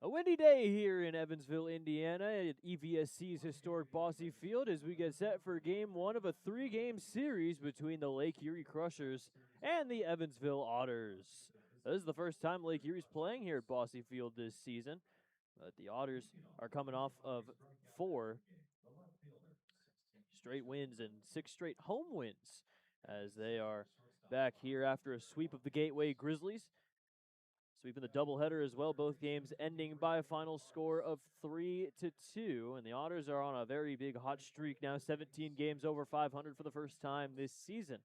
A windy day here in Evansville, Indiana at EVSC's historic Bossy Field as we get set for game one of a three-game series between the Lake Erie Crushers and the Evansville Otters. This is the first time Lake Erie's playing here at Bossy Field this season, but the Otters are coming off of 4 straight wins and 6 straight home wins as they are back here after a sweep of the Gateway Grizzlies. Sweeping the doubleheader as well, both games ending by a final score of 3-2. And the Otters are on a very big hot streak now, 17 games over 500 for the first time this season,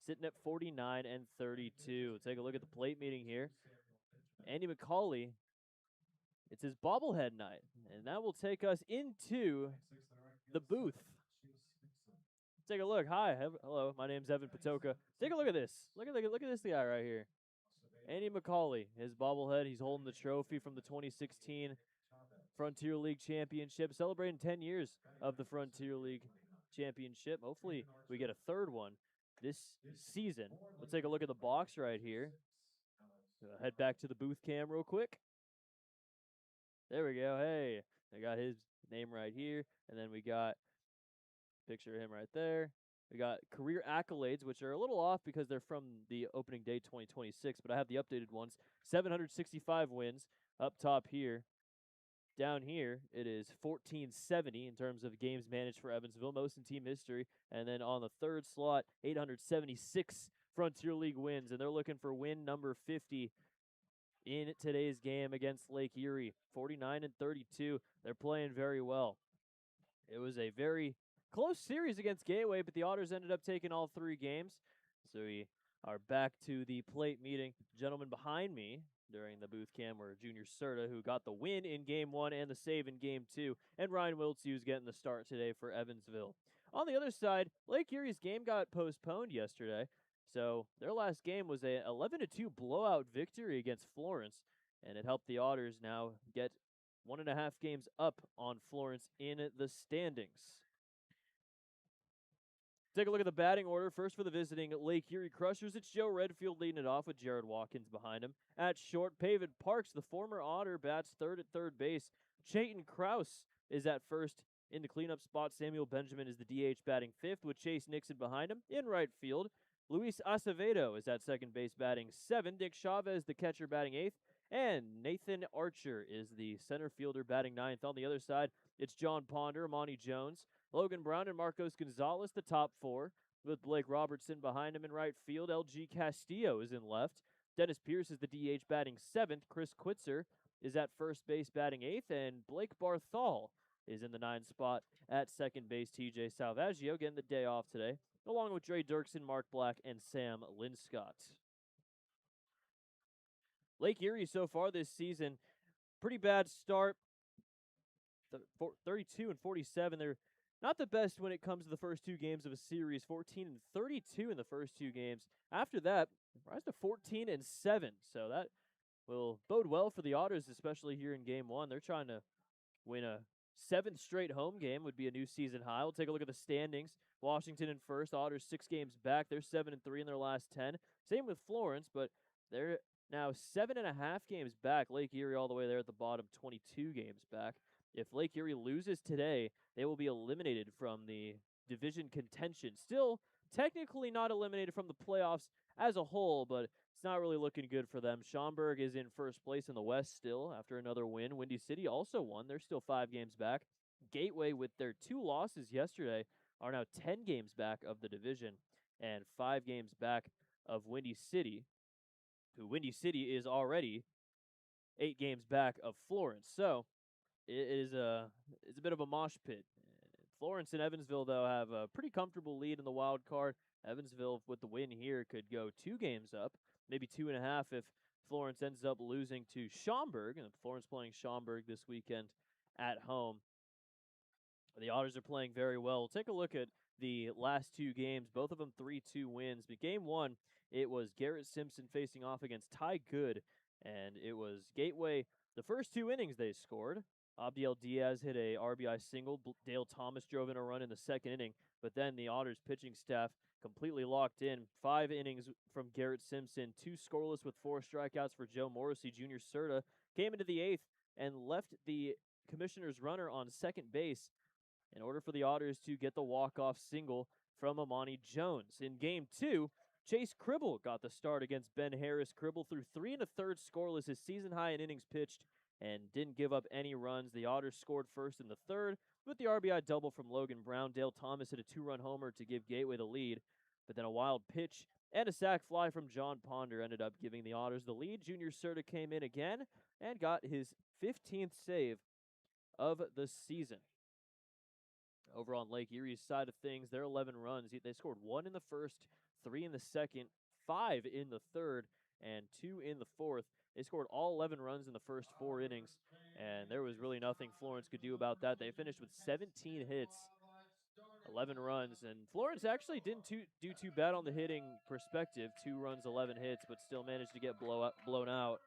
sitting at 49-32. Take a look at the plate meeting here. Andy McCauley, it's his bobblehead night, and that will take us into the booth. Take a look. Hi, hello. My name's Evan Patoka. Take a look at this. Look at this guy right here. Andy McCauley, his bobblehead. He's holding the trophy from the 2016 Frontier League Championship, celebrating 10 years of the Frontier League Championship. Hopefully, we get a third one this season. We'll take a look at the box right here. Head back to the booth cam real quick. There we go. Hey, I got his name right here, and then we got a picture of him right there. We got career accolades, which are a little off because they're from the opening day 2026, but I have the updated ones. 765 wins up top here. Down here, it is 1470 in terms of games managed for Evansville, most in team history. And then on the third slot, 876 Frontier League wins, and they're looking for win number 50 in today's game against Lake Erie. 49-32. They're playing very well. It was a very close series against Gateway, but the Otters ended up taking all 3 games. So we are back to the plate meeting. Gentleman behind me during the booth cam were Junior Serta, who got the win in Game 1 and the save in Game 2, and Ryan Wiltz, who's getting the start today for Evansville. On the other side, Lake Erie's game got postponed yesterday, so their last game was a 11-2 blowout victory against Florence, and it helped the Otters now get 1.5 games up on Florence in the standings. Take a look at the batting order. First for the visiting Lake Erie Crushers, it's Joe Redfield leading it off with Jared Watkins behind him. At short, Pavid Parks, the former Otter, bats third at third base. Chayton Krause is at first in the cleanup spot. Samuel Benjamin is the DH batting fifth with Chase Nixon behind him. In right field, Luis Acevedo is at second base batting seventh. Nick Chavez, the catcher, batting eighth. And Nathan Archer is the center fielder batting ninth. On the other side, it's John Ponder, Monty Jones, Logan Brown, and Marcos Gonzalez, the top 4, with Blake Robertson behind him in right field. LG Castillo is in left. Dennis Pierce is the DH batting 7th. Chris Quitzer is at first base batting 8th. And Blake Barthol is in the 9th spot at second base. TJ Salvaggio getting the day off today, along with Dre Dirksen, Mark Black, and Sam Linscott. Lake Erie so far this season, pretty bad start. 32-47. They're not the best when it comes to the first 2 games of a series. 14-32 in the first 2 games. After that, rise to 14-7. So that will bode well for the Otters, especially here in Game 1. They're trying to win a 7th straight home game, would be a new season high. We'll take a look at the standings. Washington in first. Otters 6 games back. They're 7-3 in their last 10. Same with Florence, but they're now 7.5 games back. Lake Erie all the way there at the bottom, 22 games back. If Lake Erie loses today, they will be eliminated from the division contention. Still, technically not eliminated from the playoffs as a whole, but it's not really looking good for them. Schaumburg is in first place in the West still after another win. Windy City also won. They're still 5 games back. Gateway, with their 2 losses yesterday, are now 10 games back of the division and 5 games back of Windy City, who Windy City is already 8 games back of Florence. So it's a bit of a mosh pit. Florence and Evansville, though, have a pretty comfortable lead in the wild card. Evansville, with the win here, could go 2 games up, maybe 2.5 if Florence ends up losing to Schaumburg. And Florence playing Schaumburg this weekend at home. The Otters are playing very well. We'll take a look at the last 2 games, both of them 3-2 wins. But Game 1, it was Garrett Simpson facing off against Ty Good, and it was Gateway. The first 2 innings they scored. Abdiel Diaz hit a RBI single. Dale Thomas drove in a run in the second inning, but then the Otters pitching staff completely locked in. 5 innings from Garrett Simpson, 2 scoreless with 4 strikeouts for Joe Morrissey. Junior Serta came into the 8th and left the commissioner's runner on second base in order for the Otters to get the walk-off single from Amani Jones. In Game 2, Chase Cribble got the start against Ben Harris. Cribble threw 3 1/3 scoreless, his season high in innings pitched, and didn't give up any runs. The Otters scored first in the third with the RBI double from Logan Brown. Dale Thomas hit a 2-run homer to give Gateway the lead, but then a wild pitch and a sac fly from John Ponder ended up giving the Otters the lead. Junior Serta came in again and got his 15th save of the season. Over on Lake Erie's side of things, their 11 runs, they scored 1 in the first, 3 in the second, 5 in the third, and 2 in the fourth. They scored all 11 runs in the first 4 innings, and there was really nothing Florence could do about that. They finished with 17 hits, 11 runs, and Florence actually didn't do too bad on the hitting perspective. 2 runs, 11 hits, but still managed to get blown out.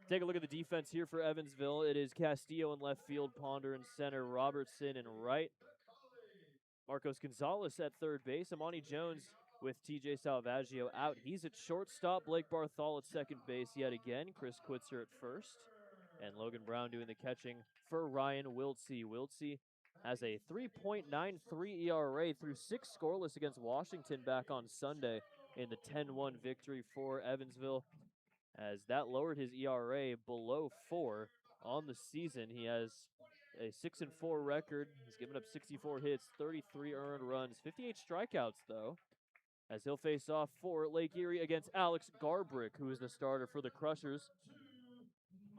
Take a look at the defense here for Evansville. It is Castillo in left field, Ponder in center, Robertson in right, Marcos Gonzalez at third base, Amani Jones with TJ Salvaggio out. He's at shortstop, Blake Barthol at second base yet again, Chris Quitzer at first, and Logan Brown doing the catching for Ryan Wiltsey. Wiltsey has a 3.93 ERA through 6 scoreless against Washington back on Sunday in the 10-1 victory for Evansville, as that lowered his ERA below 4 on the season. He has a 6-4 record. He's given up 64 hits, 33 earned runs, 58 strikeouts, though, as he'll face off for Lake Erie against Alex Garbrick, who is the starter for the Crushers.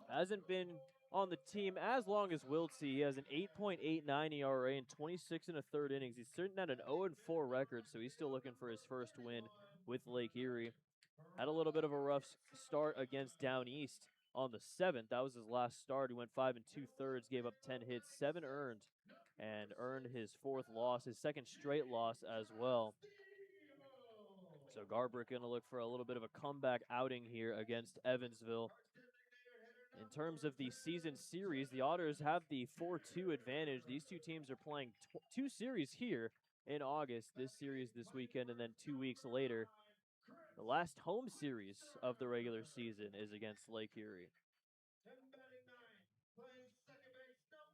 Hasn't been on the team as long as Wiltsey. He has an 8.89 ERA in 26 1/3 innings. He's sitting at an 0-4 record, so he's still looking for his first win with Lake Erie. Had a little bit of a rough start against Down East on the 7th. That was his last start. He went 5 2/3, gave up 10 hits, 7 earned, and earned his 4th loss, his 2nd straight loss as well. So Garbrick going to look for a little bit of a comeback outing here against Evansville. In terms of the season series, the Otters have the 4-2 advantage. These two teams are playing 2 series here in August, this series this weekend, and then 2 weeks later. The last home series of the regular season is against Lake Erie.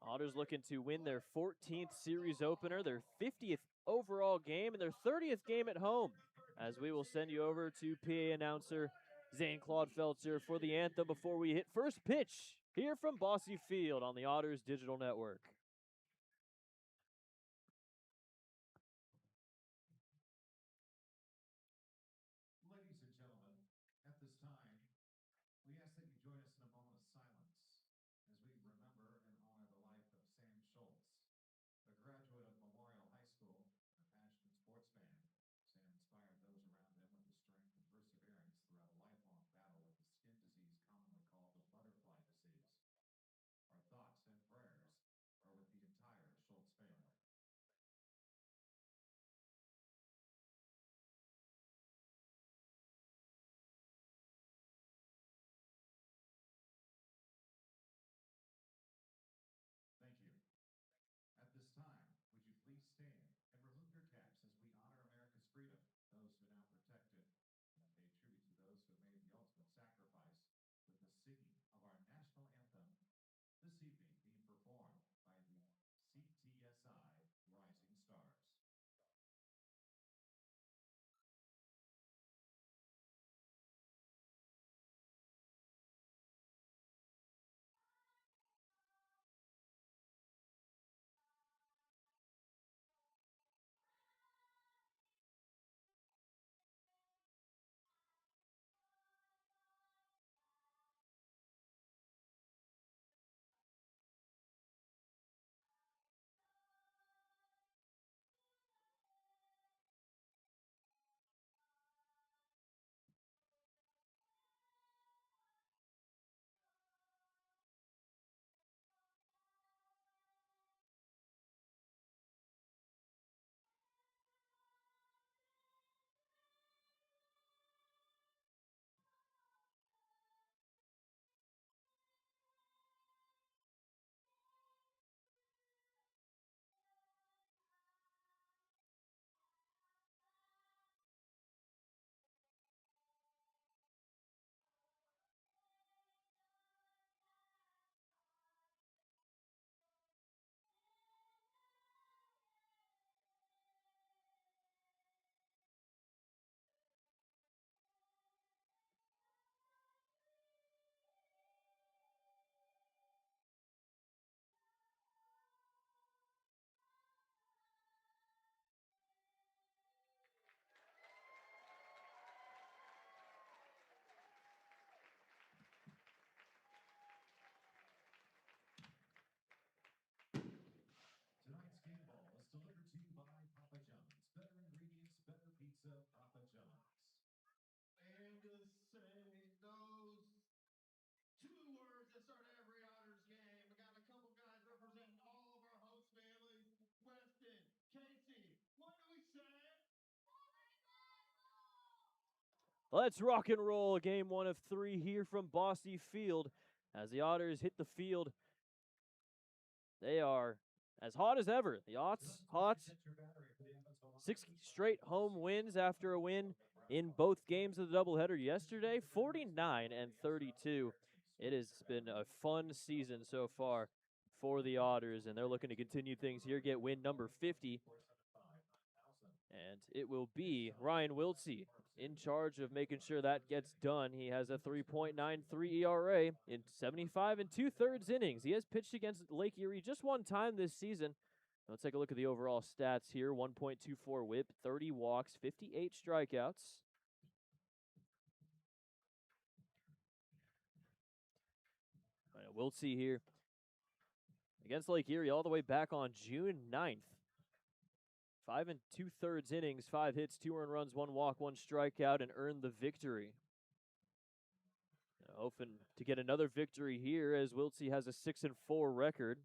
Otters looking to win their 14th series opener, their 50th overall game, and their 30th game at home, as we will send you over to PA announcer Zane Claude Feltzer for the anthem before we hit first pitch here from Bosse Field on the Otters Digital Network. Ladies and gentlemen, at this time, we ask that you join us in a moment of silence as we remember and honor the life of Sam Schultz, a graduate of Memorial High School and a passionate sportsman. Sam inspired those around him with the strength and perseverance throughout a lifelong battle with the skin disease commonly called the butterfly disease. Our thoughts and prayers are Let's rock and roll. Game 1 of 3 here from Bosse Field. As the Otters hit the field, they are as hot as ever. The Otts hot. 6 straight home wins after a win in both games of the doubleheader yesterday, 49-32. It has been a fun season so far for the Otters, and they're looking to continue things here, get win number 50. And it will be Ryan Wiltsey in charge of making sure that gets done. He has a 3.93 ERA in 75 and 2/3 innings. He has pitched against Lake Erie just one time this season. Let's take a look at the overall stats here. 1.24 whip, 30 walks, 58 strikeouts. Wiltsey here against Lake Erie all the way back on June 9th. 5 2/3 innings, 5 hits, 2 earned runs, 1 walk, 1 strikeout, and earned the victory. Hoping to get another victory here as Wiltsey has a 6-4 record.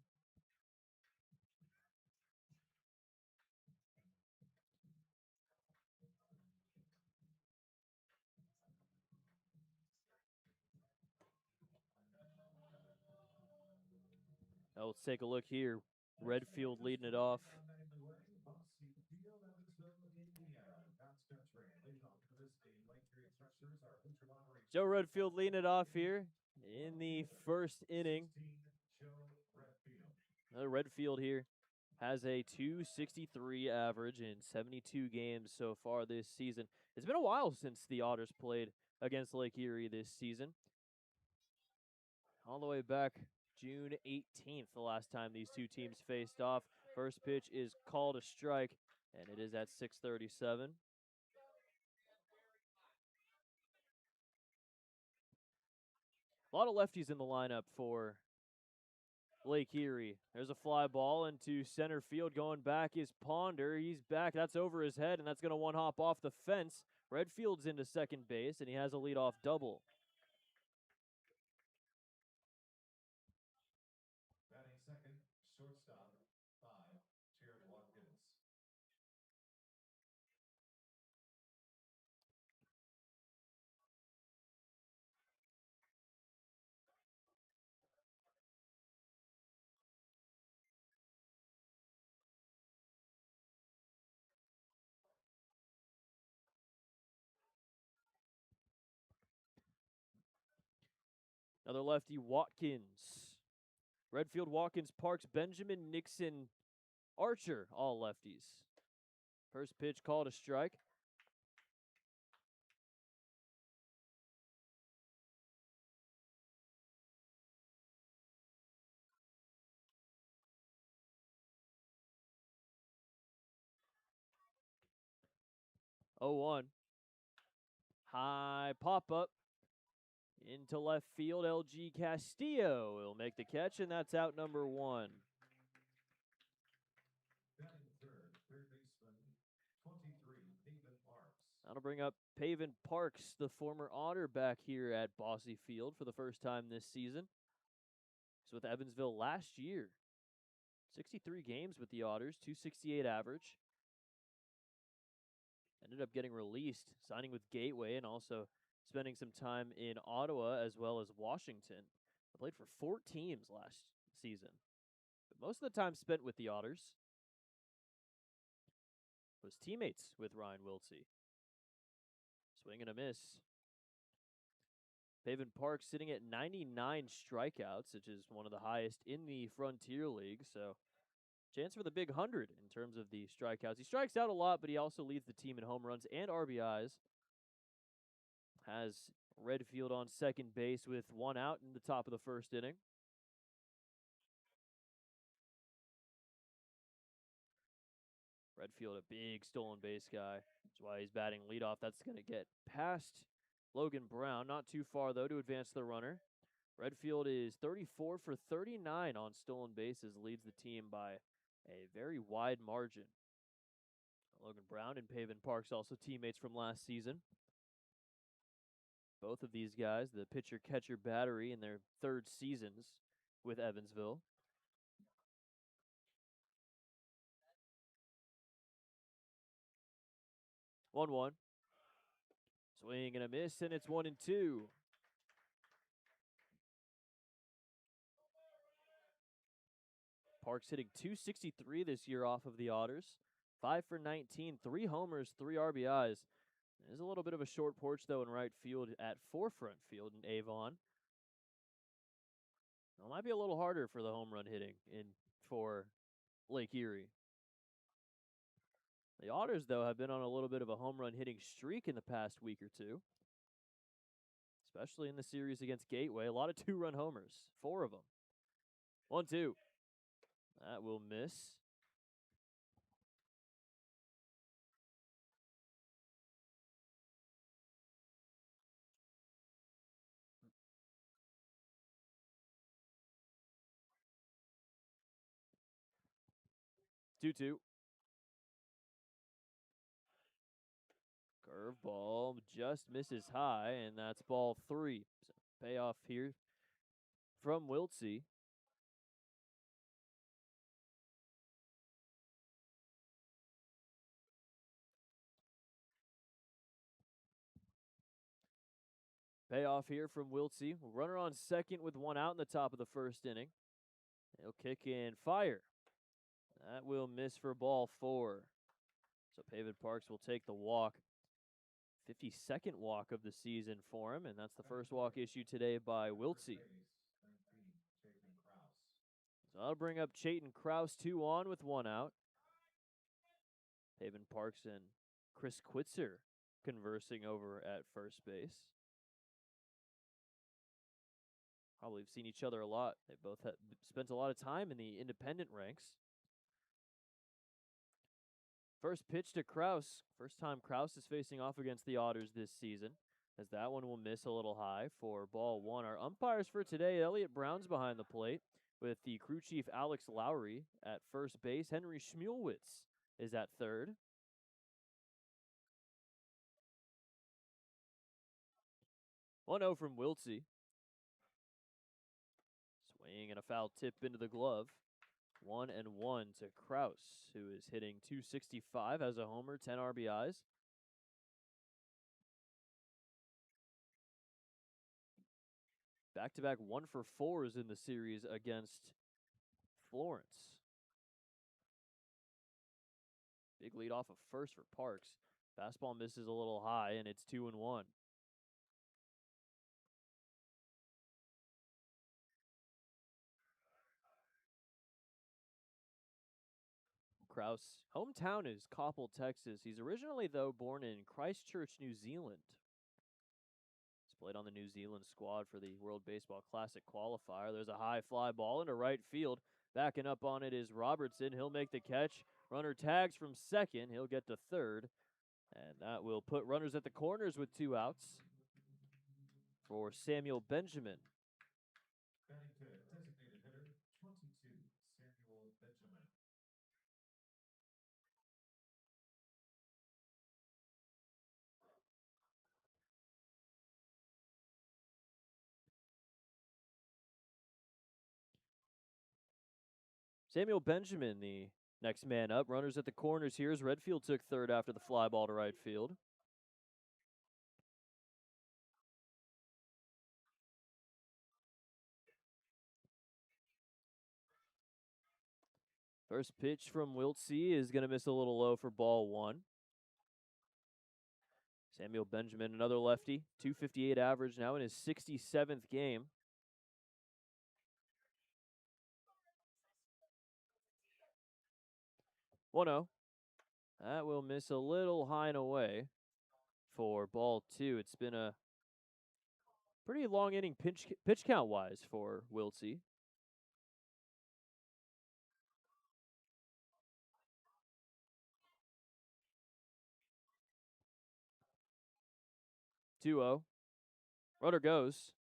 Now let's take a look here. Redfield leading it off. Joe Redfield leading it off here in the first inning. Another Redfield here has a 263 average in 72 games so far this season. It's been a while since the Otters played against Lake Erie this season. All the way back June 18th, the last time these two teams faced off. First pitch is called a strike, and it is at 6:37. A lot of lefties in the lineup for Lake Erie. There's a fly ball into center field. Going back is Ponder. He's back. That's over his head, and that's going to one hop off the fence. Redfield's into second base, and he has a leadoff double. Batting second, shortstop, 5, Jared Watkins. Another lefty, Watkins. Redfield, Watkins, Parks, Benjamin, Nixon, Archer, all lefties. First pitch called a strike. Oh, 1. High pop up into left field. LG Castillo will make the catch, and that's out number 1. Batting third baseman, 23, David Parks. That'll bring up Paven Parks, the former Otter, back here at Bosse Field for the first time this season. He's with Evansville last year. 63 games with the Otters, 268 average. Ended up getting released, signing with Gateway, and also spending some time in Ottawa as well as Washington. I played for 4 teams last season, but most of the time spent with the Otters was teammates with Ryan Wiltsey. Swing and a miss. Paven Park sitting at 99 strikeouts, which is one of the highest in the Frontier League, so chance for the big 100 in terms of the strikeouts. He strikes out a lot, but he also leads the team in home runs and RBIs. Has Redfield on second base with 1 out in the top of the first inning. Redfield, a big stolen base guy. That's why he's batting leadoff. That's going to get past Logan Brown. Not too far, though, to advance the runner. Redfield is 34 for 39 on stolen bases, leads the team by a very wide margin. Logan Brown and Paven Parks also teammates from last season. Both of these guys, the pitcher-catcher battery in their 3rd seasons with Evansville. One. Swing and a miss, and it's 1-2. Parks hitting .263 this year off of the Otters. 5 for 19, 3 homers, 3 RBIs. There's a little bit of a short porch, though, in right field at Forefront Field in Avon. It might be a little harder for the home run hitting for Lake Erie. The Otters, though, have been on a little bit of a home run hitting streak in the past week or two, especially in the series against Gateway. A lot of 2-run homers, 4 of them. 1-2. That will miss. Two. Curveball just misses high, and that's ball 3. So payoff here from Wiltsey. Payoff here from Wiltsey. Runner on second with 1 out in the top of the first inning. He'll kick and fire. That will miss for ball 4. So Pavin Parks will take the walk. 52nd walk of the season for him, and that's the first walk issued today by Wiltsey. So that'll bring up Chayton Kraus 2 on with 1 out. Pavin Parks and Chris Quitzer conversing over at first base. Probably have seen each other a lot. They both have spent a lot of time in the independent ranks. First pitch to Kraus. First time Kraus is facing off against the Otters this season, as that one will miss a little high for ball 1. Our umpires for today, Elliot Brown's behind the plate with the crew chief Alex Lowry at first base. Henry Schmulwitz is at third. 1-0 from Wiltsey. Swing and a foul tip into the glove. 1-1 to Kraus, who is hitting .265 as a homer, 10 RBIs. Back-to-back 1-for-4s in the series against Florence. Big lead off of first for Parks. Fastball misses a little high, and it's 2-1. Kraus' hometown is Coppell, Texas. He's originally, though, born in Christchurch, New Zealand. He's played on the New Zealand squad for the World Baseball Classic qualifier. There's a high fly ball into right field. Backing up on it is Robertson. He'll make the catch. Runner tags from second. He'll get to third. And that will put runners at the corners with 2 outs for Samuel Benjamin. Batting to designated hitter 22, Samuel Benjamin. Samuel Benjamin, the next man up. Runners at the corners here as Redfield took third after the fly ball to right field. First pitch from Wiltsey is going to miss a little low for ball 1. Samuel Benjamin, another lefty, .258 average now in his 67th game. 1-0. That will miss a little high and away for ball 2. It's been a pretty long inning pitch count-wise for Wiltsey. Two-0. Runner goes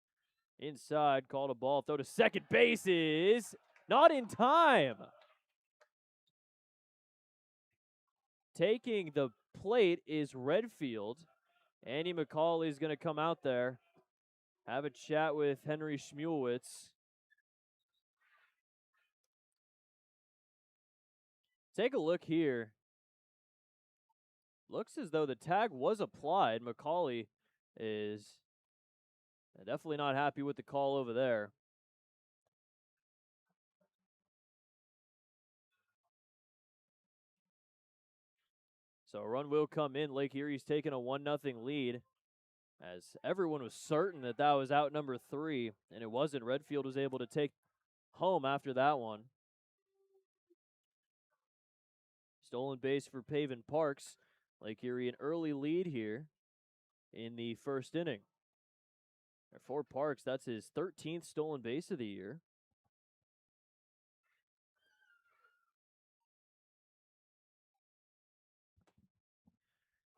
inside, called a ball, throw to second base is not in time. Taking the plate is Redfield. Andy McCauley is going to come out there, have a chat with Henry Schmulwitz. Take a look here. Looks as though the tag was applied. McCauley is definitely not happy with the call over there. So a run will come in. Lake Erie's taking a 1-0 lead, as everyone was certain that that was out number 3, and it wasn't. Redfield was able to take home after that one. Stolen base for Paven Parks. Lake Erie an early lead here in the first inning. For Parks, that's his 13th stolen base of the year.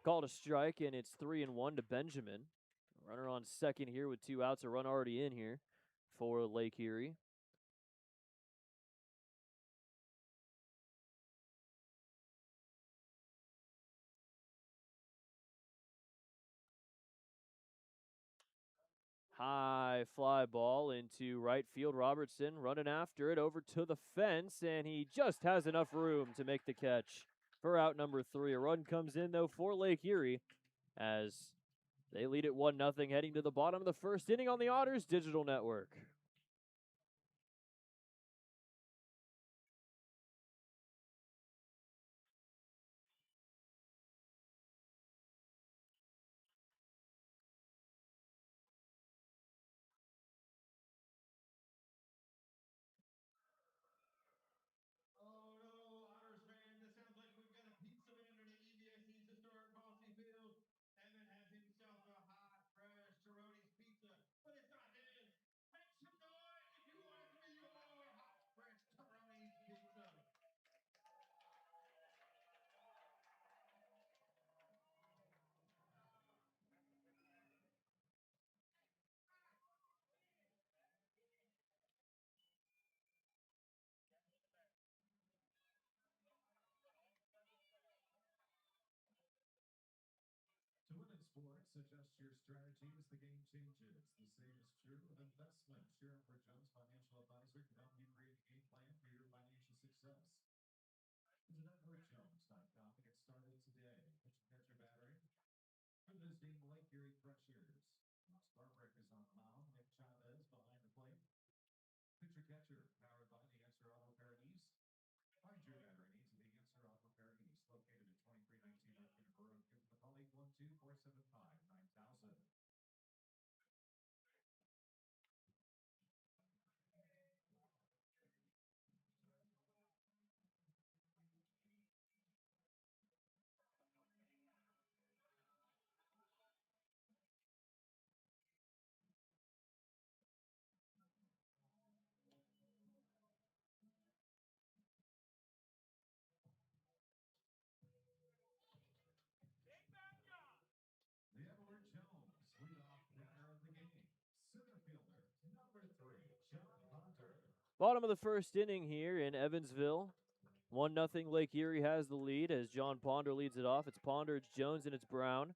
Called a strike, and it's 3-1 to Benjamin. Runner on second here with 2 outs, a run already in here for Lake Erie. High fly ball into right field. Robertson running after it over to the fence, and he just has enough room to make the catch for out number 3. A run comes in, though, for Lake Erie as they lead it 1-0 heading to the bottom of the first inning on the Otters Digital Network. Oh no, Otters fan, this sounds like we've got a pizza man at EVSE's historic Bossy Field. Evan has himself a hot, fresh Taroni's pizza, but it's not his. Make some noise if you want it to be your hot, fresh Taroni's pizza. To win in sports, adjust your strategy as the game changes. The same is true of investment. Your Upper Jones financial advisor can help you create a game plan for your financial success. Visit UpperJones.com to get started today. Put your battery. For visiting Lake Erie Crushers. Starbrick is on the mound. Nick Chavez behind the plate. Pitcher catcher, powered by the Answer Auto Repair East. Find your battery needs at the Answer Auto Repair East, located at 2319 North Road. Give them a call 812-475-9000. The Edward Jones leadoff batter of the game. Center fielder, number 3, John Hunter. Bottom of the first inning here in Evansville. 1-0 Lake Erie has the lead as John Ponder leads it off. It's Ponder, it's Jones, and it's Brown.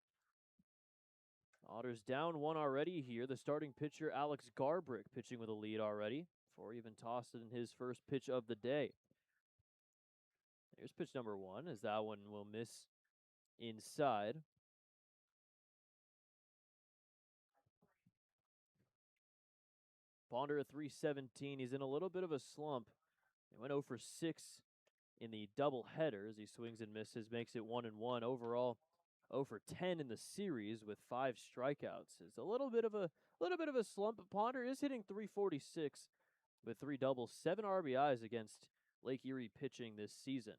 Otters down 1 already here. The starting pitcher, Alex Garbrick, pitching with a lead already before he even tossed in his first pitch of the day. Here's pitch number 1, as that one will miss inside. Ponder at 317. He's in a little bit of a slump. He went 0 for 6 in the double header as he swings and misses, makes it 1-1. Overall, 0 for 10 in the series with 5 strikeouts. It's a little bit of a slump, but Ponder is hitting 346 with 3 doubles, 7 RBIs against Lake Erie pitching this season.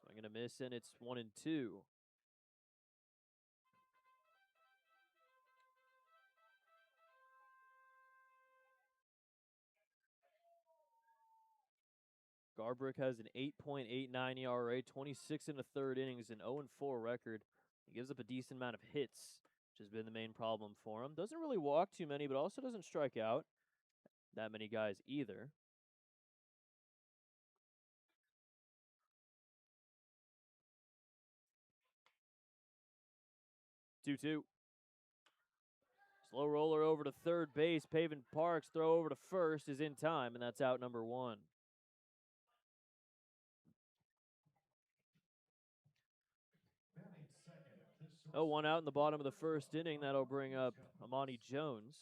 Swing and a miss, and it's 1-2. Garbrick has an 8.89 ERA, 26 in the third innings, an 0-4 record. He gives up a decent amount of hits, which has been the main problem for him. Doesn't really walk too many, but also doesn't strike out that many guys either. Two. Slow roller over to third base. Paven Parks throw over to first is in time, and that's out number 1. Batting second, the Oh, one out in the bottom of the first inning. That'll bring up Amani Jones.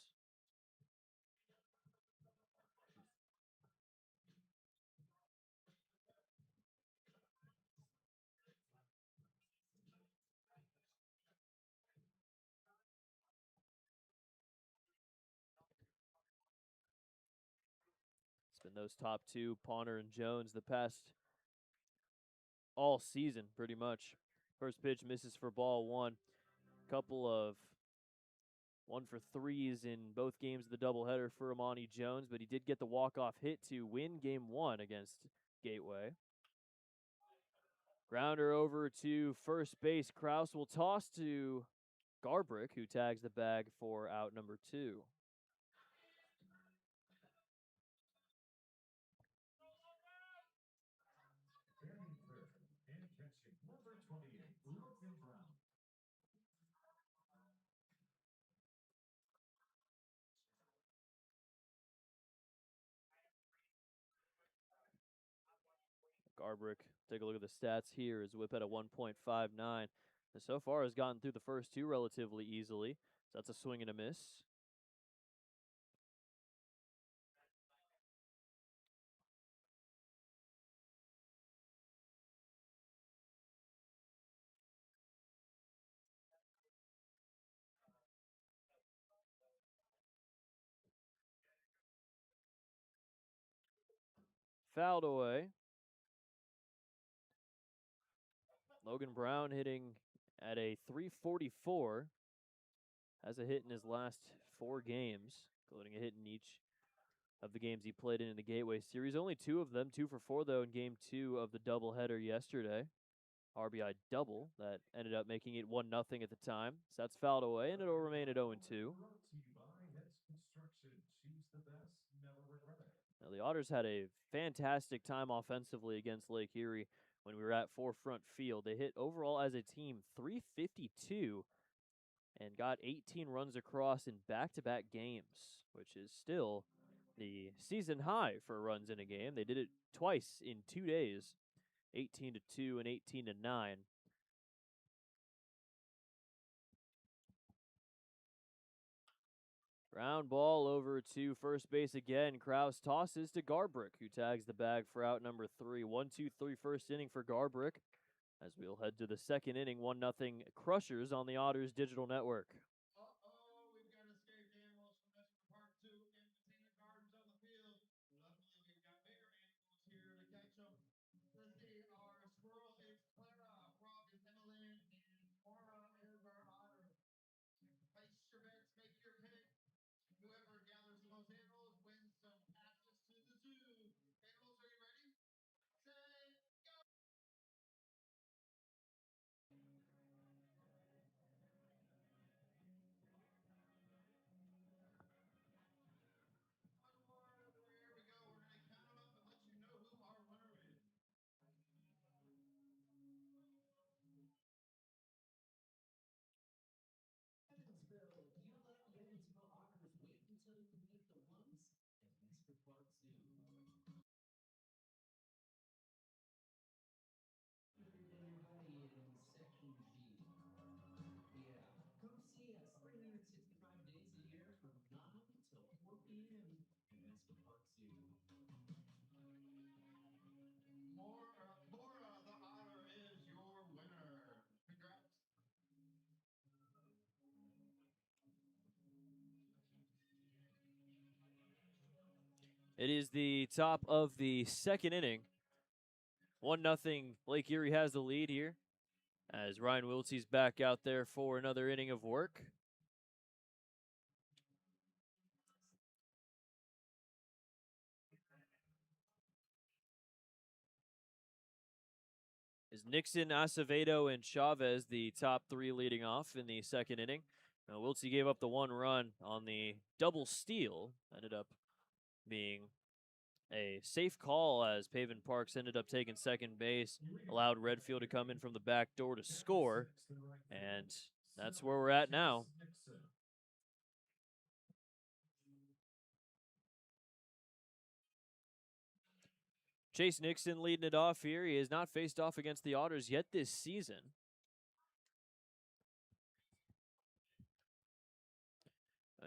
It's been those top two, Pawner and Jones, the past all season, pretty much. First pitch misses for ball one. Couple of 1-for-3s in both games of the doubleheader for Amani Jones, but he did get the walk-off hit to win game one against Gateway. Grounder over to first base. Kraus will toss to Garbrick, who tags the bag for out number two. Batting third and catching number 28, Logan Brown. Garbrick, take a look at the stats here. His whip at a 1.59. And so far has gotten through the first two relatively easily. So that's a swing and a miss. Fouled away. Logan Brown hitting at a 344. Has a hit in his last 4 games, including a hit in each of the games he played in the Gateway Series. Only 2 of them, 2 for 4 though in game 2 of the doubleheader yesterday. RBI double that ended up making it 1-0 at the time. So that's fouled away, and it'll remain at 0-2. Now, the Otters had a fantastic time offensively against Lake Erie when we were at Forefront Field. They hit overall as a team 352 and got 18 runs across in back-to-back games, which is still the season high for runs in a game. They did it twice in 2 days, 18-2 and 18-9. Ground ball over to first base again. Kraus tosses to Garbrick, who tags the bag for out number 3. 1-2-3 first inning for Garbrick. As we'll head to the second inning, 1-0 Crushers on the Otters Digital Network. We've got escaped animals from National Park 2 and Botanic Gardens on the field. Luckily, we've got bigger animals here to catch them. Let's see, our squirrel is Clara, frog is Emily, and Mora is our otter. Place your bets, make your pick. Whoever gathers the most animals wins some passes to the zoo. Animals, are you ready? Set, go! One more. There we go. We're going to count them up and let you know who our winner is. Evansville, do you love the Evansville Otters? Wait until you meet the ones at Mr. Park Zoo. Everybody in Section G. Yeah, come see us 365 days a year from 9 till 4 p.m. at Mr. Park Zoo. Mora, the otter is your winner. Congrats. It is the top of the second inning. 1-0 Lake Erie has the lead here as Ryan Wiltsey's back out there for another inning of work. Is Nixon, Acevedo, and Chavez the top 3 leading off in the second inning. Now, Wiltsey gave up the 1 run on the double steal. Ended up being a safe call as Paven Parks ended up taking second base, allowed Redfield to come in from the back door to score, and that's where we're at now. Chase Nixon leading it off here. He has not faced off against the Otters yet this season.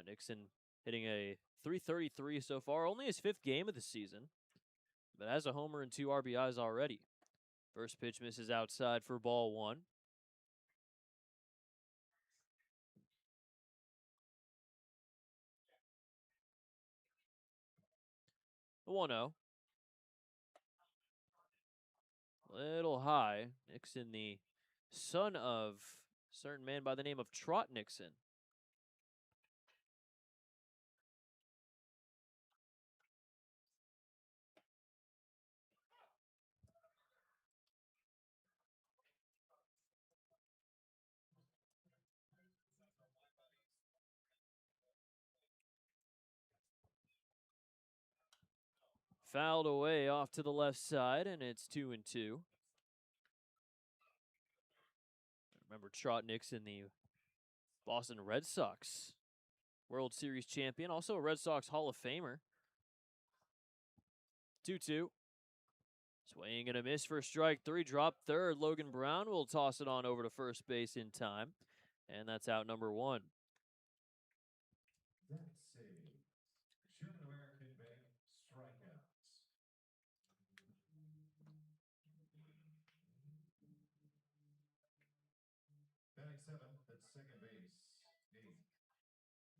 Nixon hitting a .333 so far, only his 5th game of the season, but has a homer and 2 RBIs already. First pitch misses outside for ball 1. The 1-0. Little high. Nixon, the son of a certain man by the name of Trot Nixon. Fouled away off to the left side, and it's 2-2. Remember Trot Nixon, the Boston Red Sox World Series champion, also a Red Sox Hall of Famer. 2-2. Swing and a miss for strike 3. Drop third. Logan Brown will toss it on over to first base in time. And that's out number 1. That's a Sherman American Bank strikeouts. Batting 7th at second base,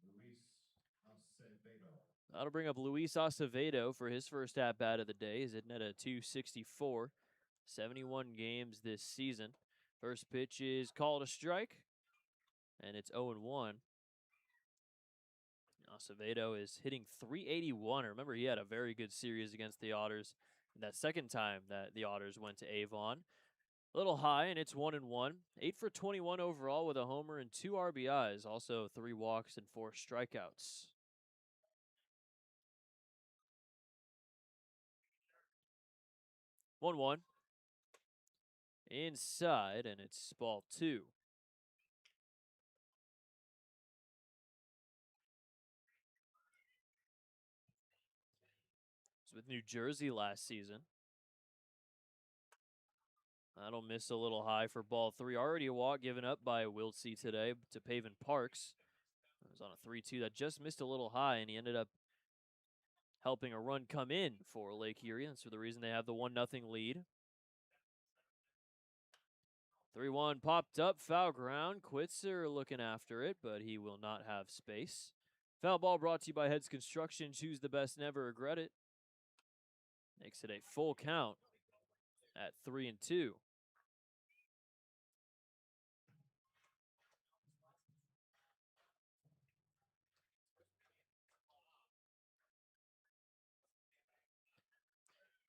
Luis Acevedo. That'll bring up Luis Acevedo for his first at-bat of the day. He's hitting at a .264. 71 games this season. First pitch is called a strike, and it's 0-1. Acevedo is hitting .381. Remember, he had a very good series against the Otters that second time that the Otters went to Avon. A little high, and it's 1-1. 8 for 21 overall with a homer and 2 RBIs. Also 3 walks and 4 strikeouts. 1-1. Inside, and it's ball 2. It's with New Jersey last season. That'll miss a little high for ball 3. Already a walk given up by Wiltsey today to Paven Parks. It was on a 3-2 that just missed a little high, and he ended up helping a run come in for Lake Erie. That's for the reason they have the 1-0 lead. 3-1 popped up, foul ground. Quitzer looking after it, but he will not have space. Foul ball brought to you by Heads Construction. Choose the best, never regret it. Makes it a full count at 3-2.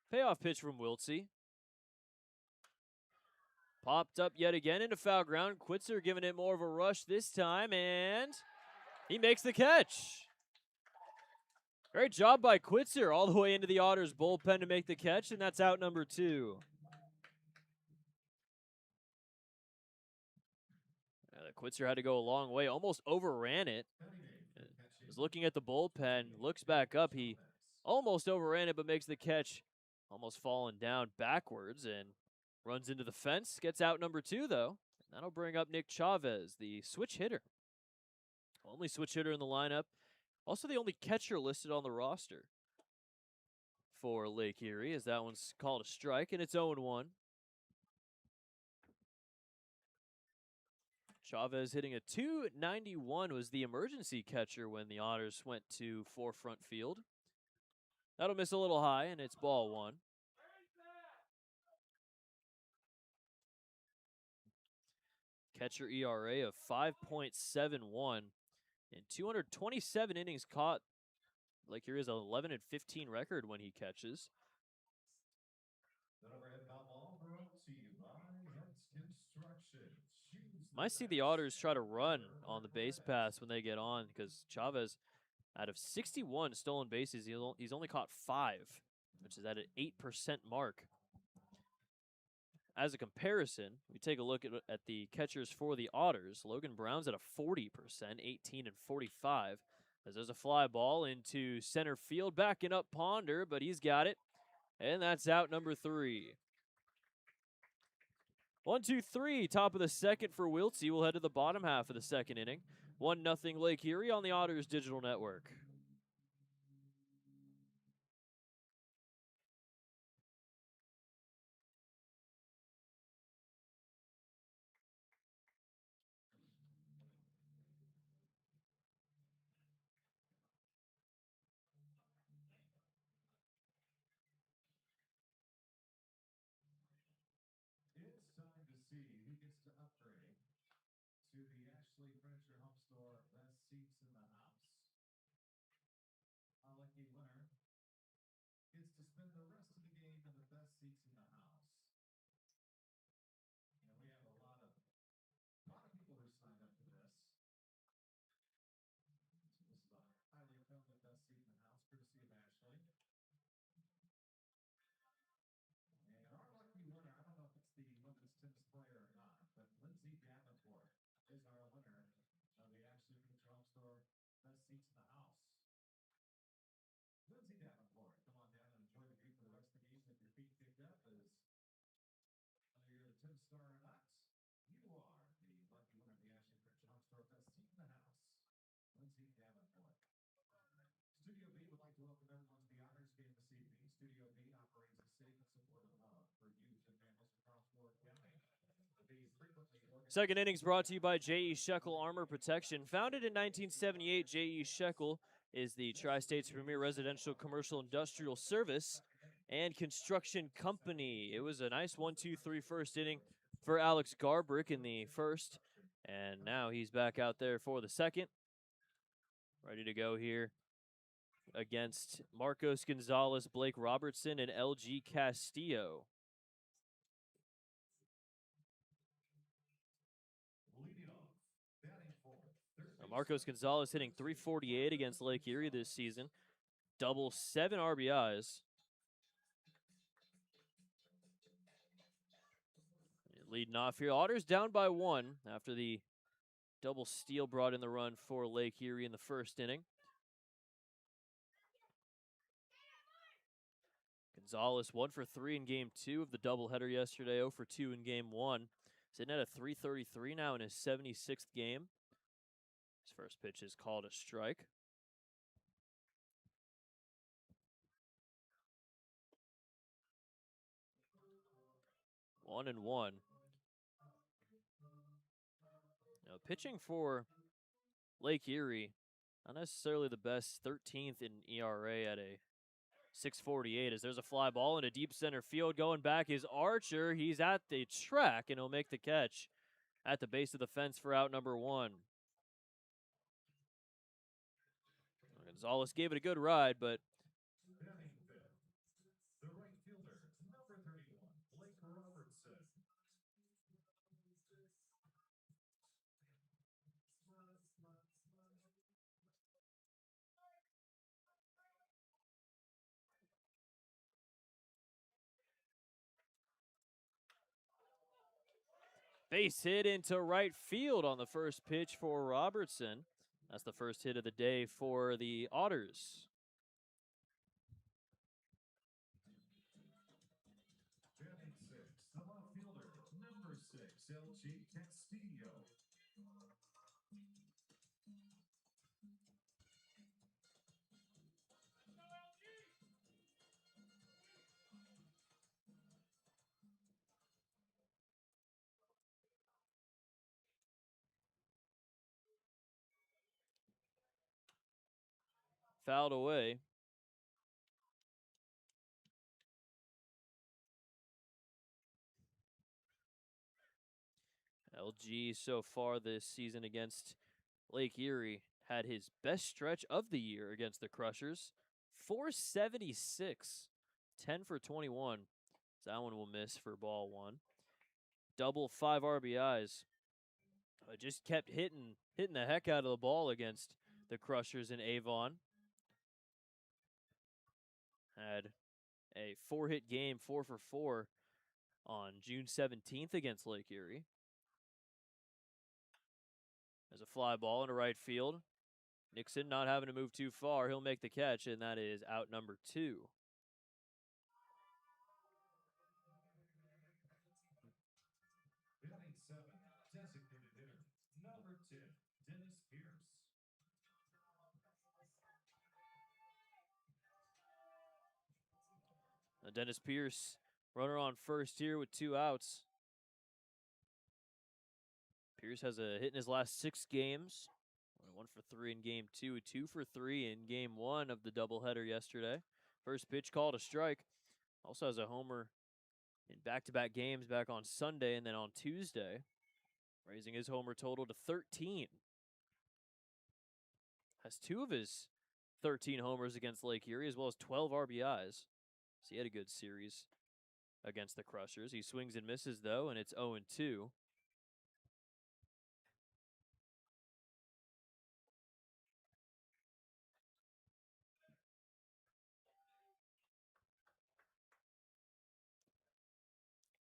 Payoff pitch from Wiltsey. Popped up yet again into foul ground. Quitzer giving it more of a rush this time, and he makes the catch. Great job by Quitzer all the way into the Otters bullpen to make the catch, and that's out number 2. Quitzer had to go a long way, almost overran it. Was looking at the bullpen, looks back up. He almost overran it, but makes the catch, almost falling down backwards, and runs into the fence. Gets out number 2, though. And that'll bring up Nick Chavez, the switch hitter. Only switch hitter in the lineup. Also the only catcher listed on the roster for Lake Erie, as that one's called a strike, and it's 0-1. Chavez hitting a .291, was the emergency catcher when the Otters went to Forefront Field. That'll miss a little high, and it's ball 1. Catcher ERA of 5.71 in 227 innings caught. Lake Erie is an 11-15 record when he catches. Might see the Otters try to run on the base pass when they get on, because Chavez, out of 61 stolen bases, he's only caught 5, which is at an 8% mark. As a comparison, we take a look at the catchers for the Otters. Logan Brown's at a 40%, 18-45. As there's a fly ball into center field, backing up Ponder, but he's got it. And that's out number 3. 1-2-3, top of the second for Wiltsey. We'll head to the bottom half of the second inning. 1-0 Lake Erie on the Otters Digital Network. It's time to see who gets to upgrade to the Ashley Furniture Home Store Best Seats in the House. Our lucky winner gets to spend the rest of the game in the best seats in the house. And we have a lot of people who signed up for this. So this is a highly coveted best seat in the house, courtesy of Ashley. And our lucky winner, I don't know if it's the women's tennis player or not, but Lindsay Davenport is our winner of the Ashley Furniture Home Store Best Seats in the House. Lindsay Davenport, come on down and enjoy the view for the rest of the game with your feet kicked up as whether you're the tennis star or not, you are the lucky winner of the Ashley Furniture Home Store Best Seat in the House, Lindsay Davenport. Studio B would like to welcome everyone to the Otters game this evening. Studio B operates a safe and supportive hub for youth and families across Ward County. Second innings brought to you by J.E. Shekel Armor Protection. Founded in 1978, J.E. Shekel is the Tri-State's premier residential, commercial, industrial service and construction company. It was a nice 1-2-3 first inning for Alex Garbrick in the first, and now he's back out there for the second. Ready to go here against Marcos Gonzalez, Blake Robertson, and L.G. Castillo. Marcos Gonzalez hitting .348 against Lake Erie this season. Double 7 RBIs. Leading off here. Otters down by 1 after the double steal brought in the run for Lake Erie in the first inning. Gonzalez 1 for 3 in game 2 of the doubleheader yesterday. 0 for 2 in game 1. Sitting at a .333 now in his 76th game. His first pitch is called a strike. One and one. Now pitching for Lake Erie, not necessarily the best, 13th in ERA at a .648 as there's a fly ball in a deep center field. Going back is Archer. He's at the track and he'll make the catch at the base of the fence for out number 1. Gonzalez gave it a good ride, but the right fielder, number 31, Blake Robertson. base hit into right field on the first pitch for Robertson. That's the first hit of the day for the Otters. Batting 6, the left fielder, number 6, L.G. Castillo. Fouled away. LG so far this season against Lake Erie had his best stretch of the year against the Crushers. .476, 10 for 21. So that one will miss for ball 1. Double 5 RBIs. Just kept hitting the heck out of the ball against the Crushers in Avon. Had a 4-hit game, 4 for 4 on June 17th against Lake Erie. There's a fly ball into right field. Nixon not having to move too far. He'll make the catch, and that is out number 2. Batting 7, designated hitter, number 10, Dennis Pierce. Dennis Pierce, runner on first here with 2 outs. Pierce has a hit in his last 6 games. 1 for 3 in game 2, 2 for 3 in game 1 of the doubleheader yesterday. First pitch called a strike. Also has a homer in back-to-back games back on Sunday and then on Tuesday, raising his homer total to 13. Has 2 of his 13 homers against Lake Erie, as well as 12 RBIs. So he had a good series against the Crushers. He swings and misses, though, and it's 0-2.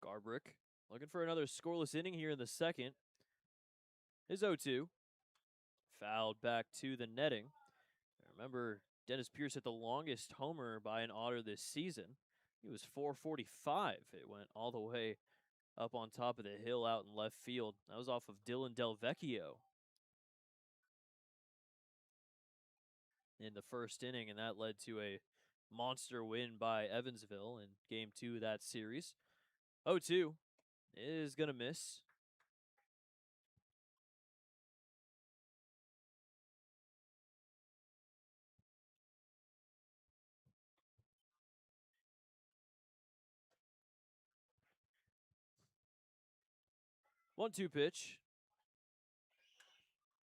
Garbrick looking for another scoreless inning here in the second. Is 0-2. Fouled back to the netting. Remember, Dennis Pierce hit the longest homer by an Otter this season. He was 445. It went all the way up on top of the hill out in left field. That was off of Dylan Delvecchio in the first inning, and that led to a monster win by Evansville in game 2 of that series. 0-2 is going to miss. One-two pitch.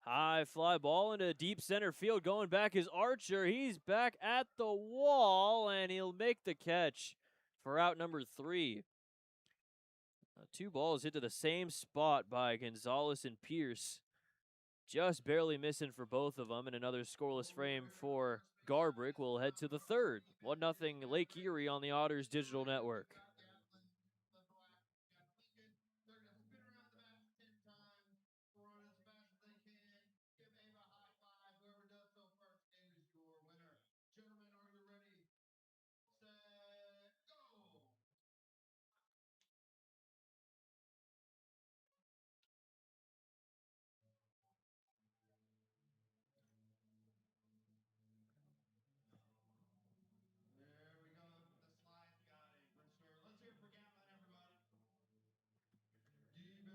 High fly ball into deep center field. Going back is Archer. He's back at the wall, and he'll make the catch for out number 3. 2 balls hit to the same spot by Gonzalez and Pierce. Just barely missing for both of them, and another scoreless frame for Garbrick. Will head to the third. 1-0 Lake Erie on the Otters Digital Network.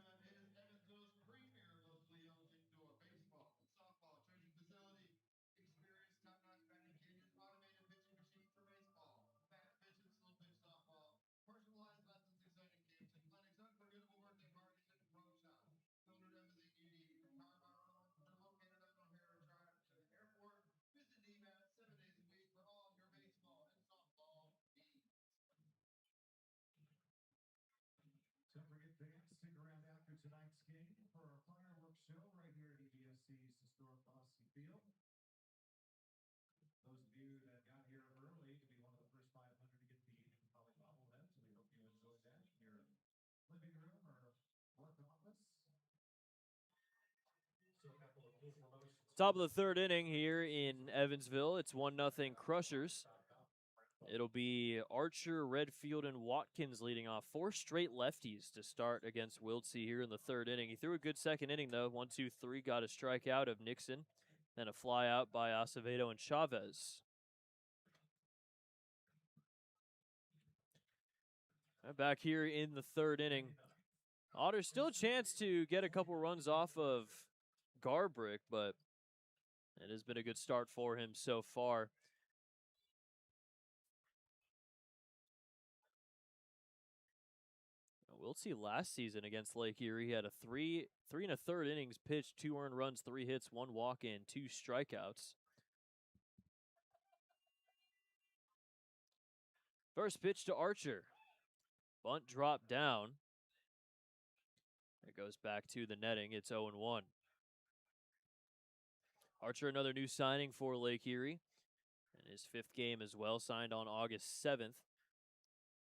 It is Evansville's premier locally owned indoor baseball, softball, training facility. Experience top-notch batting cages, automated pitching machines for baseball, fast pitch and slow pitch softball, personalized lessons, exciting camps and clinics, unforgettable birthday parties, and pro shop. Loaded everything you need from car borrowing located on O'Hara Drive to the airport. Visit DMAT 7 days a week for all your baseball and softball needs. Don't forget, fans, stick around after tonight's game for our fireworks show right here at EBSC's historic Bossy Field. Those of you that got here early to be one of the first 500 to get the Asian Poly bobbleheads, we hope you enjoyed that in your living room or work office. So a couple of cool promotions. Top of the third inning here in Evansville. It's 1-0 Crushers. It'll be Archer, Redfield, and Watkins leading off. 4 straight lefties to start against Wiltsey here in the third inning. He threw a good second inning, though. 1-2-3, got a strikeout of Nixon, then a fly out by Acevedo and Chavez. Back here in the third inning. Otters still a chance to get a couple runs off of Garbrick, but it has been a good start for him so far. We'll see last season against Lake Erie. He had a 3 1/3 innings pitched, 2 earned runs, 3 hits, 1 walk-in, 2 strikeouts. First pitch to Archer. Bunt dropped down. It goes back to the netting. It's 0-1. Archer, another new signing for Lake Erie. And his 5th game as well, signed on August 7th.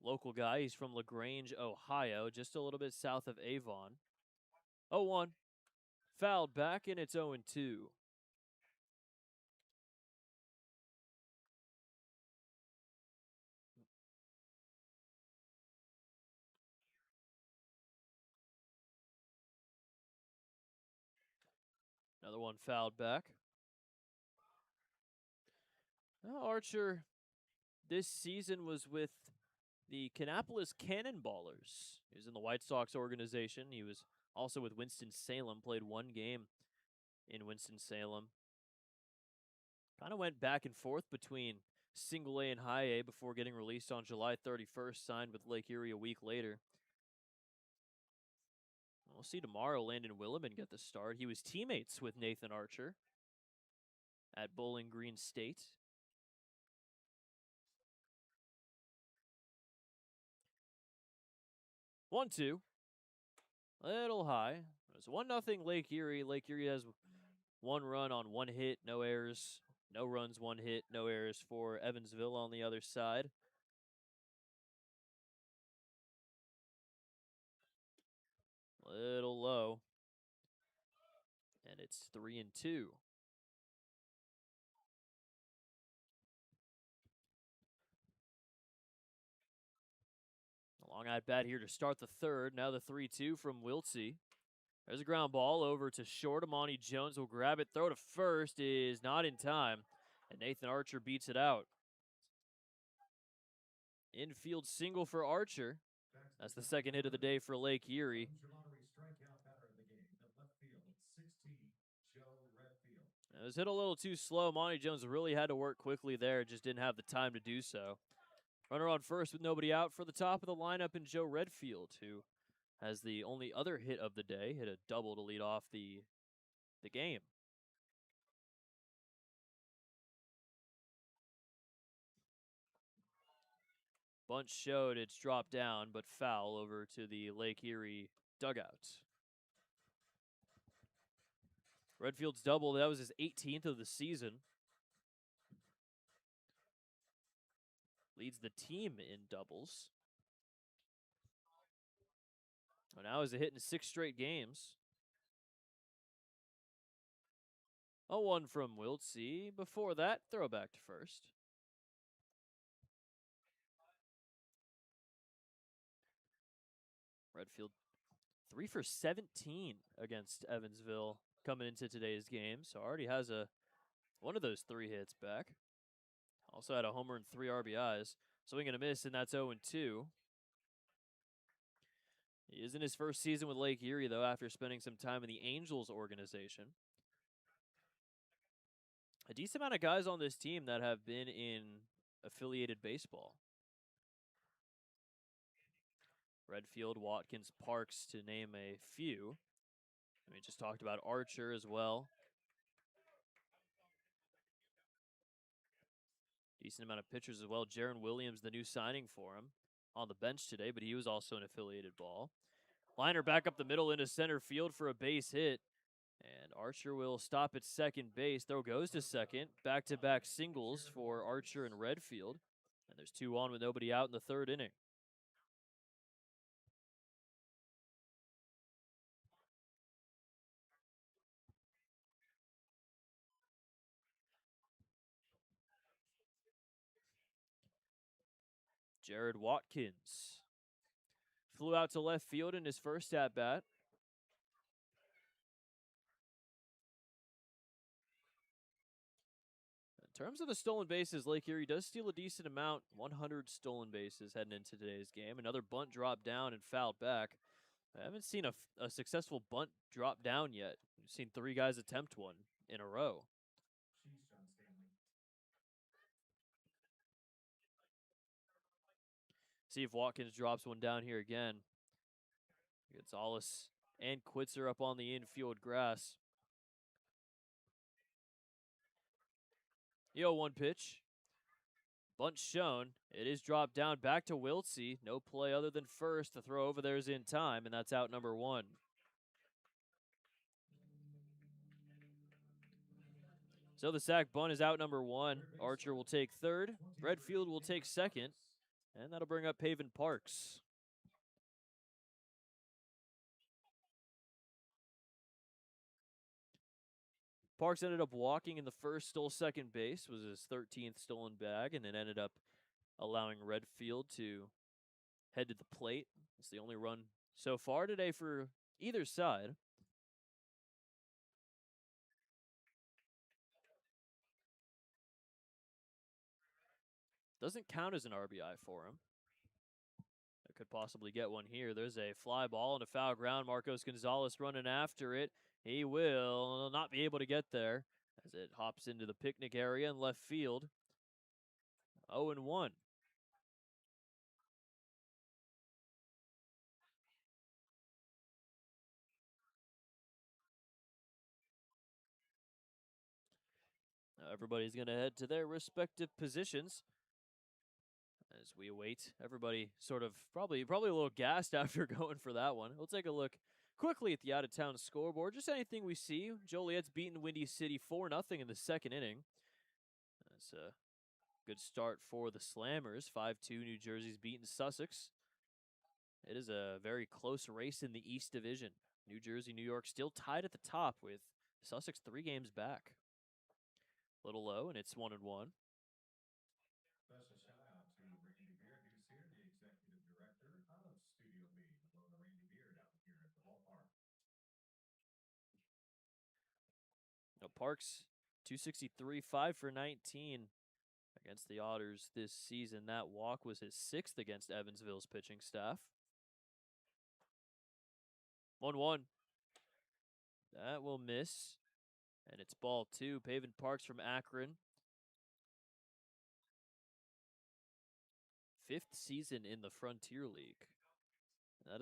Local guy, he's from LaGrange, Ohio, just a little bit south of Avon. 0-1. Fouled back, and it's 0-2. Another one fouled back. Now Archer this season was with the Kannapolis Cannonballers. He was in the White Sox organization. He was also with Winston-Salem, played one game in Winston-Salem. Kind of went back and forth between Single A and High A before getting released on July 31st, signed with Lake Erie a week later. We'll see tomorrow Landon Williman get the start. He was teammates with Nathan Archer at Bowling Green State. 1-2. Little high. It was 1-0 Lake Erie. Lake Erie has one run on one hit, no errors. No runs, one hit, no errors for Evansville on the other side. Little low. And it's 3-2. A long at bat here to start the third. Now the 3-2 from Wiltsey. There's a ground ball over to short. Amani Jones will grab it. Throw to first is not in time. And Nathan Archer beats it out. Infield single for Archer. That's the second hit of the day for Lake Erie. It was hit a little too slow. Monty Jones really had to work quickly there. Just didn't have the time to do so. Runner on first with nobody out for the top of the lineup in Joe Redfield, who has the only other hit of the day. Hit a double to lead off the game. Bunt showed, it's dropped down, but foul over to the Lake Erie dugout. Redfield's double, that was his 18th of the season. Leads the team in doubles. And now he's a hit in 6 straight games. 0-1 from Wiltsey. Before that, throw back to first. Redfield 3 for 17 against Evansville coming into today's game. So already has one of those 3 hits back. Also had a homer and 3 RBIs. Swing and a miss, and that's 0-2. He is in his first season with Lake Erie, though, after spending some time in the Angels organization. A decent amount of guys on this team that have been in affiliated baseball. Redfield, Watkins, Parks, to name a few. And we just talked about Archer as well. Decent amount of pitchers as well. Jaron Williams, the new signing for him, on the bench today, but he was also an affiliated ball. Liner back up the middle into center field for a base hit. And Archer will stop at second base. Throw goes to second. Back-to-back singles for Archer and Redfield. And there's 2 on with nobody out in the 3rd inning. Jared Watkins flew out to left field in his first at-bat. In terms of the stolen bases, Lake Erie does steal a decent amount. 100 stolen bases heading into today's game. Another bunt dropped down and fouled back. I haven't seen a successful bunt drop down yet. We've seen 3 guys attempt one in a row. See if Watkins drops one down here again. Gonzalez and Quitzer up on the infield grass. 0-1 pitch. Bunt shown. It is dropped down back to Wiltsey. No play other than first. The throw over there is in time, and that's out number 1. So the sac bunt is out number 1. Archer will take third. Redfield will take second. And that'll bring up Paven Parks. Parks ended up walking in the first, stole second base, was his 13th stolen bag, and then ended up allowing Redfield to head to the plate. It's the only run so far today for either side. Doesn't count as an RBI for him. could possibly get one here. There's a fly ball and a foul ground. Marcos Gonzalez running after it. He will not be able to get there as it hops into the picnic area in left field. 0-1. Now everybody's going to head to their respective positions as we await. Everybody sort of probably a little gassed after going for that one. We'll take a look quickly at the out-of-town scoreboard. Just anything we see. Joliet's beaten Windy City 4-0 in the second inning. That's a good start for the Slammers. 5-2, New Jersey's beaten Sussex. It is a very close race in the East Division. New Jersey, New York still tied at the top with Sussex 3 games back. Little low, and it's 1-1. Special shout out to Randy Beard, who's here, the executive director of Studio B. Hello to Randy Beard out here at the ballpark. Now Parks, 263, 5 for 19 against the Otters this season. That walk was his 6th against Evansville's pitching staff. 1-1. That will miss. And it's ball 2. Pavin Parks from Akron. 5th season in the Frontier League. That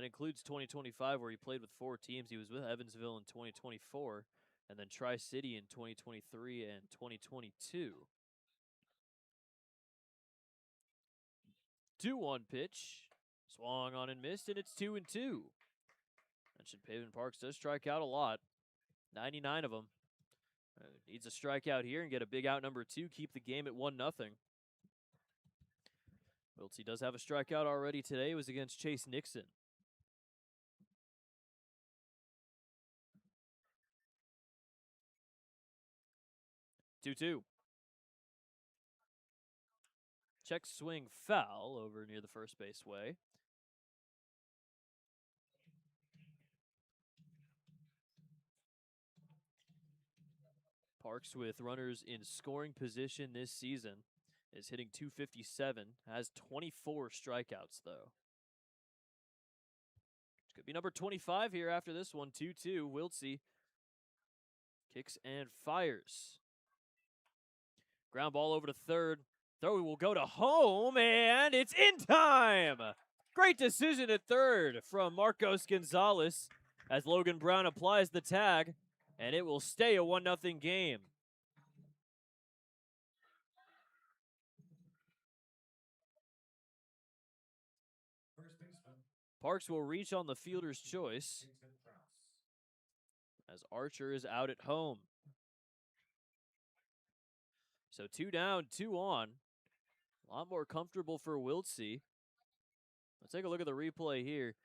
includes 2025 where he played with 4 teams. He was with Evansville in 2024 and then Tri-City in 2023 and 2022. 2-1 pitch. Swung on and missed, and it's 2-2. Mentioned Pavin Parks does strike out a lot. 99 of them. Needs a strikeout here and get a big out number 2. Keep the game at 1-0. Wiltsey does have a strikeout already today. It was against Chase Nixon. 2-2. Check swing foul over near the first base way. Parks with runners in scoring position this season is hitting .257, has 24 strikeouts though. Could be number 25 here after this one. 2-2. Wiltsey kicks and fires. Ground ball over to third. Throw will go to home, and it's in time! Great decision at third from Marcos Gonzalez as Logan Brown applies the tag, and it will stay a 1-0 game. First baseman. Parks will reach on the fielder's choice as Archer is out at home. So 2 down, 2 on. A lot more comfortable for Wiltsey. Let's take a look at the replay here.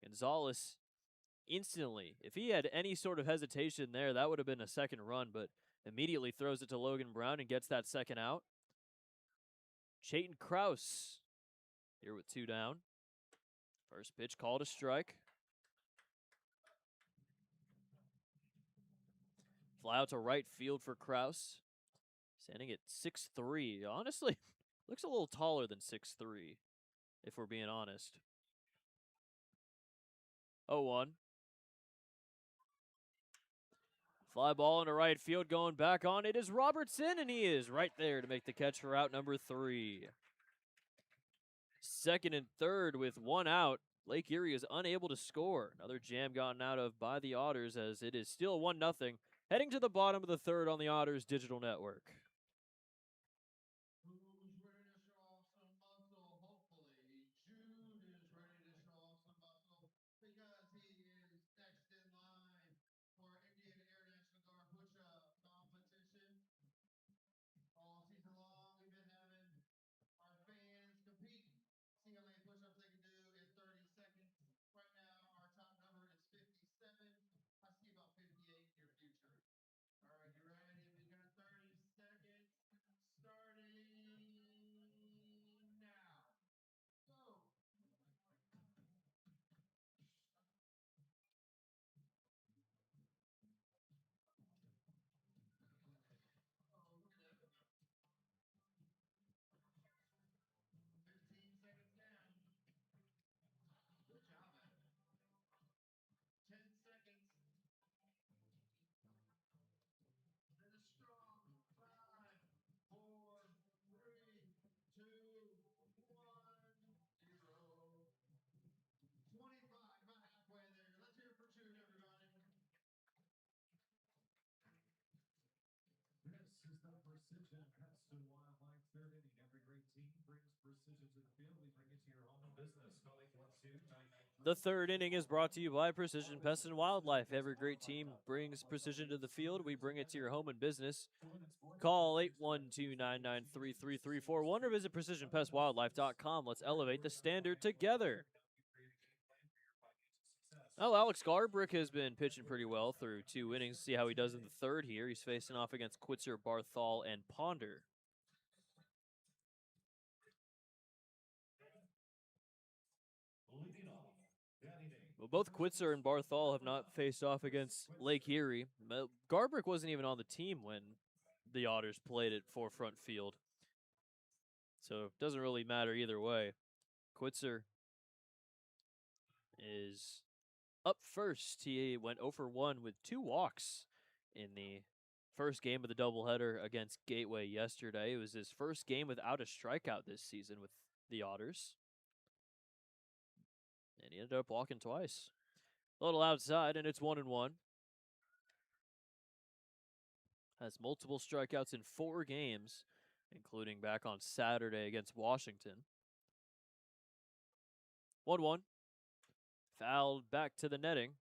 Gonzalez instantly, if he had any sort of hesitation there, that would have been a second run, but immediately throws it to Logan Brown and gets that second out. Chayton Krause here with 2 down. First pitch called a strike. Fly out to right field for Krause. Standing at 6'3". Honestly, looks a little taller than 6'3", if we're being honest. 0-1. Fly ball into right field going back on. It is Robertson, and he is right there to make the catch for out number 3. Second and third with 1 out. Lake Erie is unable to score. Another jam gotten out of by the Otters as it is still 1-0. Heading to the bottom of the third on the Otters digital network. Who's ready to show off some muscle? Hopefully, Jude is ready to show off some muscle because he is next in line for Indian Air National Guard push-up competition. All season long, we've been having our fans compete. See how many push-ups they can do in 30 seconds. Right now, our top number is 57. I see about 58 in your future. All right, you ready? We got 30 seconds. Precision Pest and Wildlife, third inning. Every great team brings precision to the field. We bring it to your home and business. Call 812-993. The third inning is brought to you by Precision Pest and Wildlife. Every great team brings precision to the field. We bring it to your home and business. Call 812-993-3341 or visit precisionpestwildlife.com. Let's elevate the standard together. Well, Alex Garbrick has been pitching pretty well through 2 innings. See how he does in the third here. He's facing off against Quitzer, Barthol, and Ponder. Well, both Quitzer and Barthol have not faced off against Lake Erie. Garbrick wasn't even on the team when the Otters played at Forefront Field. So it doesn't really matter either way. Quitzer is up first. He went 0 for 1 with 2 walks in the first game of the doubleheader against Gateway yesterday. It was his first game without a strikeout this season with the Otters. And he ended up walking twice. A little outside, and it's 1-1. Has multiple strikeouts in 4 games, including back on Saturday against Washington. 1-1. Fouled back to the netting,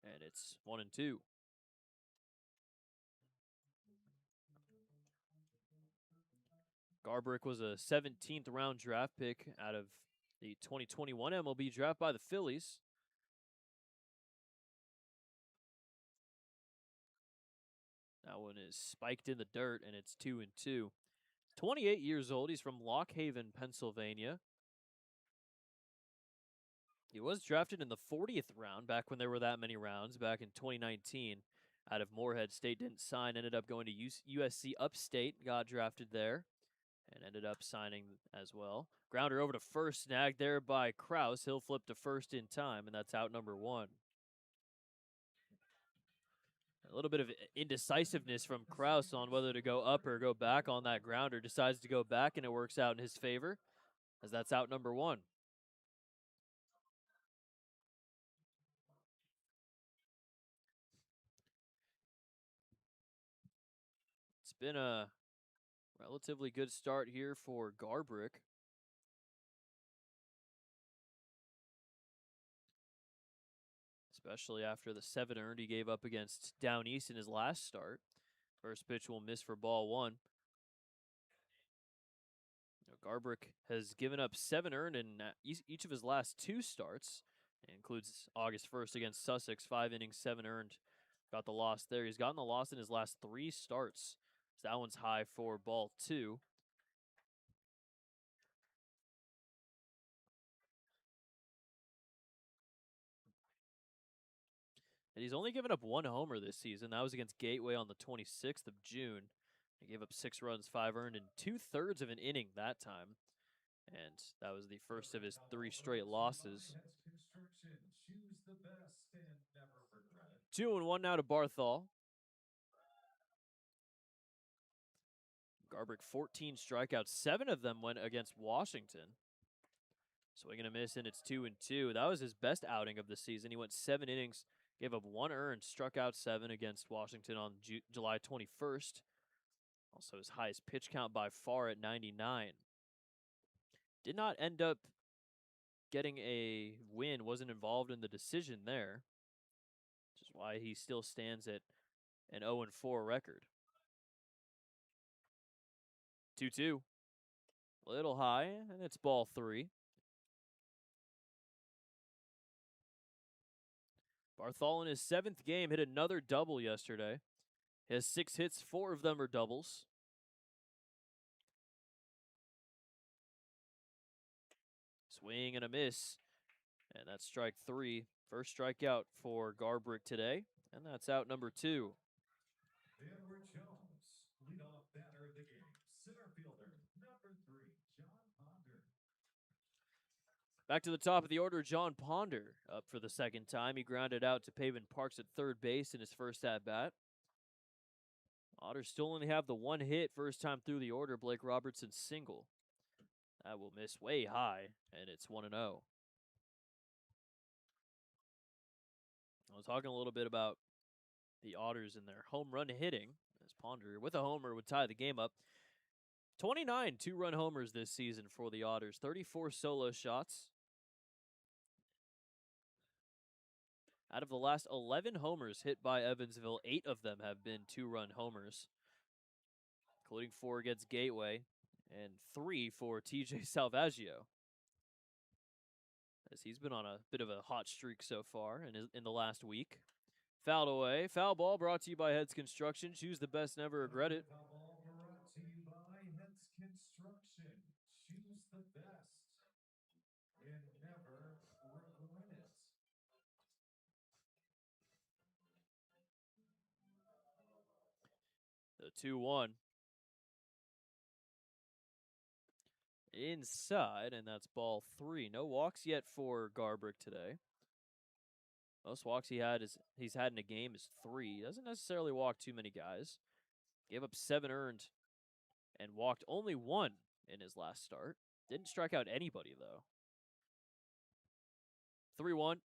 and it's 1-2. Garbrick was a 17th round draft pick out of the 2021 MLB draft by the Phillies. That one is spiked in the dirt, and it's 2-2. 28 years old. He's from Lock Haven, Pennsylvania. He was drafted in the 40th round back when there were that many rounds back in 2019 out of Morehead State. Didn't sign, ended up going to USC Upstate, got drafted there, and ended up signing as well. Grounder over to first, snagged there by Kraus. He'll flip to first in time, and that's out number 1. A little bit of indecisiveness from Kraus on whether to go up or go back on that grounder. Decides to go back, and it works out in his favor, as that's out number 1. It's been a relatively good start here for Garbrick. Especially after the 7 earned he gave up against Down East in his last start. First pitch will miss for ball 1. Garbrick has given up 7 earned in each of his last 2 starts. It includes August 1st against Sussex, 5 innings, 7 earned. Got the loss there. He's gotten the loss in his last 3 starts. So that one's high for ball 2. And he's only given up 1 homer this season. That was against Gateway on the 26th of June. He gave up 6 runs, 5 earned, in 2/3 of an inning that time. And that was the first of his 3 straight losses. 2-1 now to Barthol. Garbrick 14 strikeouts. 7 of them went against Washington. Swing and a miss, and it's 2-2. That was his best outing of the season. He went 7 innings, gave up 1 earned, struck out 7 against Washington on July 21st. Also his highest pitch count by far at 99. Did not end up getting a win, wasn't involved in the decision there, which is why he still stands at an 0-4 record. 2-2. Little high, and it's ball 3. Barthol in his 7th game hit another double yesterday. He has 6 hits, 4 of them are doubles. Swing and a miss, and that's strike 3. First strikeout for Garbrick today, and that's out number 2. Edward Jones, leadoff batter of the game. Center fielder, number 3, John Ponder. Back to the top of the order, John Ponder up for the 2nd time. He grounded out to Pavin Parks at third base in his first at-bat. Otters still only have the 1 hit first time through the order, Blake Robertson single. That will miss way high, and it's 1-0. I was talking a little bit about the Otters and their home run hitting. as Ponder with a homer would tie the game up. 29 two-run homers this season for the Otters, 34 solo shots. Out of the last 11 homers hit by Evansville, 8 of them have been two-run homers, including 4 against Gateway and 3 for TJ Salvaggio, as he's been on a bit of a hot streak so far in the last week. Fouled away. Foul ball brought to you by Heads Construction. Choose the best, never regret it. Foul ball brought to you by Heads Construction. Choose the best and never regret it. The 2-1. Inside, and that's ball 3. No walks yet for Garbrick today. Most walks he's had in a game is 3. Doesn't necessarily walk too many guys. Gave up 7 earned and walked only 1 in his last start. Didn't strike out anybody, though. 3-1.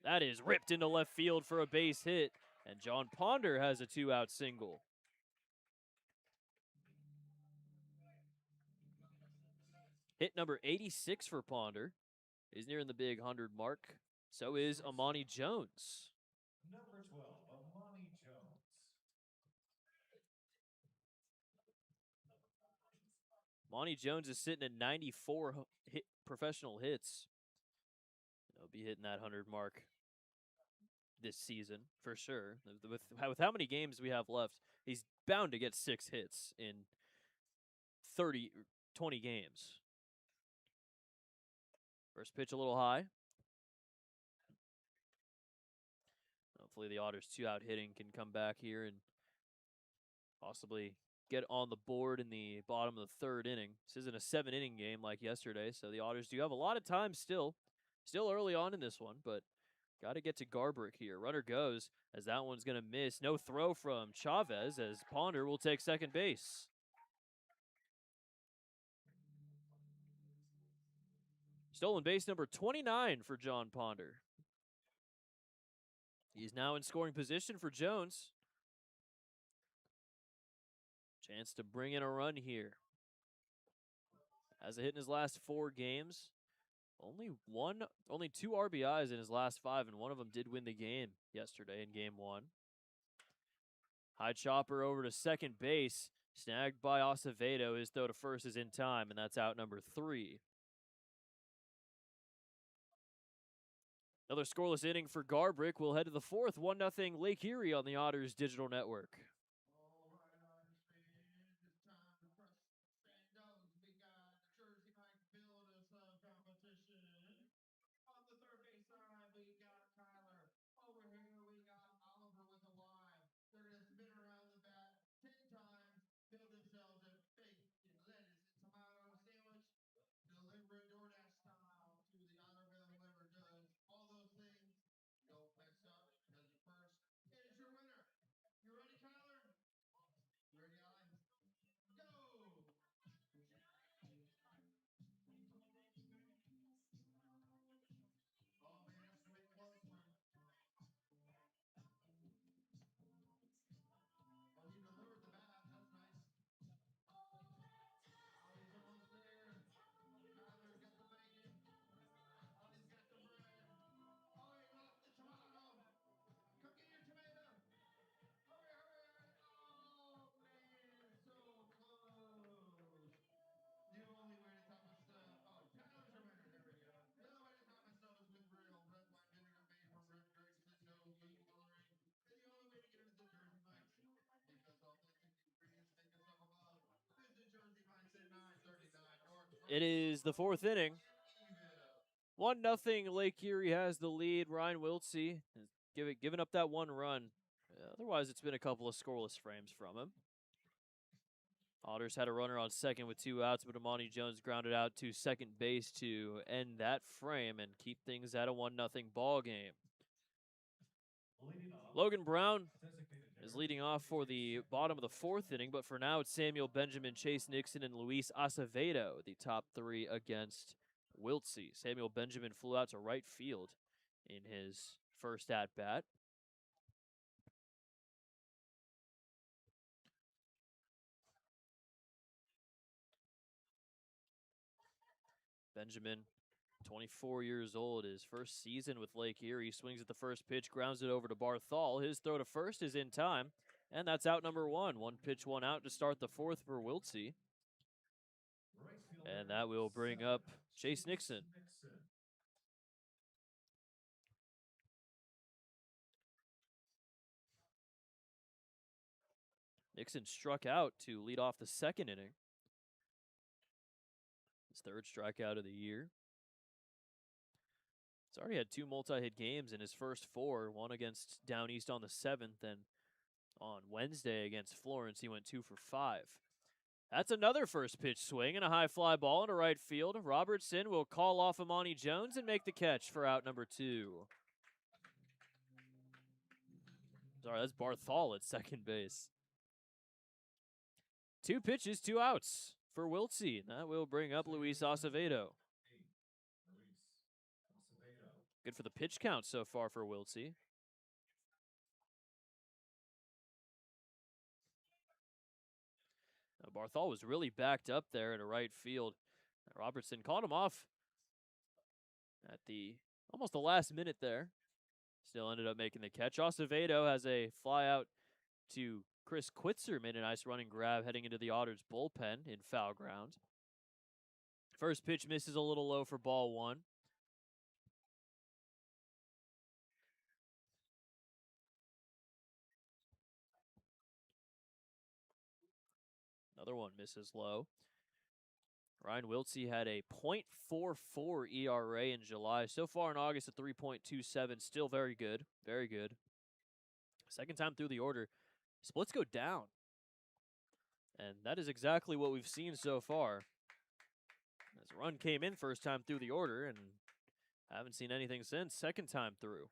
That is ripped into left field for a base hit, and John Ponder has a 2-out single. Hit number 86 for Ponder. He's nearing the big 100 mark. So is Amani Jones. Number 12, Amani Jones. Amani Jones is sitting at 94 professional hits. He'll be hitting that 100 mark this season for sure. With how many games we have left, he's bound to get 6 hits in 20 games. First pitch a little high. Hopefully the Otters 2-out hitting can come back here and possibly get on the board in the bottom of the 3rd inning. This isn't a 7-inning game like yesterday, so the Otters do have a lot of time still. Still early on in this one, but got to get to Garbrick here. Runner goes as that one's going to miss. No throw from Chavez as Ponder will take second base. Stolen base number 29 for John Ponder. He's now in scoring position for Jones. Chance to bring in a run here. Has a hit in his last 4 games. Only 2 RBIs in his last 5, and one of them did win the game yesterday in game 1. High chopper over to second base. Snagged by Acevedo. His throw to first is in time, and that's out number 3. Another scoreless inning for Garbrick. We'll head to the 4th. 1-0 Lake Erie on the Otters Digital Network. It is the 4th inning. 1-0 Lake Erie has the lead. Ryan Wiltsey has giving up that 1 run. Otherwise, it's been a couple of scoreless frames from him. Otters had a runner on second with 2 outs, but Amani Jones grounded out to second base to end that frame and keep things at a 1-0 ball game. Logan Brown is leading off for the bottom of the 4th inning, but for now it's Samuel Benjamin, Chase Nixon, and Luis Acevedo, the top 3 against Wiltsey. Samuel Benjamin flew out to right field in his first at-bat. Benjamin, 24 years old, his first season with Lake Erie, swings at the first pitch, grounds it over to Barthol. His throw to first is in time, and that's out number one. One pitch, one out to start the fourth for Wiltsey. And that will bring up Chase Nixon. Nixon struck out to lead off the second inning. His third strikeout of the year. He's already had two multi-hit games in his first four, one against Down East on the 7th, and on Wednesday against Florence, he went 2 for 5. That's another first pitch swing and a high fly ball into right field. Robertson will call off Amani Jones and make the catch for out number 2. Sorry, that's Barthol at second base. 2 pitches, 2 outs for Wiltsey. That will bring up Luis Acevedo. Good for the pitch count so far for Wiltsey. Now, Barthol was really backed up there to right field. Robertson caught him off at almost the last minute there. Still ended up making the catch. Acevedo has a fly out to Chris Quitzer, made a nice running grab heading into the Otters bullpen in foul ground. First pitch misses a little low for ball 1. Another one misses low. Ryan Wiltsey had a .44 ERA in July. So far in August, a 3.27. Still very good. Very good. Second time through the order, splits go down. And that is exactly what we've seen so far. As a run came in first time through the order, and haven't seen anything since. Second time through.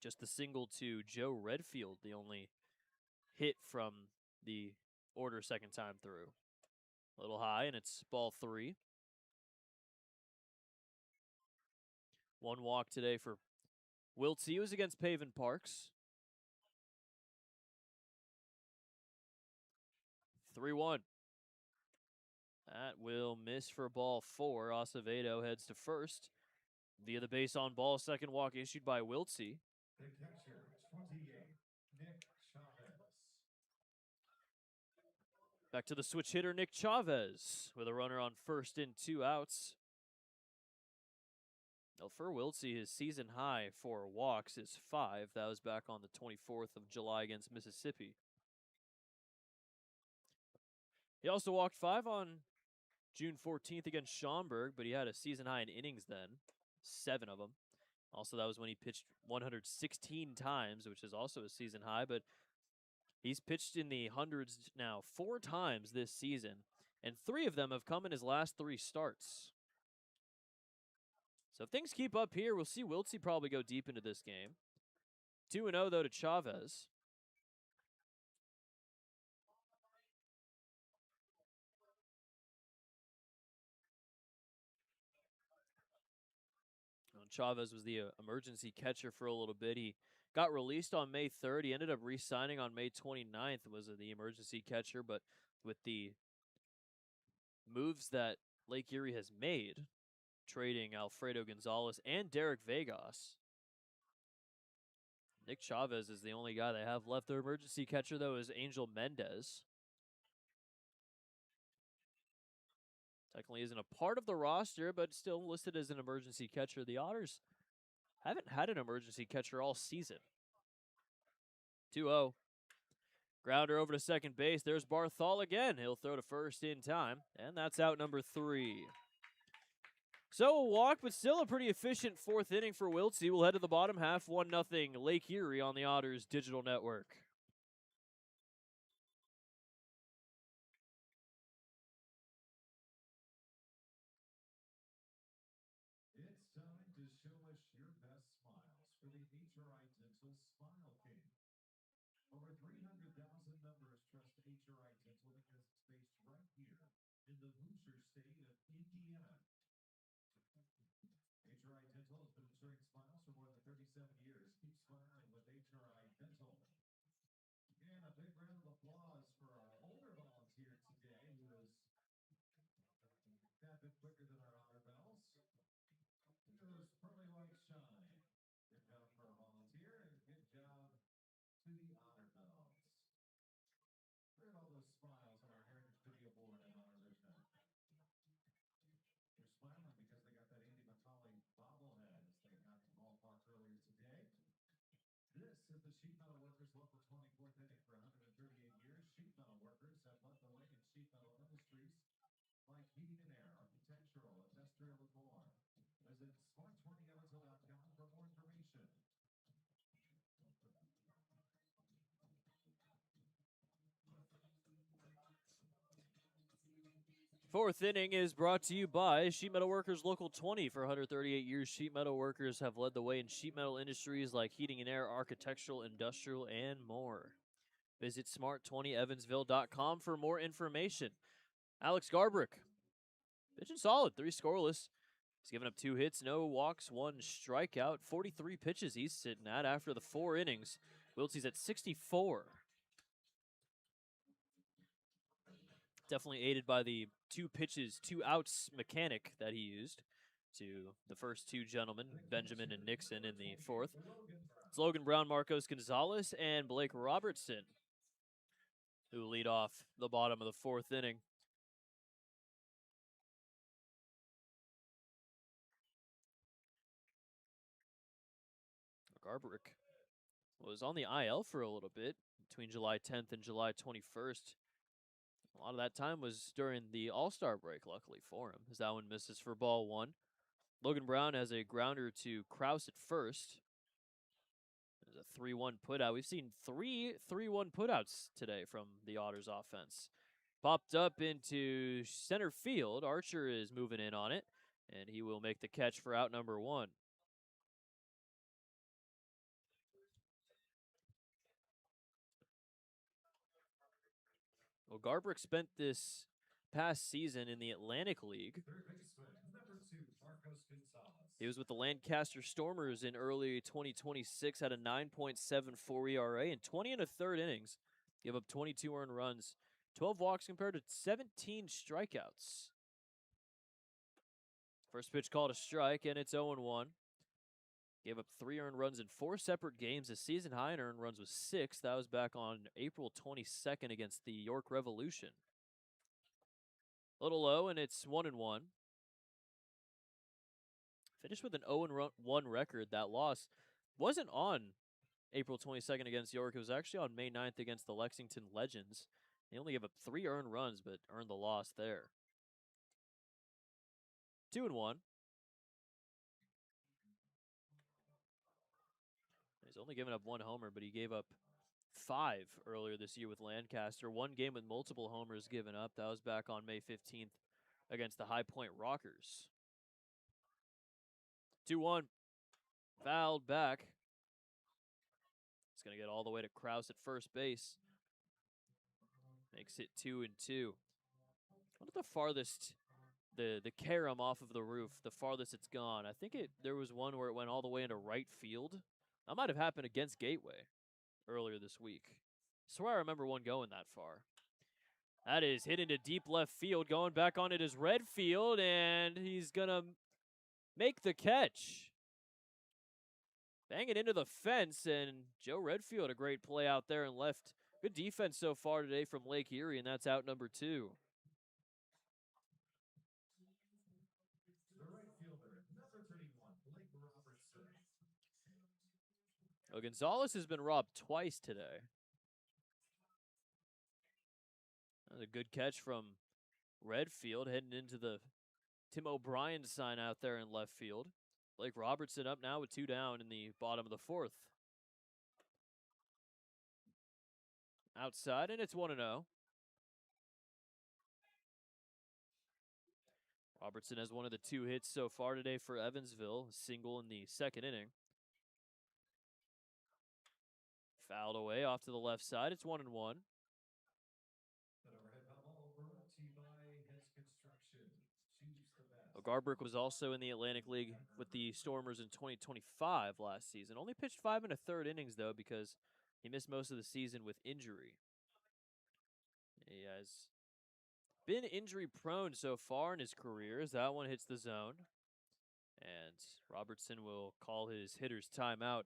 Just the single to Joe Redfield, the only hit from the order second time through. A little high, and it's ball 3. 1 walk today for Wiltsey. He was against Paven Parks. 3-1. That will miss for ball 4. Acevedo heads to first via the base on ball. Second walk issued by Wiltsey. The catcher, 28, Nick Chavez. Back to the switch hitter, Nick Chavez, with a runner on first and 2 outs. Now for Wiltsey, his season high for walks is 5. That was back on the 24th of July against Mississippi. He also walked 5 on June 14th against Schaumburg, but he had a season high in innings then, 7 of them. Also, that was when he pitched 116 times, which is also a season high, but he's pitched in the hundreds now 4 times this season, and 3 of them have come in his last 3 starts. So if things keep up here, we'll see Wiltsey probably go deep into this game. 2-0, though, to Chavez. Chavez was the emergency catcher for a little bit. He got released on May 3rd. He ended up re-signing on May 29th, was the emergency catcher. But with the moves that Lake Erie has made, trading Alfredo Gonzalez and Derek Vegas, Nick Chavez is the only guy they have left. Their emergency catcher, though, is Angel Mendez. Technically isn't a part of the roster, but still listed as an emergency catcher. The Otters haven't had an emergency catcher all season. 2-0. Grounder over to second base. There's Barthol again. He'll throw to first in time, and that's out number 3. So a walk, but still a pretty efficient 4th inning for Wiltsey. We'll head to the bottom half, 1-0 Lake Erie on the Otters Digital Network. It's time to show us your best smiles for the HRI Dental Smile King. Over 300,000 members trust HRI Dental because it's based right here in the Hoosier state of Indiana. HRI Dental has been ensuring smiles for more than 37 years. Keep smiling with HRI Dental. And a big round of applause for our older volunteer today, who is Captain quicker than our honor bells. Look at those pearly white shine. Good job for our volunteer and good job to the honor bells. Look at all those smiles on our Heritage Video board in honor of this night. They're smiling because they got that Andy McCauley bobblehead as they got to ballpark earlier today. This is the Sheet Metal Workers Local 24th inning. For 138 years, sheet metal workers have led the way in sheet metal industries like heating and air, architectural, industrial, and more. Visit smart20evansville.com for more information. Fourth inning is brought to you by Sheet Metal Workers Local 20. For 138 years, sheet metal workers have led the way in sheet metal industries like heating and air, architectural, industrial, and more. Visit smart20evansville.com for more information. Alex Garbrick, pitching solid, 3 scoreless. He's given up 2 hits, no walks, 1 strikeout. 43 pitches he's sitting at after the 4 innings. Wiltsey's at 64. Definitely aided by the 2 pitches, 2 outs mechanic that he used to the first 2 gentlemen, Benjamin and Nixon, in the 4th. It's Logan Brown, Marcos Gonzalez, and Blake Robertson who lead off the bottom of the 4th inning. Garbrick was on the IL for a little bit between July 10th and July 21st. A lot of that time was during the All-Star break, luckily for him, as that one misses for ball 1. Logan Brown has a grounder to Kraus at first. There's a 3-1 putout. We've seen 3 3-1 putouts today from the Otters offense. Popped up into center field. Archer is moving in on it, and he will make the catch for out number 1. Well, Garbrick spent this past season in the Atlantic League. He was with the Lancaster Stormers in early 2026, had a 9.74 ERA in 20 1/3 innings. Gave up 22 earned runs, 12 walks compared to 17 strikeouts. First pitch called a strike, and it's 0-1. Gave up 3 earned runs in 4 separate games. His season high in earned runs was 6. That was back on April 22nd against the York Revolution. A little low, and it's 1-1. Finished with an 0-1 record. That loss wasn't on April 22nd against York. It was actually on May 9th against the Lexington Legends. They only gave up 3 earned runs, but earned the loss there. 2-1. He's only given up 1 homer, but he gave up 5 earlier this year with Lancaster. 1 game with multiple homers given up. That was back on May 15th against the High Point Rockers. 2-1. Fouled back. It's going to get all the way to Kraus at first base. Makes it 2-2. What the farthest, the carom off of the roof, the farthest it's gone? I think there was one where it went all the way into right field. That might have happened against Gateway earlier this week. I swear I remember one going that far. That is hit into deep left field. Going back on it is Redfield, and he's going to make the catch. Bang it into the fence, and Joe Redfield, a great play out there and left. Good defense so far today from Lake Erie, and that's out number 2. The right fielder, number 31, Blake Robertson. Well, Gonzalez has been robbed twice today. That was a good catch from Redfield, heading into the Tim O'Brien sign out there in left field. Blake Robertson up now with 2 down in the bottom of the 4th. Outside, and it's 1-0. Robertson has one of the 2 hits so far today for Evansville, a single in the 2nd inning. Fouled away off to the left side. It's 1-1. That overhead bubble brought to you by Hess Construction. Choose the best. Garbrick was also in the Atlantic League with the Stormers in 2025 last season. Only pitched 5 1/3 innings, though, because he missed most of the season with injury. He has been injury prone so far in his career as that one hits the zone. And Robertson will call his hitter's timeout.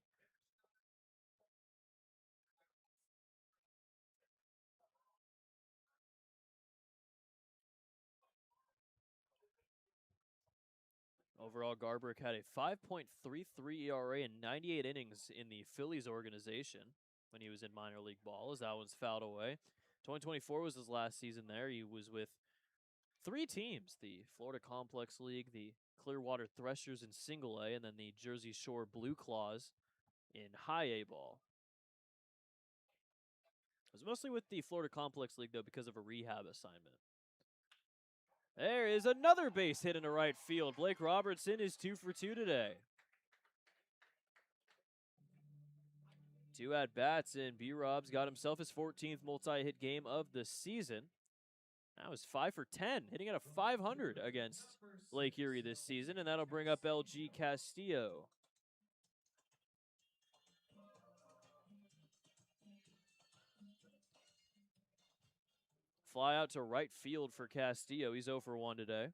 Overall, Garbrick had a 5.33 ERA in 98 innings in the Phillies organization when he was in minor league ball, as that one's fouled away. 2024 was his last season there. He was with 3 teams, the Florida Complex League, the Clearwater Threshers in Single A, and then the Jersey Shore Blue Claws in High A ball. It was mostly with the Florida Complex League, though, because of a rehab assignment. There is another base hit into right field. Blake Robertson is 2 for 2 today. 2 at-bats, and B-Rob's got himself his 14th multi-hit game of the season. That was 5 for 10, hitting at a 500 against Lake Erie this season, and that'll bring up LG Castillo. Fly out to right field for Castillo. He's 0 for 1 today.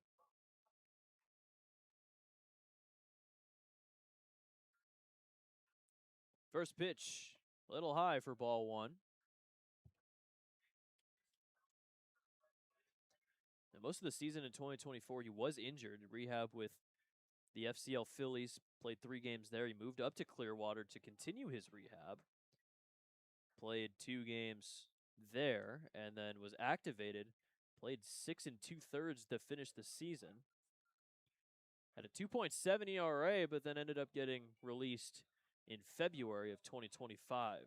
First pitch, a little high for ball 1. And most of the season in 2024, he was injured in rehab with the FCL Phillies, played 3 games there. He moved up to Clearwater to continue his rehab. Played 2 games there and then was activated. Played 6 2/3 to finish the season. Had a 2.7 ERA, but then ended up getting released in February of 2025.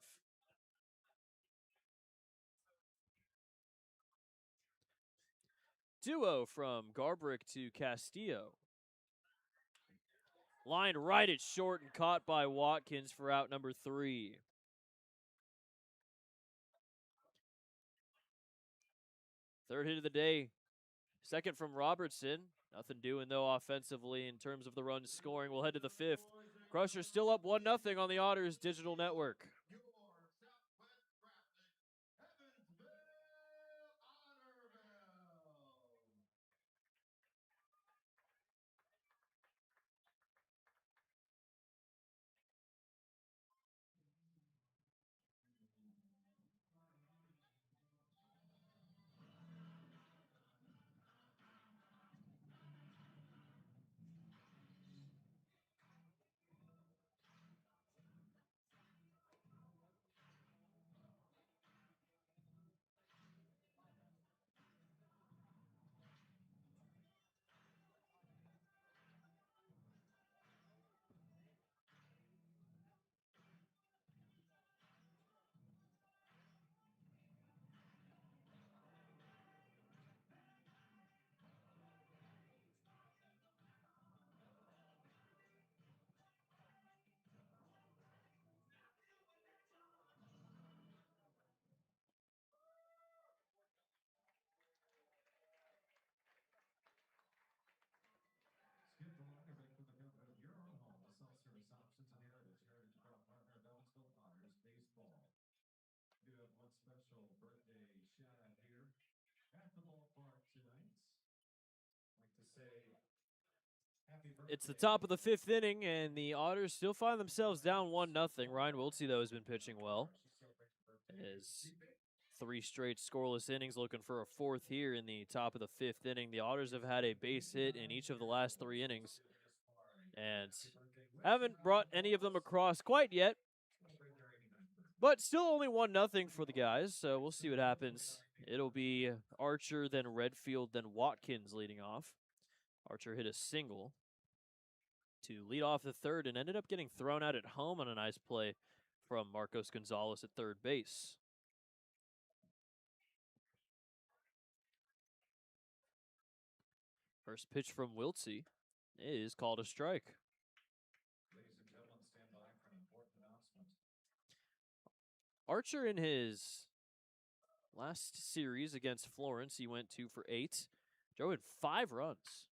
Duo from Garbrick to Castillo. Lined right at short and caught by Watkins for out number 3. Third hit of the day. Second from Robertson. Nothing doing, though, offensively in terms of the runs scoring. We'll head to the 5th. Crusher still up 1-0 on the Otters digital network. Skip the line or make from the comfort of your own home. The self-service options and Heritage Proud partner of Evansville Otters baseball. We do have one special birthday shout out here at the ballpark tonight. I'd like to say happy birthday. It's the top of the 5th inning, and the Otters still find themselves down 1-0. Ryan Wiltsey, though, has been pitching well. His 3 straight scoreless innings, looking for a 4th here in the top of the 5th inning. The Otters have had a base hit in each of the last 3 innings and haven't brought any of them across quite yet. But still only 1-0 for the guys, so we'll see what happens. It'll be Archer, then Redfield, then Watkins leading off. Archer hit a single to lead off the 3rd and ended up getting thrown out at home on a nice play from Marcos Gonzalez at 3rd base. First pitch from Wiltsey is called a strike. Ladies and gentlemen, stand by for an important announcement. Archer, in his last series against Florence, he went 2 for 8. Drove in 5 runs.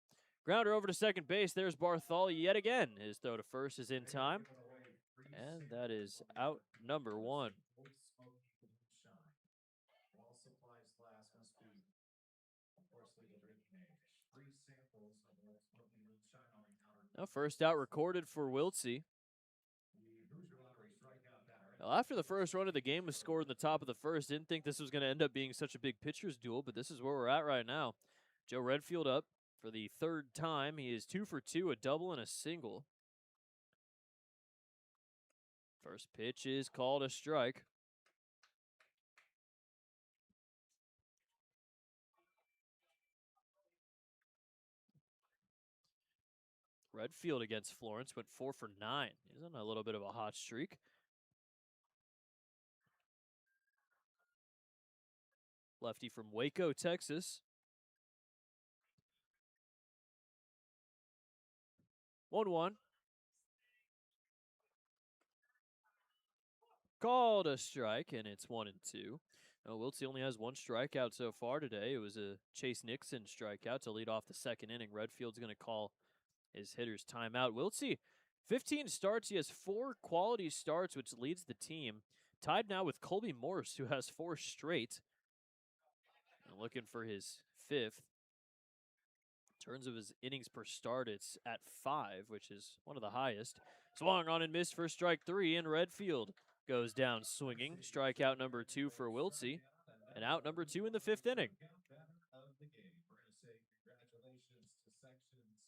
Grounder over to second base. There's Bartholomew yet again. His throw to first is in time. And that is out number 1. All supplies last must be Now first out recorded for Wiltsey. Well, after the first run of the game was scored in the top of the first, didn't think this was going to end up being such a big pitcher's duel, but this is where we're at right now. Joe Redfield up for the third time. He is 2 for 2, a double and a single. First pitch is called a strike. Redfield against Florence went 4 for 9. He's on a little bit of a hot streak. Lefty from Waco, Texas. 1-1. Called a strike, and it's 1-2. Now, Wiltsey only has one strikeout so far today. It was a Chase Nixon strikeout to lead off the second inning. Redfield's going to call his hitter's timeout. Wiltsey, 15 starts. He has 4 quality starts, which leads the team. Tied now with Colby Morse, who has 4 straight. And looking for his 5th. In terms of his innings per start, it's at 5, which is one of the highest. Swung on and missed for strike 3, and Redfield goes down swinging. Strikeout number 2 for Wiltsey, and out number 2 in the 5th inning. Congratulations to sections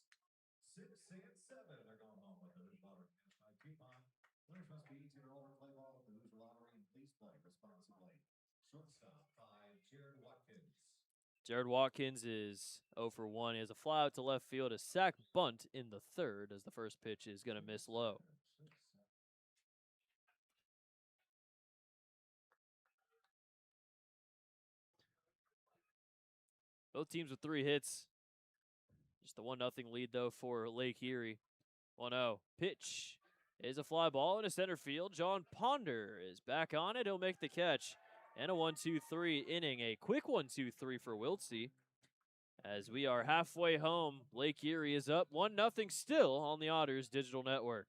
6 and 7. They're going home with the Hoosier Lottery by coupon. Winners must be 18 or older. Play ball with the Hoosier Lottery, and please play responsibly. Shortstop by Jared Watkins. Jared Watkins is 0 for 1. He has a fly out to left field, a sac bunt in the 3rd, as the first pitch is going to miss low. Both teams with 3 hits. Just the 1-0 lead, though, for Lake Erie. 1-0. Pitch is a fly ball into center field. John Ponder is back on it. He'll make the catch. And a 1-2-3 inning. A quick 1-2-3 for Wiltsey. As we are halfway home, Lake Erie is up 1-0 still on the Otters Digital Network.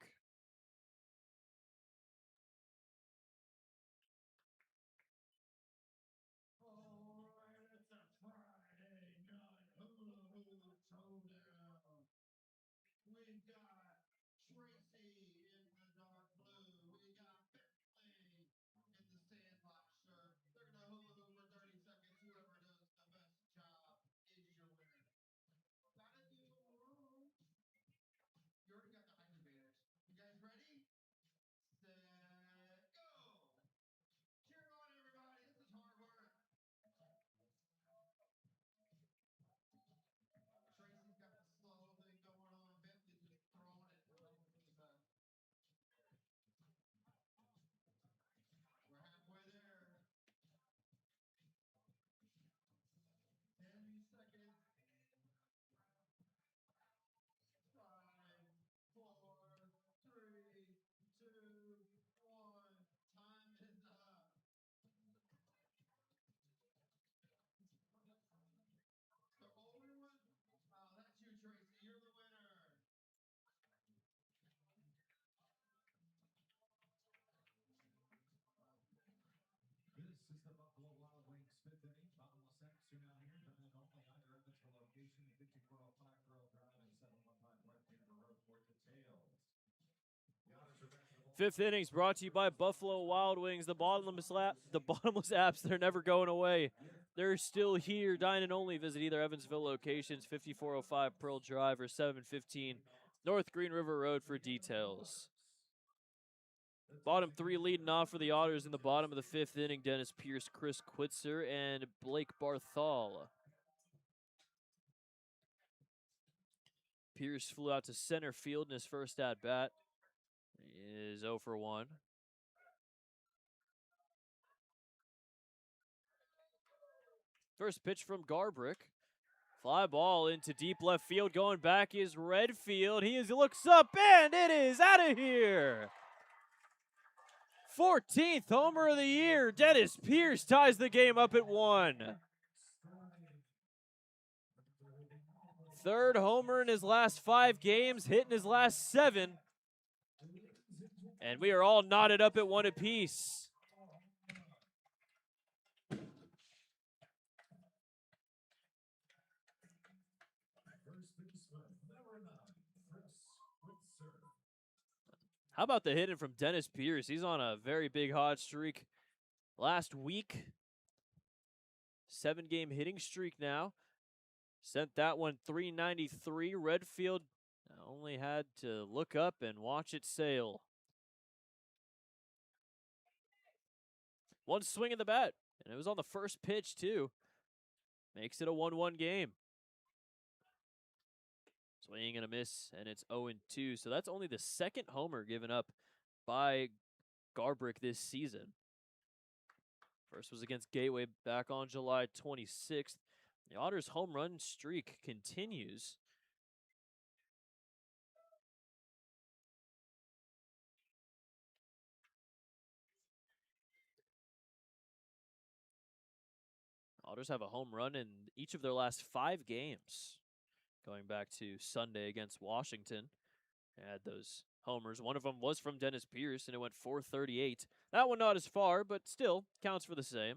This is the Buffalo Wild Wings 5th inning. Bottomless X are now here. Tonight only on your Evansville location, 5405 Pearl Drive and 715 West Denver Road for details. 5th innings brought to you by Buffalo Wild Wings. The bottomless apps, they're never going away. They're still here. Dine and only. Visit either Evansville locations, 5405 Pearl Drive or 715 North Green River Road for details. Bottom 3 leading off for the Otters in the bottom of the 5th inning. Dennis Pierce, Chris Quitzer, and Blake Barthol. Pierce flew out to center field in his first at-bat. He is 0 for 1. First pitch from Garbrick. Fly ball into deep left field. Going back is Redfield. He looks up, and it is out of here. 14th homer of the year. Dennis Pierce ties the game up at 1. 3rd homer in his last 5 games, hit in his last 7. And we are all knotted up at 1 apiece. How about the hitting from Dennis Pierce? He's on a very big hot streak last week. 7-game hitting streak now. Sent that one 393. Redfield only had to look up and watch it sail. One swing of the bat, and it was on the first pitch, too. Makes it a 1-1 game. Swing and a miss, and it's 0-2. So that's only the second homer given up by Garbrick this season. First was against Gateway back on July 26th. The Otters' home run streak continues. Otters have a home run in each of their last 5 games. Going back to Sunday against Washington. They had those homers. One of them was from Dennis Pierce, and it went 438. That one not as far, but still counts for the same.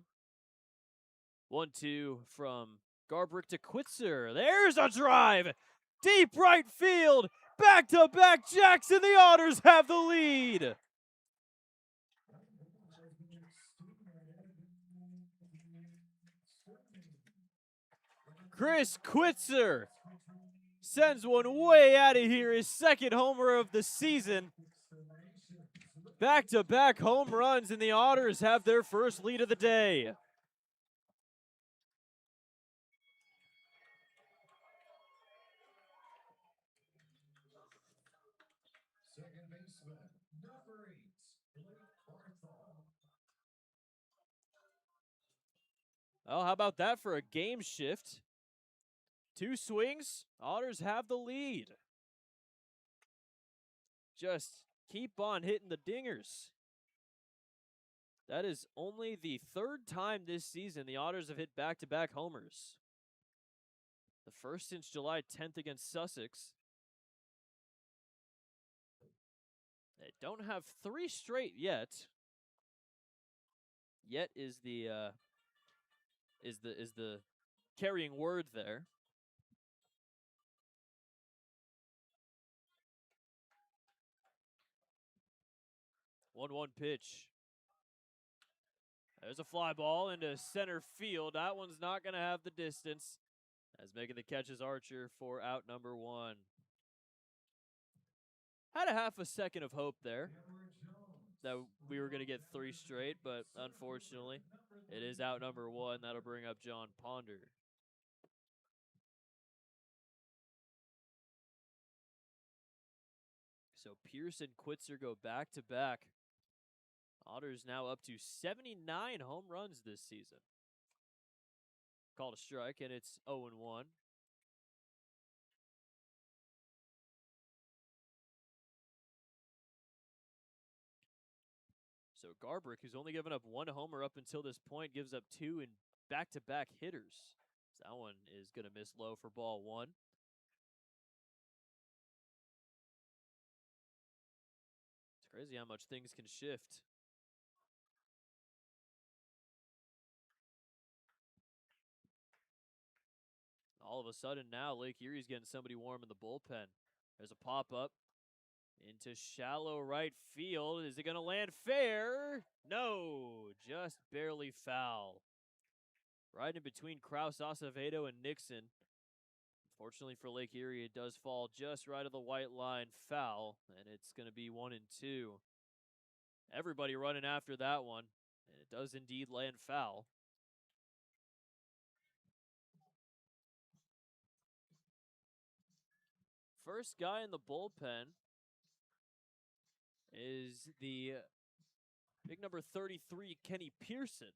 1-2 from Garbrick to Quitzer. There's a drive! Deep right field! Back-to-back Jackson! The Otters have the lead! Chris Quitzer sends one way out of here, his second homer of the season. Back-to-back home runs, and the Otters have their first lead of the day. Second baseman, number 8, Blake Barthol. Oh, how about that for a game shift? 2 swings, Otters have the lead. Just keep on hitting the dingers. That is only the 3rd time this season the Otters have hit back-to-back homers. The first since July 10th against Sussex. They don't have 3 straight yet. Yet is the carrying word there. One pitch. There's a fly ball into center field. That one's not going to have the distance. As making the catch is Archer for out number 1. Had a half a second of hope there that we were going to get 3 straight, but unfortunately, it is out number 1. That'll bring up John Ponder. So Pierce and Quitzer go back-to-back. Otters now up to 79 home runs this season. Called a strike, and it's 0-1. So Garbrick, who's only given up 1 homer up until this point, gives up 2 in back-to-back hitters. So that one is going to miss low for ball 1. It's crazy how much things can shift. All of a sudden now, Lake Erie's getting somebody warm in the bullpen. There's a pop-up into shallow right field. Is it going to land fair? No, just barely foul. Right in between Kraus, Acevedo, and Nixon. Fortunately for Lake Erie, it does fall just right of the white line, foul, and it's going to be 1-2. Everybody running after that one, and it does indeed land foul. First guy in the bullpen is the big number 33, Kenny Pearson.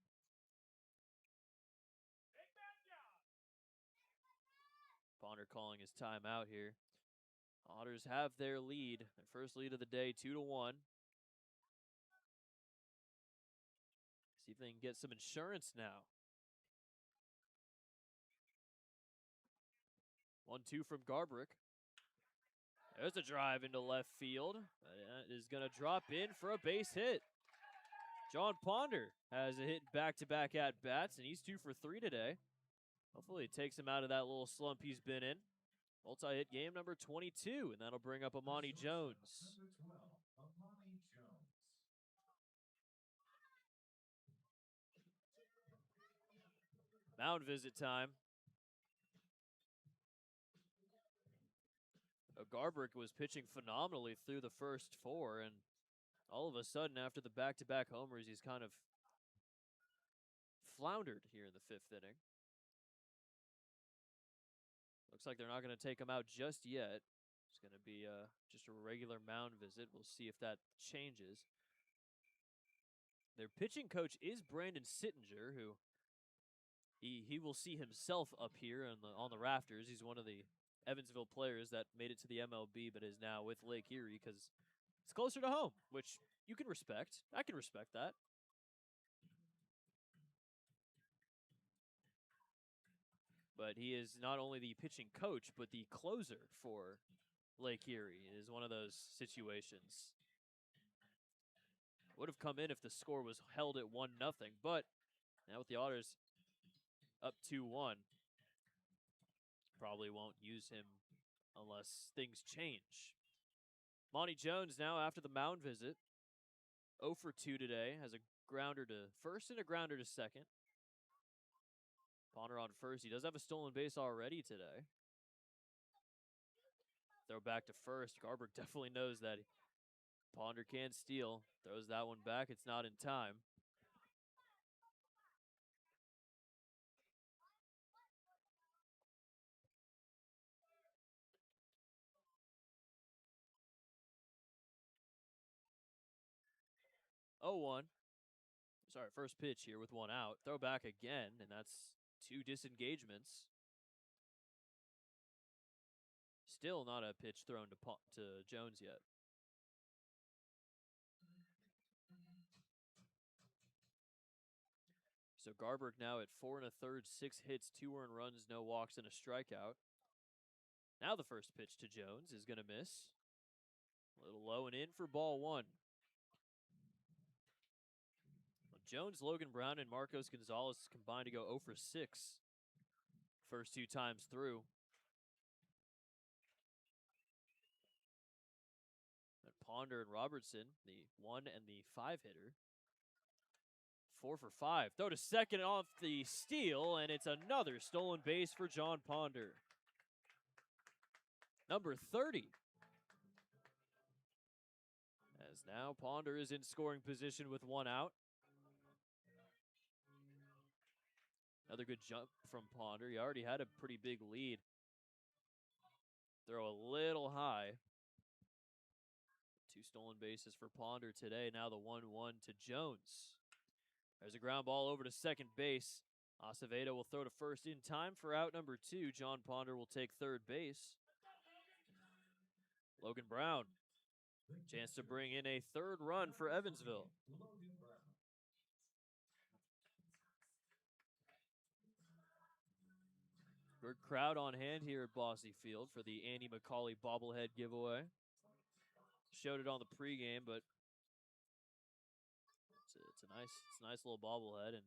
Ponder calling his timeout here. Otters have their lead, their first lead of the day, 2-1. See if they can get some insurance now. 1-2 from Garbrick. There's a drive into left field. That is going to drop in for a base hit. John Ponder has a hit back-to-back at-bats, and he's 2 for 3 today. Hopefully it takes him out of that little slump he's been in. Multi-hit game number 22, and that'll bring up Amani Jones. Number 12, Amani Jones. Mound visit time. Garbrick was pitching phenomenally through the first 4, and all of a sudden, after the back-to-back homers, he's kind of floundered here in the 5th inning. Looks like they're not going to take him out just yet. It's going to be just a regular mound visit. We'll see if that changes. Their pitching coach is Brandon Sittinger, who he will see himself up here on the rafters. He's one of the Evansville players that made it to the MLB but is now with Lake Erie because it's closer to home, which you can respect. I can respect that. But he is not only the pitching coach, but the closer for Lake Erie. It is one of those situations. Would have come in if the score was held at 1-0, but now with the Otters up 2-1, probably won't use him unless things change. Monty Jones now after the mound visit. 0 for 2 today. Has a grounder to first and a grounder to second. Ponder on first. He does have a stolen base already today. Throw back to first. Garbrick definitely knows that Ponder can steal. Throws that one back. It's not in time. Oh, 1. Sorry, first pitch here with 1 out. Throw back again, and that's 2 disengagements. Still not a pitch thrown to Jones yet. So Garbrick now at 4 1/3, 6 hits, 2 earned runs, no walks, and a strikeout. Now the first pitch to Jones is going to miss. A little low and in for ball 1. Well, Jones, Logan Brown, and Marcos Gonzalez combined to go 0 for 6. First 2 times through. And Ponder and Robertson, the 1 and the 5 hitter. 4 for 5. Throw to second off the steal, and it's another stolen base for John Ponder. Number 30. As now Ponder is in scoring position with 1 out. Another good jump from Ponder. He already had a pretty big lead. Throw a little high. 2 stolen bases for Ponder today. Now the 1-1 to Jones. There's a ground ball over to second base. Acevedo will throw to first in time for out number 2. John Ponder will take third base. Logan Brown. Chance to bring in a 3rd run for Evansville. Good crowd on hand here at Bosse Field for the Andy McCauley bobblehead giveaway. Showed it on the pregame, but it's a nice little bobblehead, and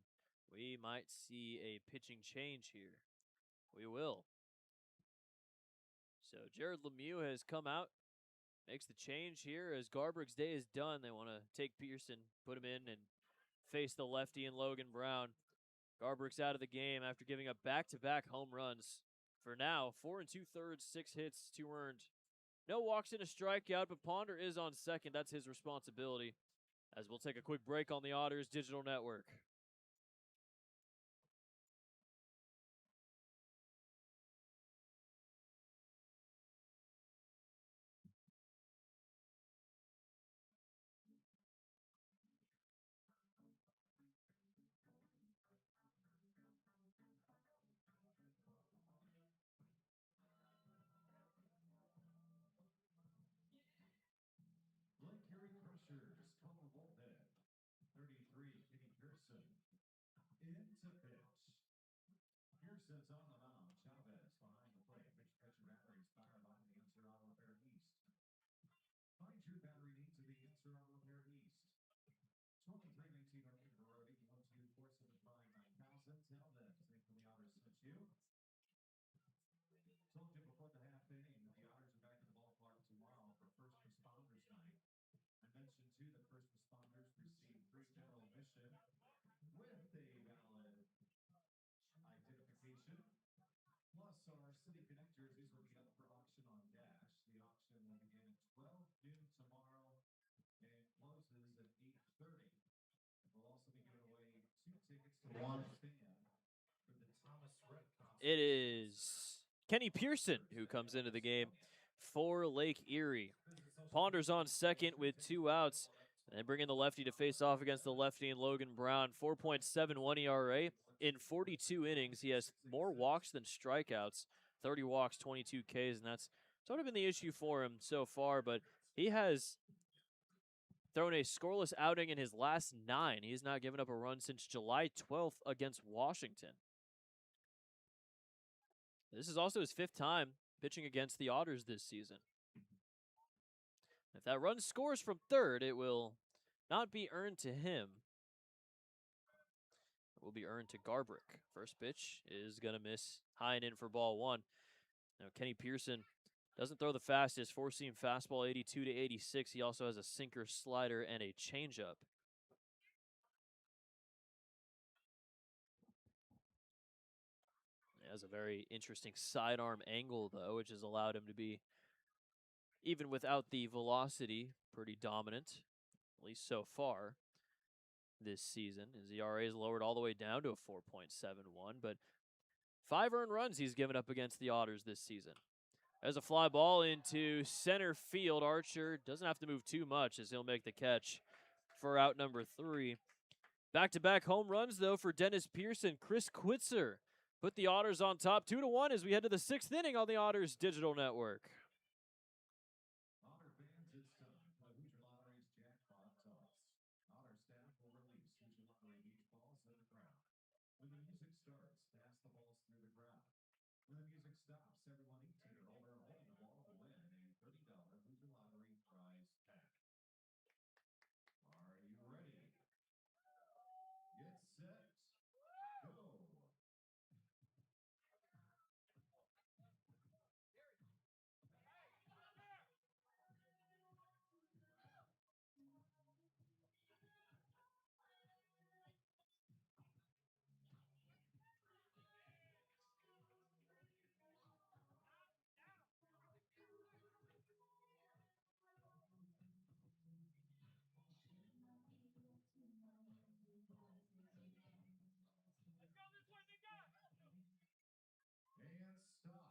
we might see a pitching change here. We will. So Jared Lemieux has come out, makes the change here as Garbrick's day is done. They want to take Pearson, put him in, and face the lefty and Logan Brown. Garbrick's out of the game after giving up back-to-back home runs. For now, 4 2/3, 6 hits, 2 earned. No walks and a strikeout, but Ponder is on second. That's his responsibility. As we'll take a quick break on the Otters Digital Network. Lake Erie Crushers, total bullpen. 33, Kenny Pearson. receive free dental vision with a valid identification. Plus, our City Connect jerseys will be up for auction on Dash. The auction will begin at 12 noon tomorrow and closes at 8:30. We'll also be giving away 2 tickets to one stand for the Thomas Rhett concert. It is Kenny Pearson who comes into the game for Lake Erie. Ponders on second with 2 outs. And bring in the lefty to face off against the lefty and Logan Brown. 4.71 ERA. In 42 innings, he has more walks than strikeouts. 30 walks, 22 Ks, and that's sort of been the issue for him so far. But he has thrown a scoreless outing in his last 9. He has not given up a run since July 12th against Washington. This is also his 5th time pitching against the Otters this season. If that run scores from third, it will not be earned to him. It will be earned to Garbrick. First pitch is going to miss high and in for ball 1. Now, Kenny Pearson doesn't throw the fastest, 4-seam fastball 82 to 86. He also has a sinker, slider, and a changeup. He has a very interesting sidearm angle, though, which has allowed him to be, even without the velocity, pretty dominant, at least so far this season. His ERA is lowered all the way down to a 4.71, but 5 earned runs he's given up against the Otters this season. As a fly ball into center field, Archer doesn't have to move too much as he'll make the catch for out number 3. Back-to-back home runs, though, for Dennis Pearson. Chris Quitzer put the Otters on top 2-1 as we head to the 6th inning on the Otters Digital Network. Otter fans, it's time for the Hoosier Lottery's jackpot toss. Otter staff will release Hoosier Lottery beach balls in the crowd. When the music starts, pass the balls through the crowd. When the music stops, everyone 18 or older holding the ball will win a $30 Hoosier Lottery prize pack. Are you ready? Get set. Go.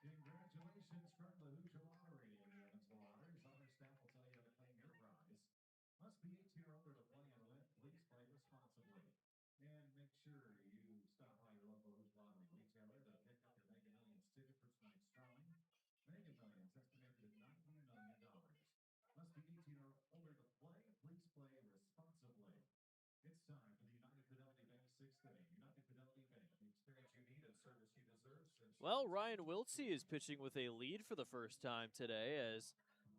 And stop. Congratulations from the Hoosier Lottery and the Evansville Otters. Otter staff will tell you how to claim your prize. Must be 18 or older to play and win. Please play responsibly. And make sure you stop by your local Hoosier Lottery retailer to pick up your Mega Millions ticket for tonight's drawing. Mega Millions estimated at $90 million. Must be 18 or older to play. Please play responsibly. It's time for the United Fidelity Bank 6th inning. United Fidelity Bank, the experience you need and service you deserve. Well, Ryan Wiltsey is pitching with a lead for the first time today as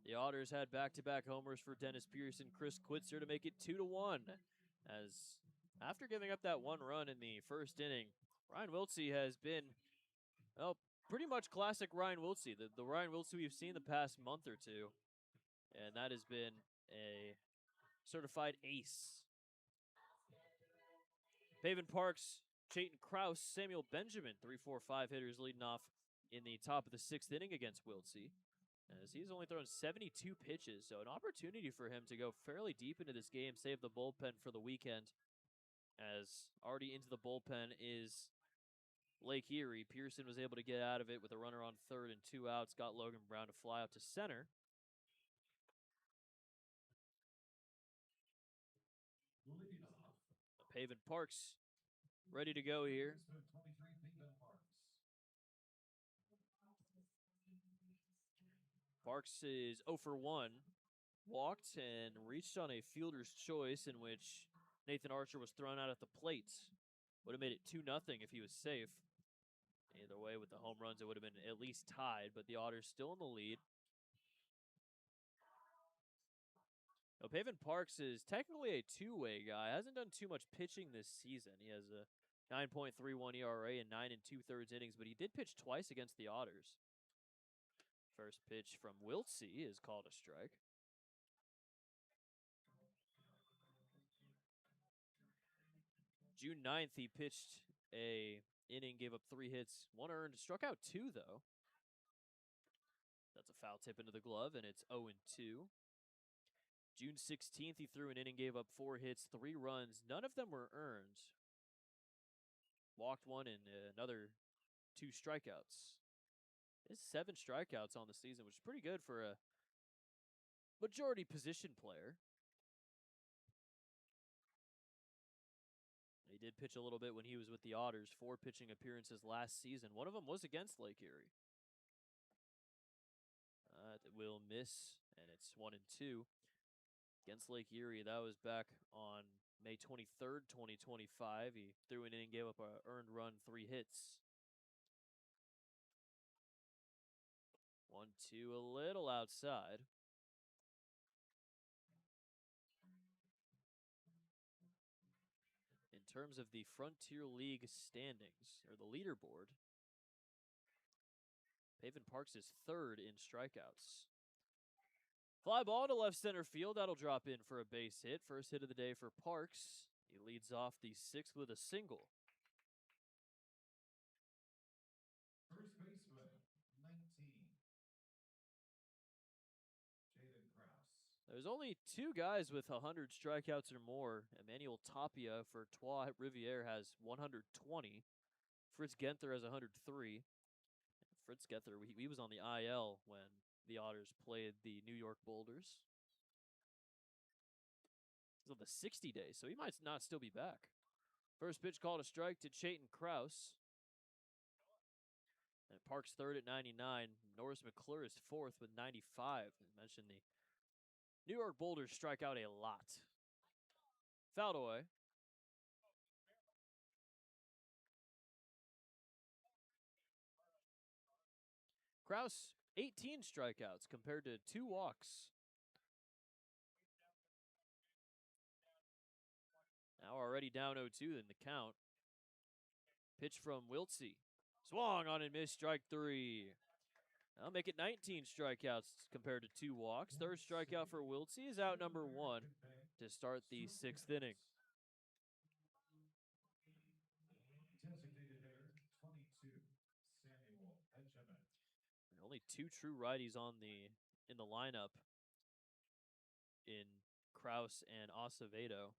the Otters had back-to-back homers for Dennis Pearson, Chris Quitzer to make it 2-1. As after giving up that 1 run in the first inning, Ryan Wiltsey has been, well, pretty much classic Ryan Wiltsey, the Ryan Wiltsey we've seen the past month or two. And that has been a certified ace. Pavin Parks, Chayton Krause, Samuel Benjamin, 3-4-5 hitters leading off in the top of the 6th inning against Wiltsey, as he's only thrown 72 pitches, so an opportunity for him to go fairly deep into this game, save the bullpen for the weekend, as already into the bullpen is Lake Erie. Pearson was able to get out of it with a runner on third and 2 outs, got Logan Brown to fly out to center. Leading off. Pavin Parks ready to go here. Parks is 0 for 1. Walked and reached on a fielder's choice in which Nathan Archer was thrown out at the plate. Would have made it 2-0 if he was safe. Either way, with the home runs, it would have been at least tied, but the Otters still in the lead. Now, Pavin Parks is technically a two-way guy. Hasn't done too much pitching this season. He has a 9.31 ERA in 9 2/3 innings, but he did pitch twice against the Otters. First pitch from Wiltsey is called a strike. June 9th, he pitched a inning, gave up 3 hits, 1 earned, struck out 2 though. That's a foul tip into the glove, and it's 0-2. June 16th, he threw an inning, gave up 4 hits, 3 runs. None of them were earned. Walked 1 and another 2 strikeouts. It's 7 strikeouts on the season, which is pretty good for a majority position player. He did pitch a little bit when he was with the Otters, 4 pitching appearances last season. One of them was against Lake Erie. It will miss, and it's 1-2. Against Lake Erie, that was back on May 23rd, 2025. He threw an inning, gave up an earned run, 3 hits. 1-2, a little outside. In terms of the Frontier League standings, or the leaderboard, Pavin Parks is 3rd in strikeouts. Fly ball to left center field. That'll drop in for a base hit. First hit of the day for Parks. He leads off the 6th with a single. First baseman, 19. Jaden Krause. There's only 2 guys with 100 strikeouts or more. Emmanuel Tapia for Trois Riviere has 120. Fritz Genther has 103. Fritz Genther, he was on the IL when the Otters played the New York Boulders. He's on the 60 days, so he might not still be back. First pitch called a strike to Chayton Krause. And Parks 3rd at 99. Norris McClure is 4th with 95. I mentioned the New York Boulders strike out a lot. Fouled away. Krause, 18 strikeouts compared to 2 walks. Now already down 0-2 in the count. Pitch from Wiltsey. Swung on and missed, strike 3. I'll make it 19 strikeouts compared to 2 walks. Third strikeout for Wiltsey is out number 1 to start the 6th inning. Designated hitter, 22. Samuel Benjamin. And only 2 true righties in the lineup in Krause and Acevedo.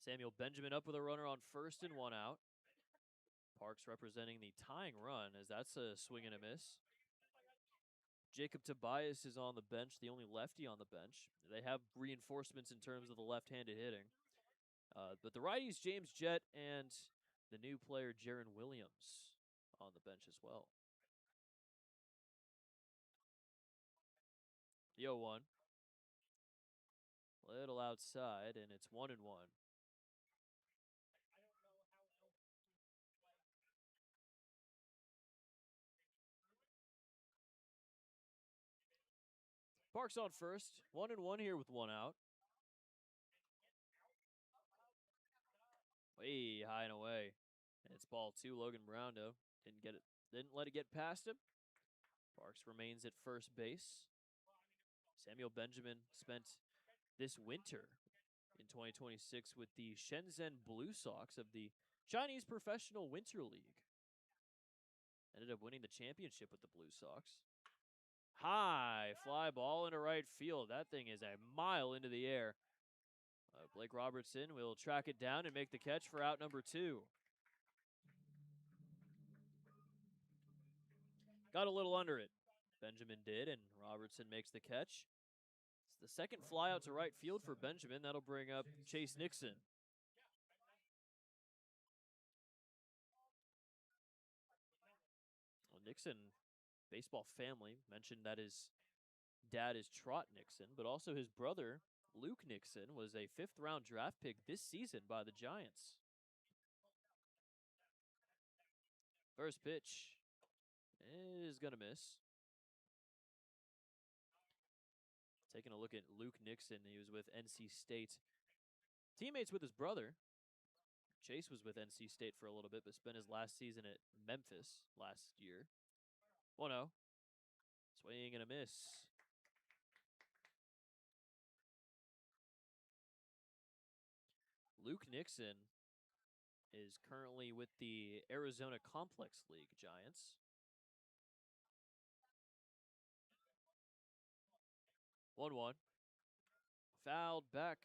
Samuel Benjamin up with a runner on first and 1 out. Parks representing the tying run, as that's a swing and a miss. Jacob Tobias is on the bench, the only lefty on the bench. They have reinforcements in terms of the left-handed hitting. But the righties, James Jett and the new player, Jaron Williams, on the bench as well. The 0-1. Little outside, and it's 1-1. Parks on first. 1-1 here with 1 out. Way high and away. And it's ball 2. Logan Browndo didn't let it get past him. Parks remains at first base. Samuel Benjamin spent this winter in 2026 with the Shenzhen Blue Sox of the Chinese Professional Winter League. Ended up winning the championship with the Blue Sox. High fly ball into right field. That thing is a mile into the air. Blake Robertson will track it down and make the catch for out number 2. Got a little under it. Benjamin did, and Robertson makes the catch. It's the second fly out to right field for Benjamin. That'll bring up Chase Nixon. Well, Nixon, baseball family, mentioned that his dad is Trot Nixon, but also his brother, Luke Nixon, was a 5th-round draft pick this season by the Giants. First pitch is going to miss. Taking a look at Luke Nixon, he was with NC State. Teammates with his brother. Chase was with NC State for a little bit, but spent his last season at Memphis last year. 1-0. Swing and a miss. Luke Nixon is currently with the Arizona Complex League Giants. 1-1. Fouled back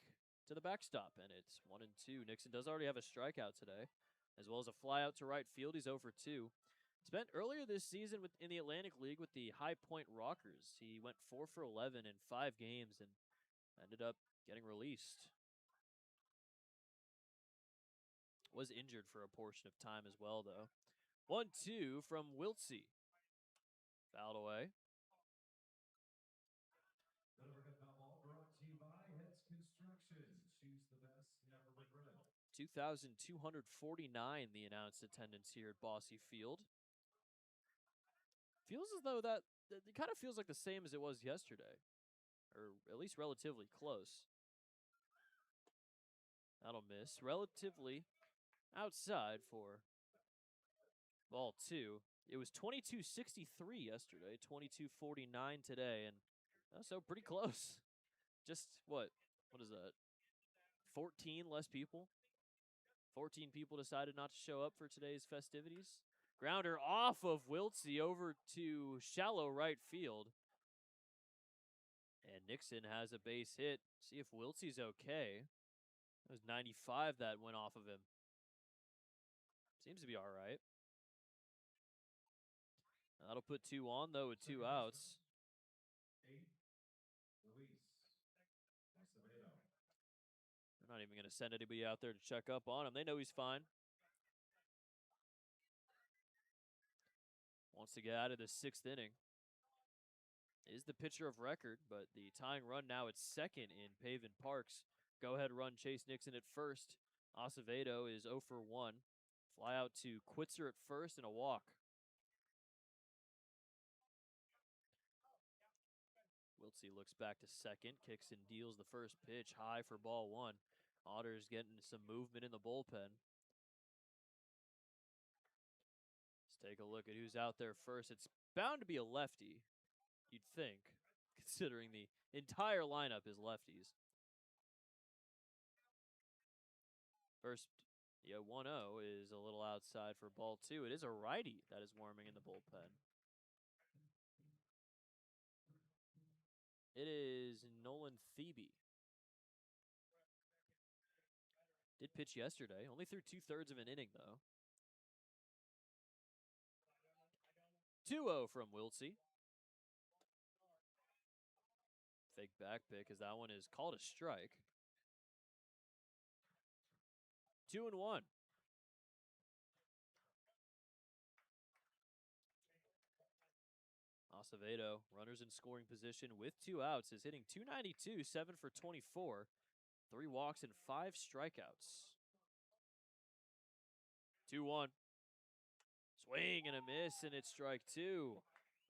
to the backstop, and it's 1-2. Nixon does already have a strikeout today, as well as a flyout to right field. He's 0 for 2. Spent earlier this season in the Atlantic League with the High Point Rockers. He went 4 for 11 in 5 games and ended up getting released. Was injured for a portion of time as well, though. 1-2 from Wiltsey. Fouled away. Don't forget the ball brought to you by Heads Construction. Choose the best, never regret it. 2,249 the announced attendance here at Bosse Field. Feels as though that it kind of feels like the same as it was yesterday, or at least relatively close. That'll miss. Relatively outside for ball 2. It was 22-63 yesterday, 22-49 today, and so pretty close. Just what is that? 14 less people? 14 people decided not to show up for today's festivities. Grounder off of Wiltsey over to shallow right field. And Nixon has a base hit. See if Wiltsey's okay. It was 95 that went off of him. Seems to be all right. That'll put 2 on, though, with 2 outs. 8, Luis Acevedo. They're not even going to send anybody out there to check up on him. They know he's fine. Wants to get out of the 6th inning. Is the pitcher of record, but the tying run now at second in Pavin Parks. Go-ahead run, Chase Nixon at first. Acevedo is 0 for 1. Fly out to Quitzer at first and a walk. Wiltsey looks back to second, kicks and deals the first pitch high for ball 1. Otters getting some movement in the bullpen. Let's take a look at who's out there first. It's bound to be a lefty, you'd think, considering the entire lineup is lefties. First, the 1-0 is a little outside for ball 2. It is a righty that is warming in the bullpen. It is Nolan Thebe. Did pitch yesterday. Only threw 2/3 of an inning, though. 2-0 from Wiltsey. Fake back pick as that one is called a strike. 2-1. Acevedo, runners in scoring position with 2 outs, is hitting .292, 7 for 24, 3 walks and 5 strikeouts. 2-1. Swing and a miss, and it's strike 2.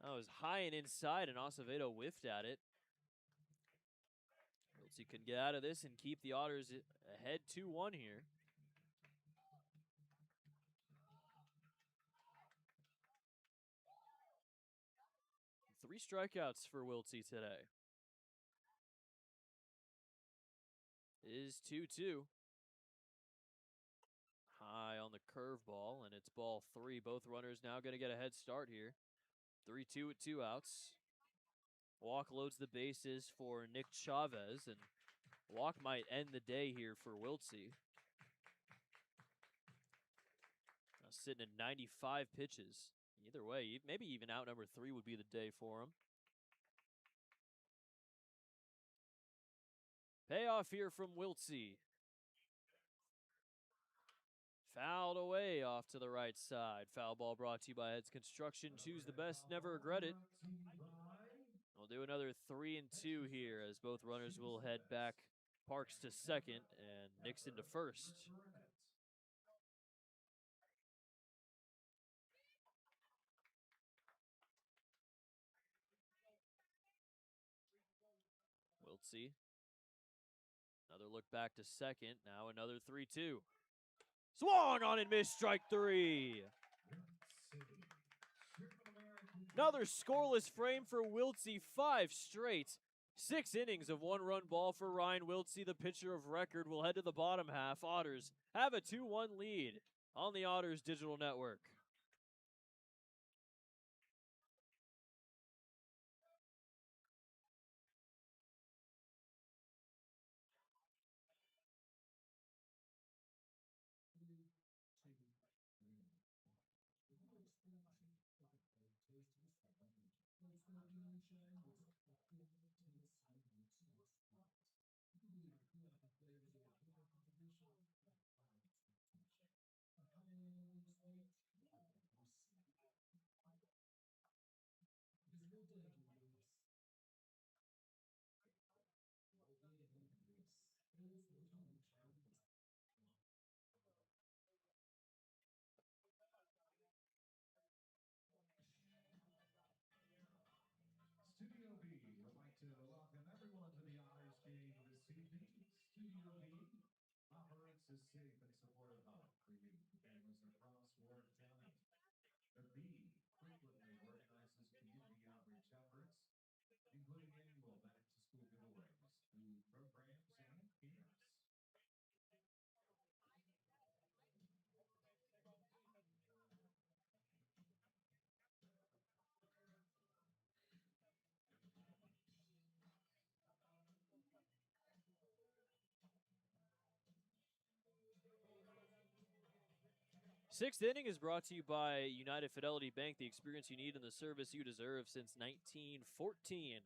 That was high and inside, and Acevedo whiffed at it. Wiltsey can get out of this and keep the Otters ahead 2-1 here. Three strikeouts for Wiltsey today. It is 2-2. High on the curveball, and it's ball 3. Both runners now going to get a head start here. 3-2 with 2 outs. Walk loads the bases for Nick Chavez, and walk might end the day here for Wiltsey. Now sitting at 95 pitches. Either way, maybe even out number 3 would be the day for him. Payoff here from Wiltsey. Fouled away off to the right side. Foul ball brought to you by Heads Construction. Choose the best, never regret it. We'll do another 3-2 here as both runners will head back. Parks to second and Nixon to first. Wiltsey. Another look back to second. Now another 3-2. Swung on and missed, strike 3. Another scoreless frame for Wiltsey, 5 straight. 6 innings of 1-run ball for Ryan Wiltsey, the pitcher of record, will head to the bottom half. Otters have a 2-1 lead on the Otters Digital Network. Studio B would like to welcome everyone to the Otters game this evening. Studio B operates a safe and supportive hub for youth and families across Ward County. The B frequently organizes community outreach efforts, including annual back-to-school giveaways, food programs, and camps. 6th inning is brought to you by United Fidelity Bank, the experience you need and the service you deserve since 1914.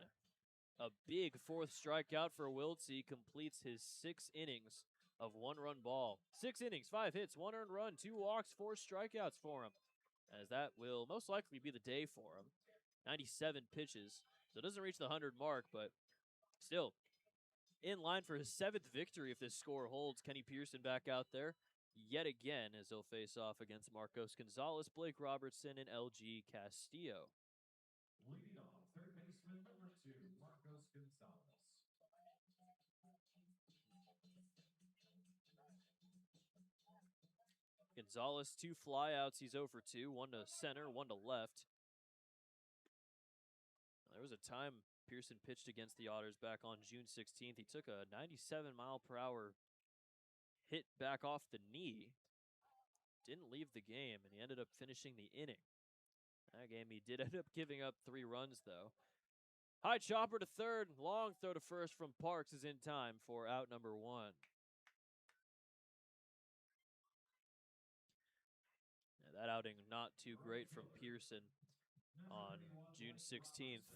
A big 4th strikeout for Wiltsey completes his 6 innings of 1-run ball. 6 innings, 5 hits, 1 earned run, 2 walks, 4 strikeouts for him, as that will most likely be the day for him. 97 pitches, so it doesn't reach the 100 mark, but still in line for his 7th victory if this score holds. Kenny Pearson back out there yet again as he'll face off against Marcos Gonzalez, Blake Robertson, and LG Castillo. Leading off, third baseman number 2, Marcos Gonzalez. Gonzalez, 2 flyouts. He's 0 for 2, 1 to center, 1 to left. There was a time Pearson pitched against the Otters back on June 16th. He took a 97-mile-per-hour hit back off the knee. Didn't leave the game, and he ended up finishing the inning. That game he did end up giving up 3 runs, though. High chopper to third. Long throw to first from Parks is in time for out number 1. Yeah, that outing not too great from Pearson on June 16th.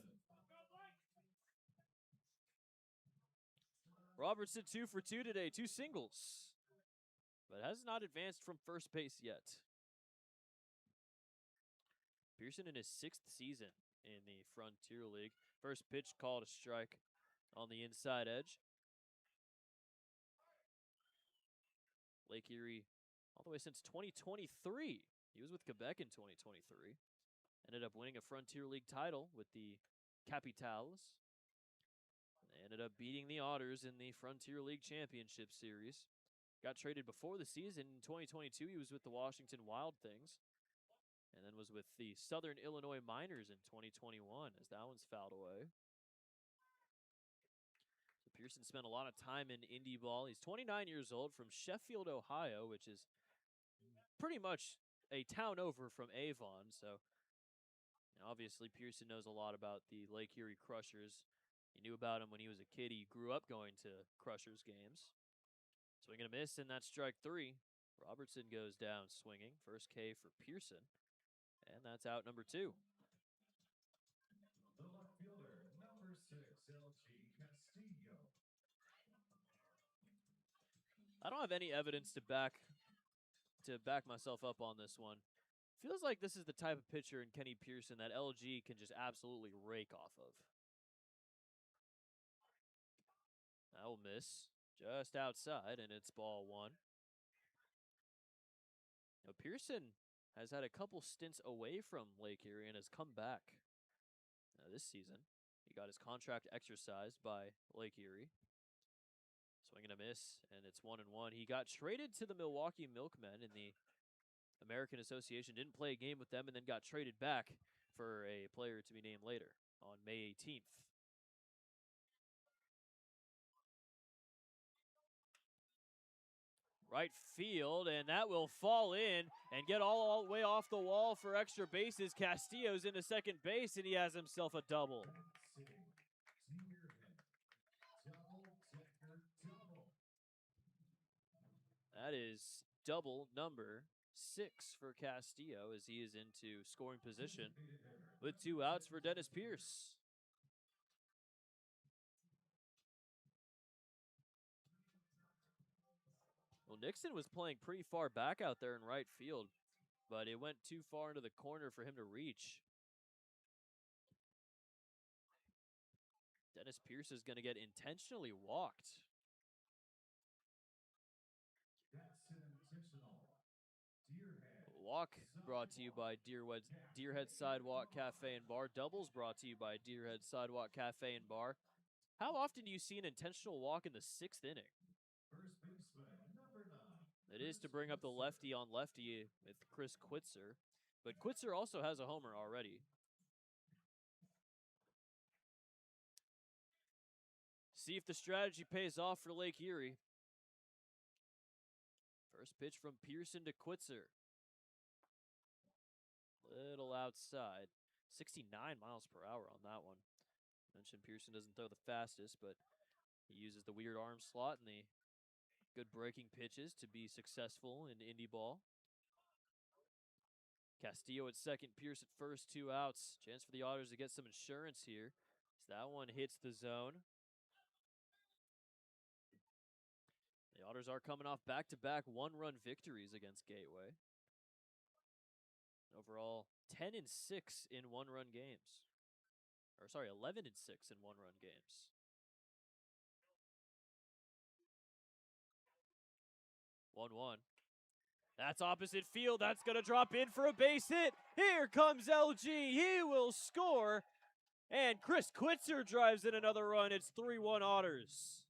Robertson 2 for 2 today, 2 singles, but has not advanced from first base yet. Pearson in his 6th season in the Frontier League. First pitch called a strike on the inside edge. Lake Erie all the way since 2023. He was with Quebec in 2023. Ended up winning a Frontier League title with the Capitals. They ended up beating the Otters in the Frontier League Championship Series. Got traded before the season. In 2022, he was with the Washington Wild Things. And then was with the Southern Illinois Miners in 2021 as that one's fouled away. So Pearson spent a lot of time in indie ball. He's 29 years old from Sheffield, Ohio, which is pretty much a town over from Avon. So obviously Pearson knows a lot about the Lake Erie Crushers. He knew about him when he was a kid. He grew up going to Crushers games. Swing and a miss, and that's strike 3. Robertson goes down swinging. First K for Pearson. And that's out number 2. The left fielder, number 6, LG Castillo. I don't have any evidence to back myself up on this one. Feels like this is the type of pitcher in Kenny Pearson that LG can just absolutely rake off of. That will miss just outside, and it's ball 1. Now, Pearson has had a couple stints away from Lake Erie and has come back. Now, this season, he got his contract exercised by Lake Erie. Swing and a miss, and it's 1-1. He got traded to the Milwaukee Milkmen in the American Association, didn't play a game with them, and then got traded back for a player to be named later on May 18th. right field, and that will fall in and get all the way off the wall for extra bases. Castillo's into second base, and he has himself a double. That is double number 6 for Castillo as he is into scoring position with 2 outs for Dennis Pierce. Well, Nixon was playing pretty far back out there in right field, but it went too far into the corner for him to reach. Dennis Pierce is going to get intentionally walked. That's an intentional. Walk brought to you by Deerhead Sidewalk Cafe and Bar. Doubles brought to you by Deerhead Sidewalk Cafe and Bar. How often do you see an intentional walk in the 6th inning? First baseman, number 9. It is to bring up the lefty on lefty with Chris Quitzer, but Quitzer also has a homer already. See if the strategy pays off for Lake Erie. First pitch from Pearson to Quitzer. Little outside. 69 miles per hour on that one. Mentioned Pearson doesn't throw the fastest, but he uses the weird arm slot and the good breaking pitches to be successful in indie ball. Castillo at second, Pierce at first, 2 outs. Chance for the Otters to get some insurance here. So that one hits the zone. The Otters are coming off back-to-back one-run victories against Gateway. Overall, 10-6 in one-run games. Or sorry, 11-6 in one-run games. 1-1. That's opposite field. That's going to drop in for a base hit. Here comes LG. He will score. And Chris Quitzer drives in another run. It's 3-1 Otters.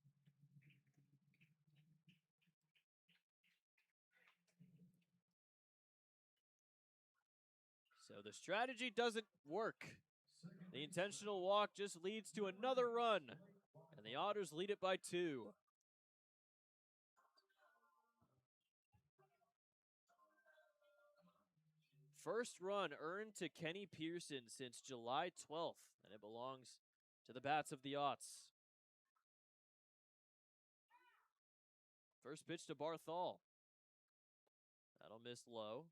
So the strategy doesn't work. The intentional walk just leads to another run. And the Otters lead it by 2. First run earned to Kenny Pearson since July 12th, and it belongs to the bats of the Otts. First pitch to Barthol. That'll miss low.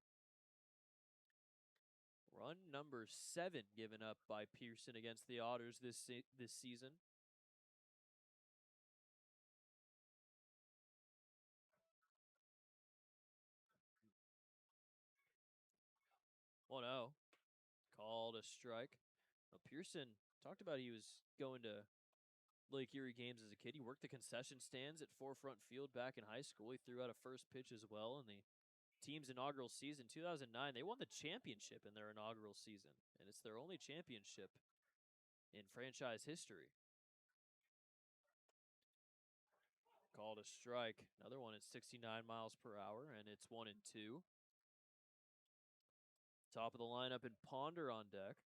Run number 7 given up by Pearson against the Otters this season. Oh no. Called a strike. Now, Pearson talked about he was going to Lake Erie games as a kid. He worked the concession stands at Forefront Field back in high school. He threw out a first pitch as well in the team's inaugural season, 2009. They won the championship in their inaugural season, and it's their only championship in franchise history. Called a strike. Another one at 69 miles per hour, and it's 1-2. Top of the lineup and Ponder on deck.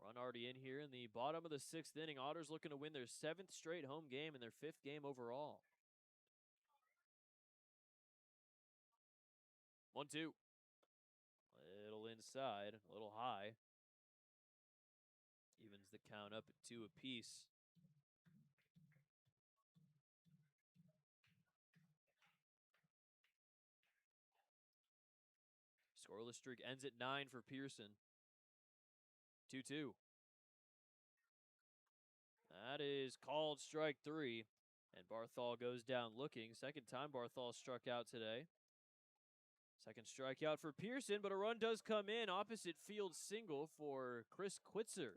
Run already in here in the bottom of the 6th inning. Otters looking to win their 7th straight home game and their 5th game overall. 1-2. Little inside, a little high. Evens the count up at 2 apiece. Scoreless streak ends at 9 for Pearson. 2-2. That is called strike 3. And Barthol goes down looking. Second time Barthol struck out today. Second strikeout for Pearson, but a run does come in. Opposite field single for Chris Quitzer.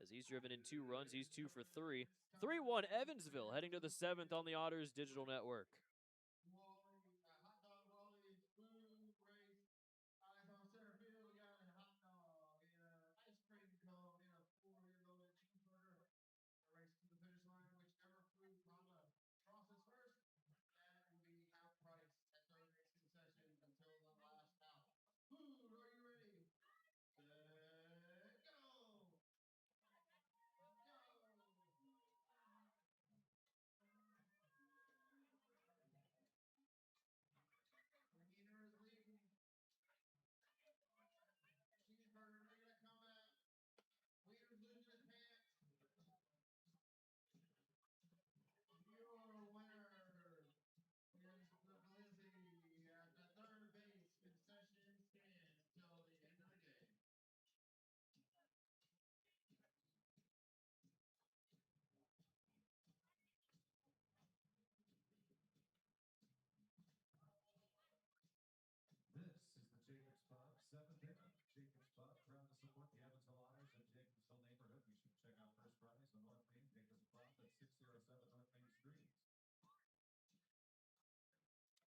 As he's driven in 2 runs, he's 2 for 3. 3-1 Evansville heading to the 7th on the Otters Digital Network.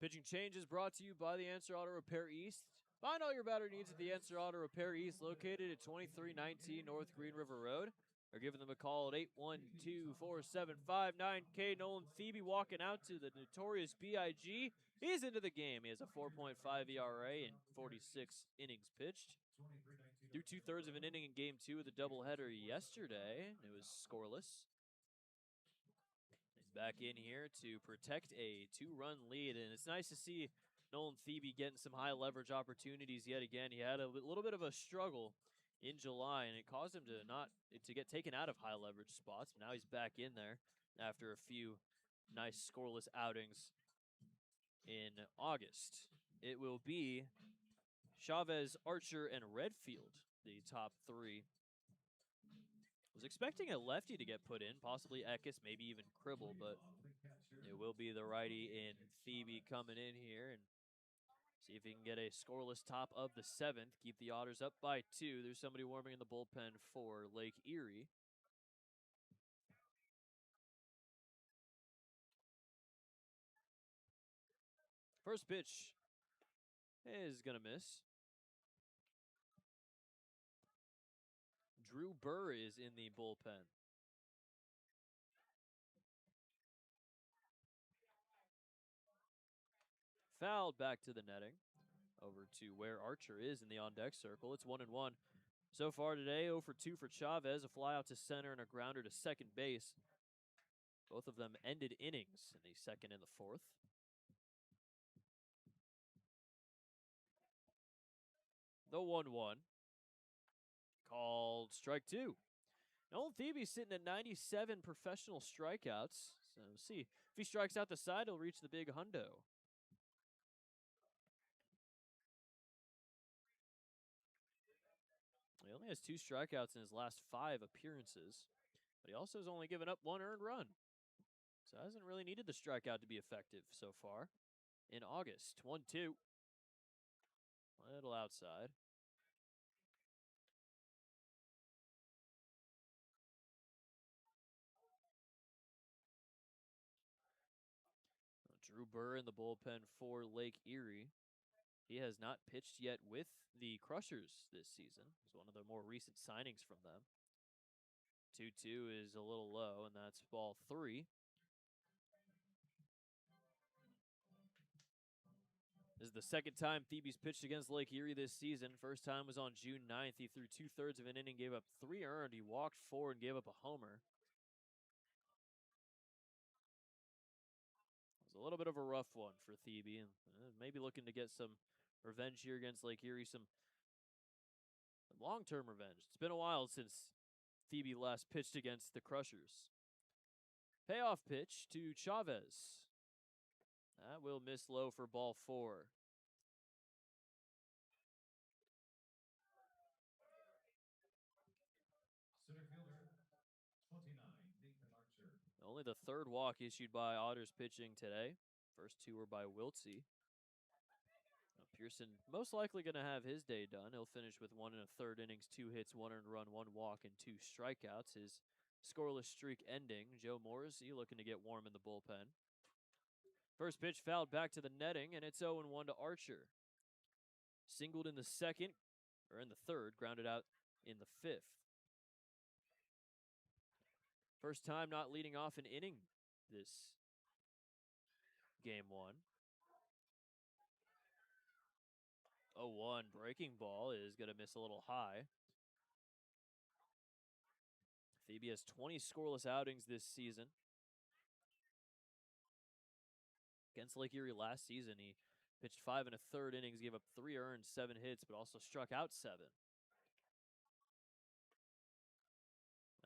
Pitching change is brought to you by the Answer Auto Repair East. Find all your battery needs at the Answer Auto Repair East, located at 2319 North Green River Road. Or give them a call at 812-475-9K. Nolan Thebe walking out to the notorious BIG. He's into the game. He has a 4.5 ERA in 46 innings pitched. Through two-thirds of an inning in Game 2 of the doubleheader yesterday. It was scoreless. He's back in here to protect a two-run lead, and it's nice to see Nolan Thebe getting some high-leverage opportunities yet again. He had a little bit of a struggle in July, and it caused him to get taken out of high-leverage spots. But now he's back in there after a few nice scoreless outings in August. It will be Chavez, Archer, and Redfield, the top three. Was expecting a lefty to get put in, possibly Eckes, maybe even Cribble, but it will be the righty in Thebe coming in here and see if he can get a scoreless top of the seventh. Keep the Otters up by 2. There's somebody warming in the bullpen for Lake Erie. First pitch is going to miss. Drew Burr is in the bullpen. Fouled back to the netting. Over to where Archer is in the on-deck circle. It's 1-1. So far today, 0 for 2 for Chavez. A fly out to center and a grounder to second base. Both of them ended innings in the second and the fourth. The 1-1. Called strike 2. Nolan Thebe sitting at 97 professional strikeouts. So we'll see. If he strikes out the side, he'll reach the big hundo. He only has 2 strikeouts in his last 5 appearances, but he also has only given up 1 earned run. So hasn't really needed the strikeout to be effective so far. In August, 1-2. Little outside. Drew Burr in the bullpen for Lake Erie. He has not pitched yet with the Crushers this season. He's one of the more recent signings from them. 2-2 is a little low, and that's ball 3. This is the second time Thebe's pitched against Lake Erie this season. First time was on June 9th. He threw 2/3 of an inning, gave up 3 earned. He walked 4 and gave up a homer. It was a little bit of a rough one for Thebe, and maybe looking to get some revenge here against Lake Erie, some long-term revenge. It's been a while since Thebe last pitched against the Crushers. Payoff pitch to Chavez. That will miss low for ball 4. Center fielder, 29, Nathan Archer. Only the 3rd walk issued by Otters pitching today. First 2 were by Wiltsey. Pearson most likely going to have his day done. He'll finish with 1 1/3 innings, 2 hits, 1 earned run, 1 walk, and 2 strikeouts. His scoreless streak ending. Joe Morrissey looking to get warm in the bullpen. First pitch fouled back to the netting, and it's 0-1 to Archer. Singled in the second, or in the third, grounded out in the 5th. First time not leading off an inning this game 1. 0-1 breaking ball is going to miss a little high. Thebe has 20 scoreless outings this season. Against Lake Erie last season, he pitched 5 1/3 innings, gave up 3 earned, 7 hits, but also struck out 7.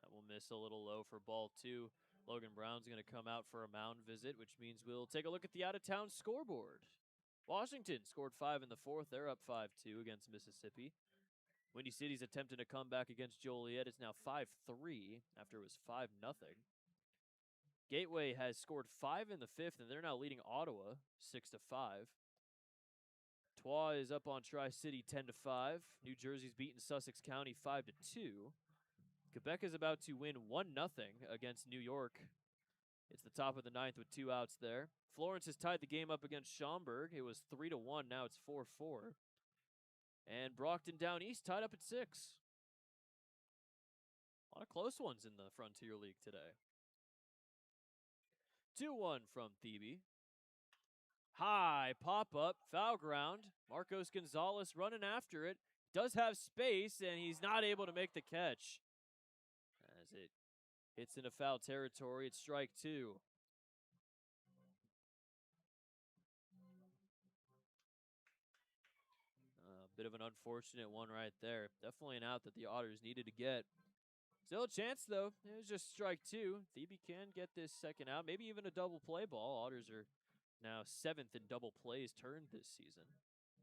That will miss a little low for ball 2. Logan Brown's going to come out for a mound visit, which means we'll take a look at the out-of-town scoreboard. Washington scored 5 in the 4th. They're up 5-2 against Mississippi. Windy City's attempting to come back against Joliet. It's now 5-3 after it was 5-0. Gateway has scored 5 in the 5th, and they're now leading Ottawa 6-5. Troyes is up on Tri-City 10-5. New Jersey's beaten Sussex County 5-2. Quebec is about to win 1-0 against New York It's the top of the ninth with 2 outs there. Florence has tied the game up against Schaumburg. It was 3-1. Now it's 4-4. And Brockton down east tied up at 6. A lot of close ones in the Frontier League today. 2-1 from Thebe. High pop-up, foul ground. Marcos Gonzalez running after it. Does have space, and he's not able to make the catch. As it hits into foul territory, it's strike 2. A bit of an unfortunate one right there. Definitely an out that the Otters needed to get. Still a chance, though. It was just strike 2. Thebe can get this second out, maybe even a double play ball. Otters are now 7th in double plays turned this season,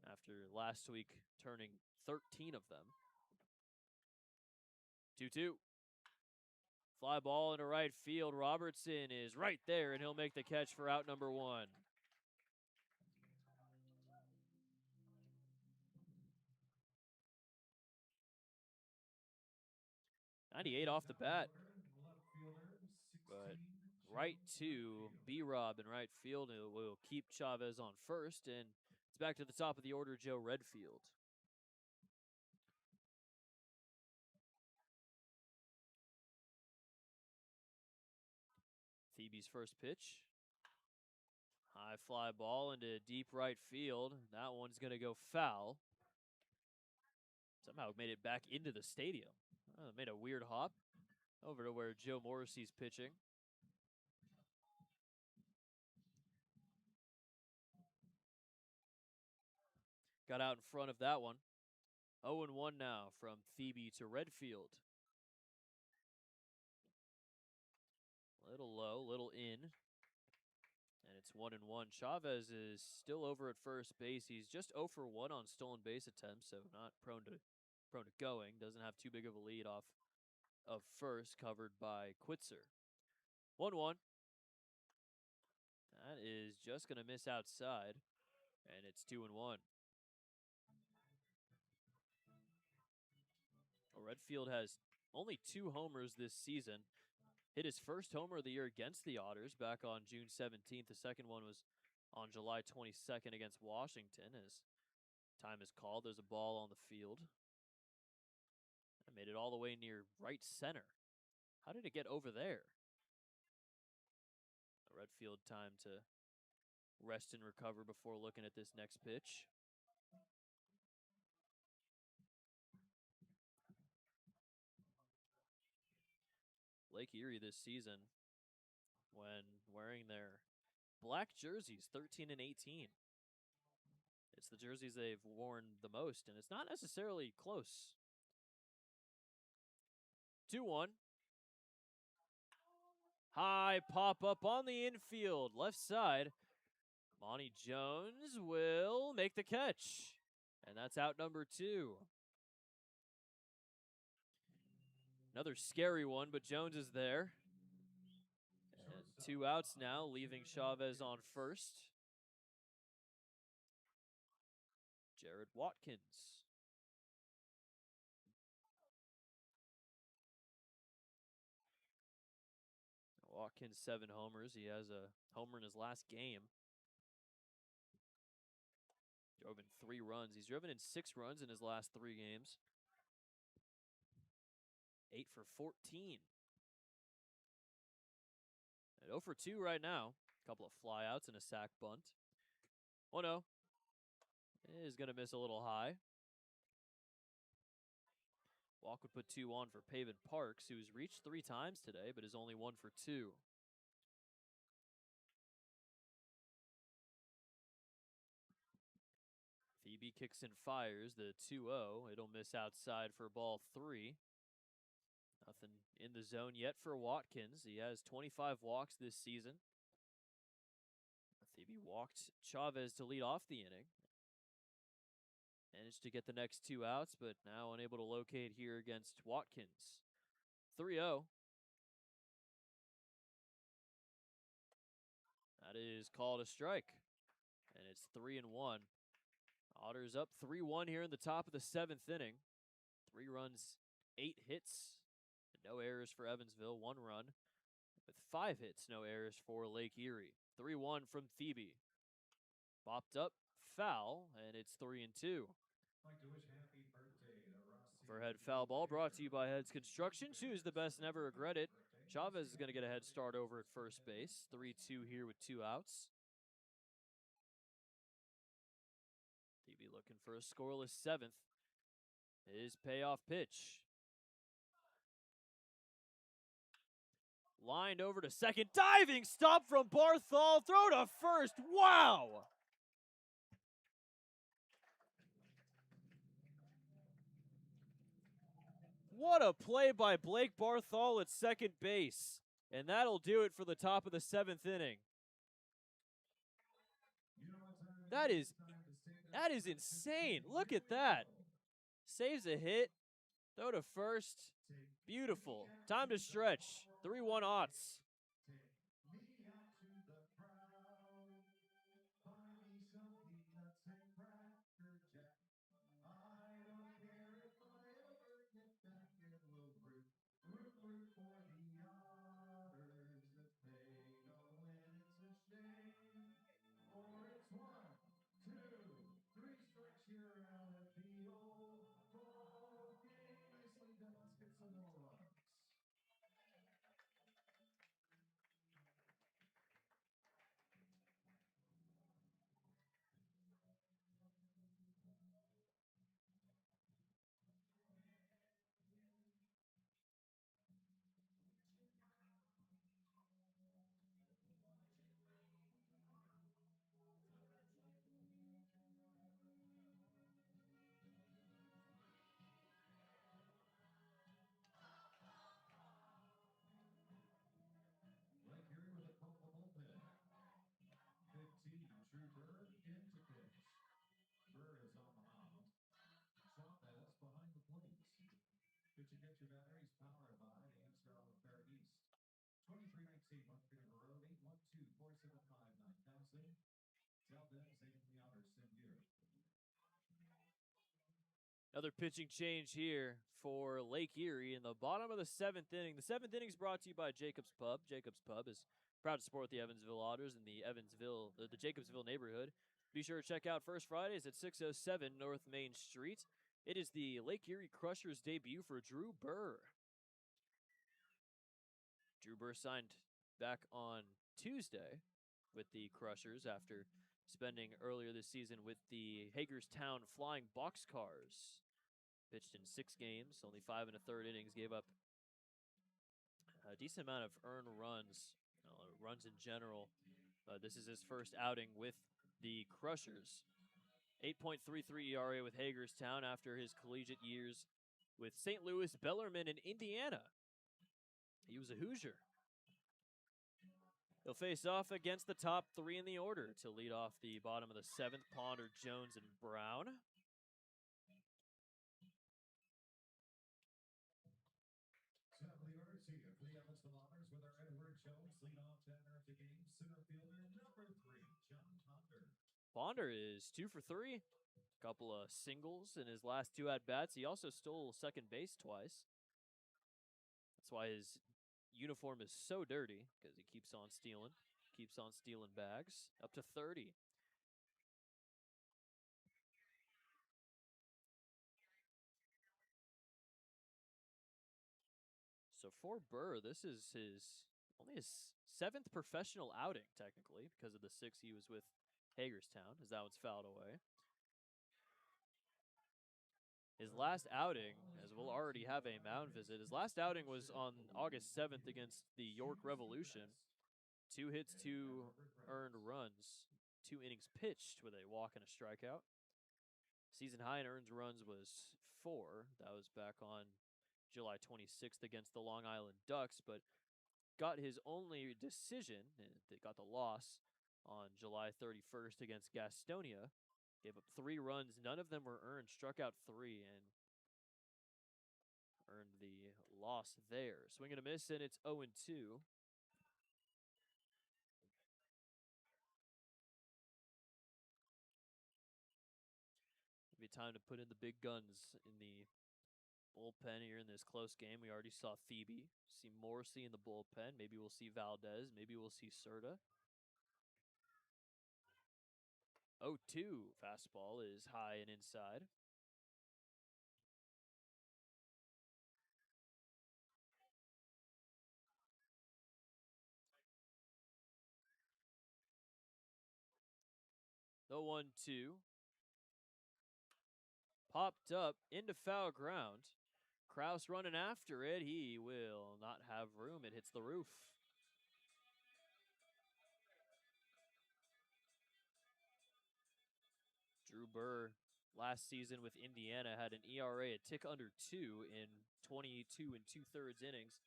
after last week turning 13 of them. 2-2. Fly ball into right field. Robertson is right there, and he'll make the catch for out number 1. .98 off the bat, but right to B-Rob in right field. It will keep Chavez on first, and it's back to the top of the order, Joe Redfield. Thebe's first pitch. High fly ball into deep right field. That one's going to go foul. Somehow made it back into the stadium. Made a weird hop over to where Joe Morrissey's pitching. Got out in front of that one. 0-1 now from Thebe to Redfield. Little low, little in. And it's 1-1. Chavez is still over at first base. He's just 0 for 1 on stolen base attempts, so not prone to going. Doesn't have too big of a lead off of first, covered by Quitzer. 1-1. That is just going to miss outside, and it's 2-1. Redfield has only 2 homers this season. Hit his first homer of the year against the Otters back on June 17th. The second one was on July 22nd against Washington. As time is called, there's a ball on the field. I made it all the way near right center. How did it get over there? Redfield time to rest and recover before looking at this next pitch. Lake Erie this season, when wearing their black jerseys, 13 and 18. It's the jerseys they've worn the most, and it's not necessarily close. 2-1. High pop-up on the infield, left side. Monty Jones will make the catch, and that's out number 2. Another scary one, but Jones is there. And 2 outs now, leaving Chavez on first. Jared Watkins. Watkins, 7 homers. He has a homer in his last game. Drove in 3 runs. He's driven in 6 runs in his last 3 games. 8 for 14. And 0 for 2 right now. A couple of flyouts and a sac bunt. 1-0. Is going to miss a little high. Walk would put 2 on for Pavin Parks, who's reached 3 times today, but is only 1 for 2. Thebe kicks and fires the 2-0. It'll miss outside for ball 3. Nothing in the zone yet for Watkins. He has 25 walks this season. Thebe walked Chavez to lead off the inning. Managed to get the next 2 outs, but now unable to locate here against Watkins. 3-0. That is called a strike, and it's 3-1. Otters up 3-1 here in the top of the 7th inning. 3 runs, 8 hits, no errors for Evansville, 1 run. with 5 hits, no errors for Lake Erie. 3-1 from Thebe. Bopped up, foul, and it's 3-2. Like to wish happy birthday to Rossi. Overhead foul ball brought to you by Heads Construction. Choose the best, never regret it. Chavez is going to get a head start over at first base. 3-2 here with 2 outs. Thebe looking for a scoreless 7th. His payoff pitch. Lined over to second. Diving stop from Barthol. Throw to first. Wow! What a play by Blake Barthol at second base. And that'll do it for the top of the 7th inning. That is insane. Look at that. Saves a hit. Throw to first. Beautiful. Time to stretch. 3-1 Otts. Take me out to the crowd. Buy me some peanuts and Cracker Jack. I don't care if I ever get back, and we'll root for the Otters. Let's pay no when it's a shame. For it's 1, 2, 3 strikes, you're out at the old ball game. Nicely done. Let's get some more runs. Lake Erie with a call for bullpen. 15, Trooper into pitch. Burr is on the mound. Chavez behind the plate. Pitch against your batteries powered by the Evansville Otters East. 2319 Montgomery Road, 812-475-9000. Tell them Zane and the Otters send you. Another pitching change here for Lake Erie in the bottom of the 7th inning. The 7th inning is brought to you by Jacob's Pub. Jacob's Pub is proud to support the Evansville Otters in the Jacobsville neighborhood. Be sure to check out First Fridays at 607 North Main Street. It is the Lake Erie Crushers debut for Drew Burr. Drew Burr signed back on Tuesday with the Crushers after spending earlier this season with the Hagerstown Flying Boxcars. Pitched in 6 games, only 5 1/3 innings, gave up a decent amount of earned runs, runs in general. This is his first outing with the Crushers. 8.33 ERA with Hagerstown after his collegiate years with St. Louis, Bellarmine, and Indiana. He was a Hoosier. He'll face off against the top 3 in the order to lead off the bottom of the 7th, Ponder, Jones, and Brown. Top of the order to you for the Evansville Otters with our Edward Jones lead off to enter the game. Center fielder number 3, John Ponder. Ponder is 2 for 3. Couple of singles in his last 2 at-bats. He also stole second base twice. That's why his uniform is so dirty, because he keeps on stealing bags. Up to 30. So for Burr, this is only his 7th professional outing, technically, because of the 6 he was with Hagerstown, as that one's fouled away. His last outing, as we'll already have a mound visit, his last outing was on August 7th against the York Revolution. 2 hits, 2 earned runs, 2 innings pitched with a walk and a strikeout. Season high in earned runs was 4. That was back on July 26th against the Long Island Ducks, but got his only decision, they got the loss on July 31st against Gastonia. Gave up 3 runs. None of them were earned. Struck out 3 and earned the loss there. Swing and a miss, and it's 0-2. It'll be time to put in the big guns in the bullpen here in this close game. We already saw Thebe, see Morrissey in the bullpen. Maybe we'll see Valdez. Maybe we'll see Serta. 0-2 fastball is high and inside. The 1-2. Popped up into foul ground. Kraus running after it. He will not have room. It hits the roof. Drew Burr, last season with Indiana, had an ERA a tick under 2 in 22 2/3 innings.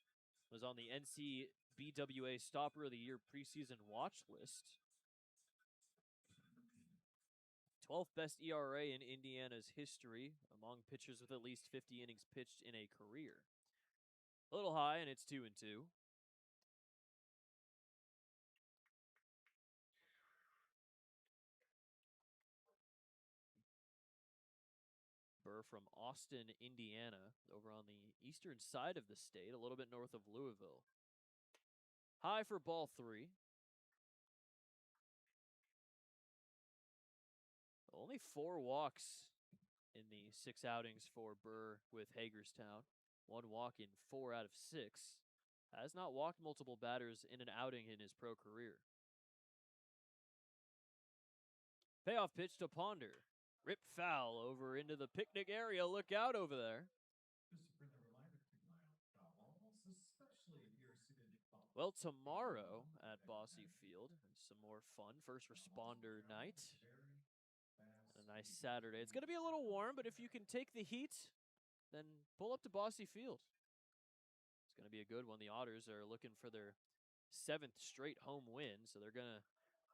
Was on the NCBWA Stopper of the Year preseason watch list. 12th best ERA in Indiana's history among pitchers with at least 50 innings pitched in a career. A little high, and it's 2-2. Burr from Austin, Indiana, over on the eastern side of the state, a little bit north of Louisville. High for ball 3. Only 4 walks in the 6 outings for Burr with Hagerstown. 1 walk in 4 out of 6. Has not walked multiple batters in an outing in his pro career. Payoff pitch to Ponder. Rip foul over into the picnic area. Look out over there. Well, tomorrow at Bosse Field, some more fun. First responder night. A nice Saturday. It's going to be a little warm, but if you can take the heat, then pull up to Bosse Field. It's going to be a good one. The Otters are looking for their 7th straight home win, so they're going to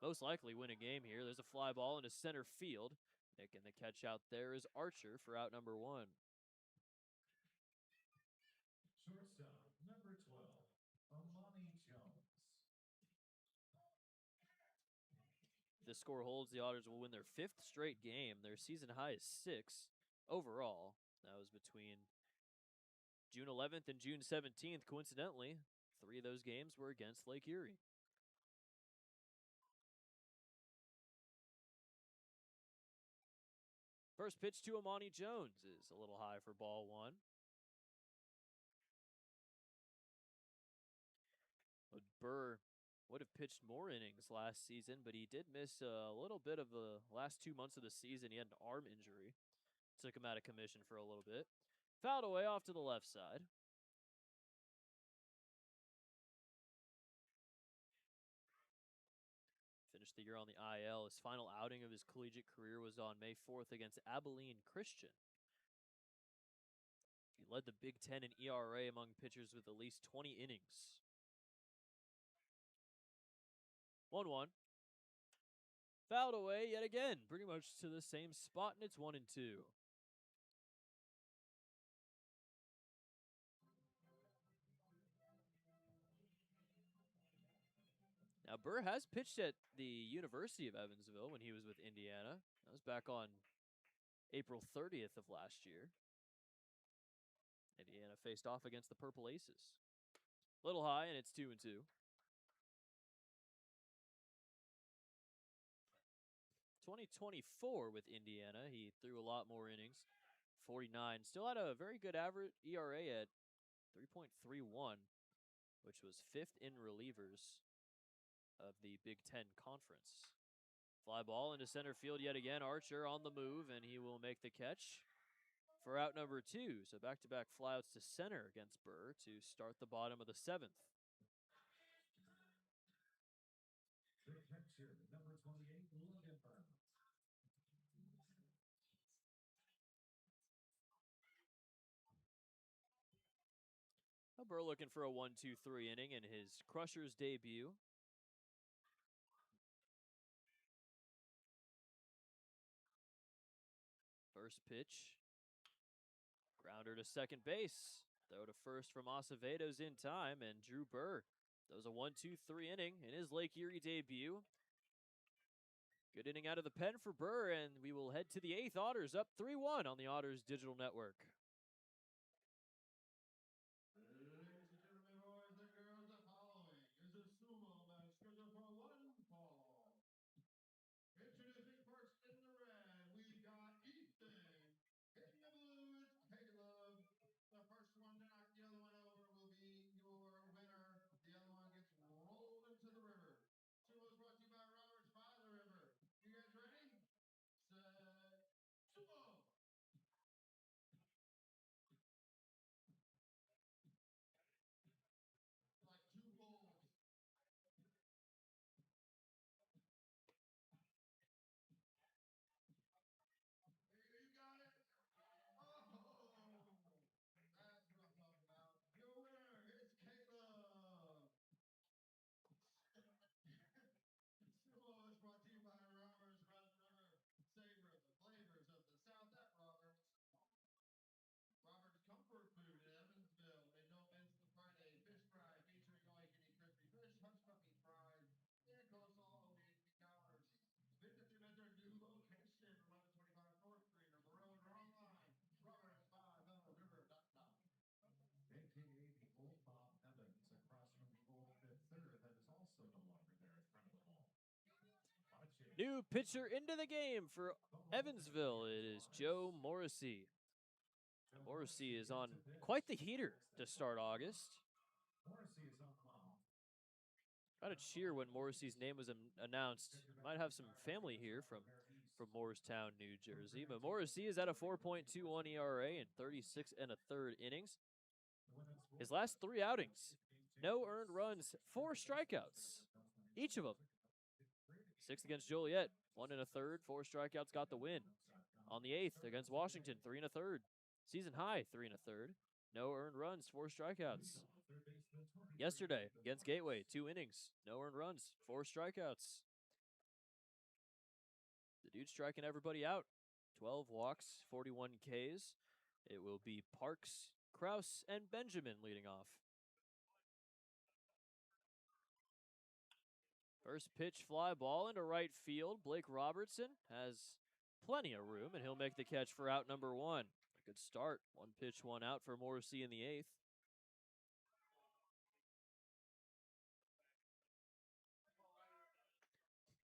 most likely win a game here. There's a fly ball into center field. Making the catch out there is Archer for out number 1. Shortstop, number 12, Amani Jones. If this score holds, the Otters will win their 5th straight game. Their season high is 6 overall. That was between June 11th and June 17th. Coincidentally, 3 of those games were against Lake Erie. First pitch to Amani Jones is a little high for ball 1. Burr would have pitched more innings last season, but he did miss a little bit of the last 2 months of the season. He had an arm injury. Took him out of commission for a little bit. Fouled away off to the left side. Finished the year on the IL. His final outing of his collegiate career was on May 4th against Abilene Christian. He led the Big Ten in ERA among pitchers with at least 20 innings. 1-1. Fouled away yet again, pretty much to the same spot, and it's 1-2. Now, Burr has pitched at the University of Evansville when he was with Indiana. That was back on April 30th of last year. Indiana faced off against the Purple Aces. Little high, and it's 2-2. 2024 with Indiana, he threw a lot more innings, 49. Still had a very good average ERA at 3.31, which was 5th in relievers of the Big Ten Conference. Fly ball into center field yet again. Archer on the move, and he will make the catch for out number 2. So back-to-back flyouts to center against Burr to start the bottom of the 7th. The catcher, number 28, Logan Burns. Burr looking for a 1-2-3 inning in his Crushers debut. First pitch. Grounder to second base. Throw to first from Acevedo's in time, and Drew Burr does a 1-2-3 inning in his Lake Erie debut. Good inning out of the pen for Burr, and we will head to the 8th. Otters up 3-1 on the Otters Digital Network. New pitcher into the game for Evansville. It is Joe Morrissey. Morrissey is on quite the heater to start August. Got to cheer when Morrissey's name was announced. Might have some family here from Morristown, New Jersey. But Morrissey is at a 4.21 ERA in 36 and a third innings. His last 3 outings, no earned runs, 4 strikeouts, each of them. 6 against Joliet, 1 and a third, 4 strikeouts, got the win. On the 8th against Washington, 3 and a third, season high, 3 and a third, no earned runs, 4 strikeouts. Yesterday against Gateway, 2 innings, no earned runs, 4 strikeouts. The dude's striking everybody out. 12 walks, 41 Ks. It will be Parks, Kraus, and Benjamin leading off. First pitch fly ball into right field. Blake Robertson has plenty of room, and he'll make the catch for out number 1. A good start. 1 pitch, 1 out for Morrissey in the 8th.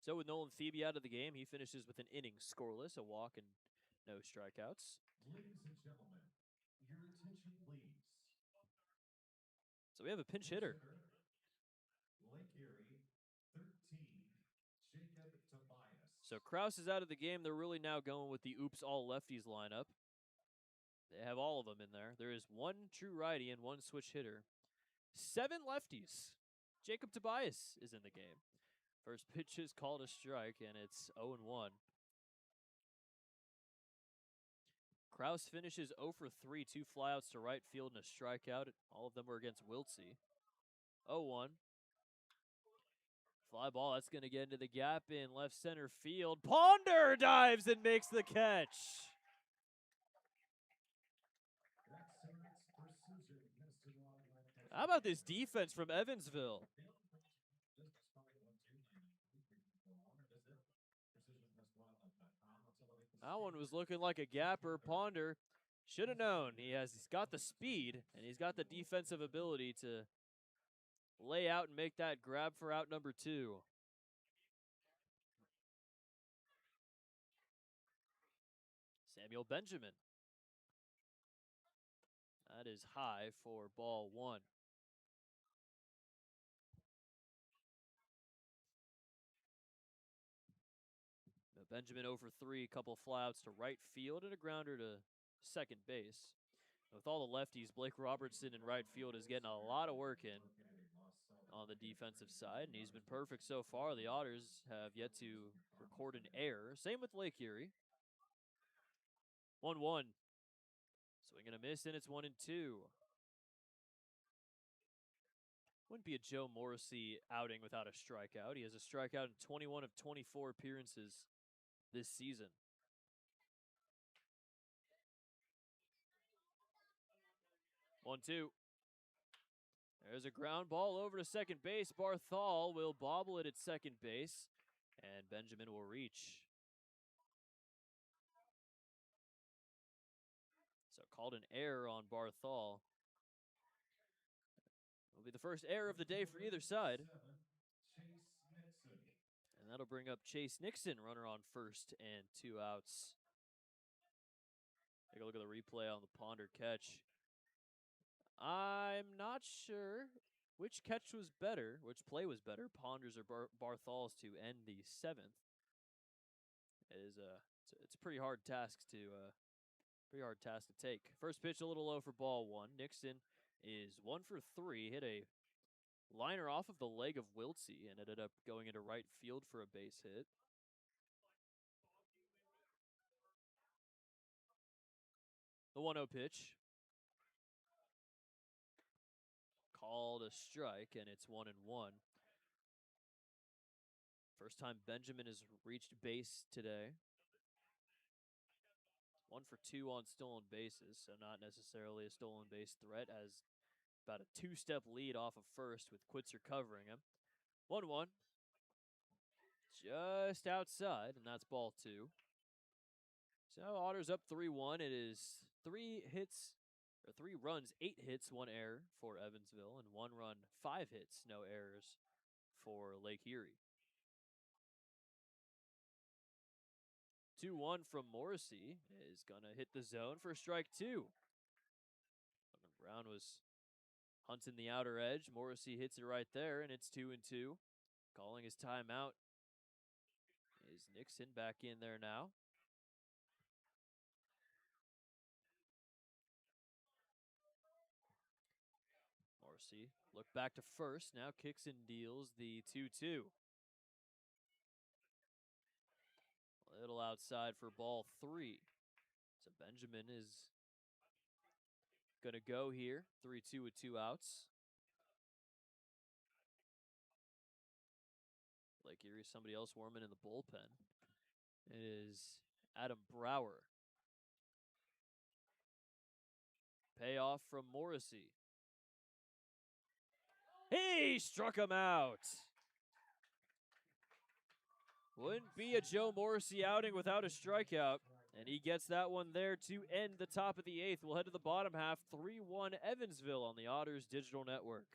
So with Nolan Thebe out of the game, he finishes with an inning scoreless, a walk, and no strikeouts. Ladies and gentlemen, your attention, please. So we have a pinch hitter. Lake Erie, 13, Jacob Tobias. So Kraus is out of the game. They're really now going with the oops all lefties lineup. They have all of them in there. There is 1 true righty and 1 switch hitter. 7 lefties. Jacob Tobias is in the game. First pitch is called a strike, and it's 0-1. Kraus finishes 0 for 3, 2 flyouts to right field and a strikeout. All of them were against Wiltsey. 0-1. Fly ball, that's going to get into the gap in left center field. Ponder dives and makes the catch. How about this defense from Evansville? That one was looking like a gapper. Ponder should have known. He's got the speed, and he's got the defensive ability to lay out and make that grab for out number 2. Samuel Benjamin. That is high for ball 1. Benjamin 0 for 3, a couple flyouts to right field and a grounder to second base. With all the lefties, Blake Robertson in right field is getting a lot of work in on the defensive side, and he's been perfect so far. The Otters have yet to record an error. Same with Lake Erie. 1-1. Swing and a miss, and it's 1-2. Wouldn't be a Joe Morrissey outing without a strikeout. He has a strikeout in 21 of 24 appearances this season. 1-2. There's a ground ball over to second base. Barthol will bobble it at second base, and Benjamin will reach. So called an error on Barthol. It'll be the first error of the day for either side. And that'll bring up Chase Nixon, runner on first and 2 outs. Take a look at the replay on the Ponder catch. I'm not sure which catch was better, which play was better, Ponder's or Barthol's to end the 7th. It's a pretty hard task to take. First pitch a little low for ball 1. Nixon is 1 for 3, hit a liner off of the leg of Wiltsey and ended up going into right field for a base hit. The 1-0 pitch. Called a strike, and it's 1-1. First time Benjamin has reached base today. 1 for 2 on stolen bases, so not necessarily a stolen base threat, as about a 2-step lead off of first with Quitzer covering him. 1-1. Just outside, and that's ball 2. So Otters up 3-1. It is 3 runs, 8 hits, 1 error for Evansville, and 1 run, 5 hits, no errors for Lake Erie. 2-1 from Morrissey is going to hit the zone for strike 2. Brown was hunting the outer edge. Morrissey hits it right there, and it's 2-2. Calling his timeout is Nixon back in there now. Morrissey look back to first. Now kicks and deals the 2-2. A little outside for ball 3. So Benjamin is going to go here. 3-2 with 2 outs. Lake Erie, somebody else warming in the bullpen. It is Adam Brower. Payoff from Morrissey. He struck him out. Wouldn't be a Joe Morrissey outing without a strikeout. And he gets that one there to end the top of the 8th. We'll head to the bottom half. 3-1 Evansville on the Otters Digital Network.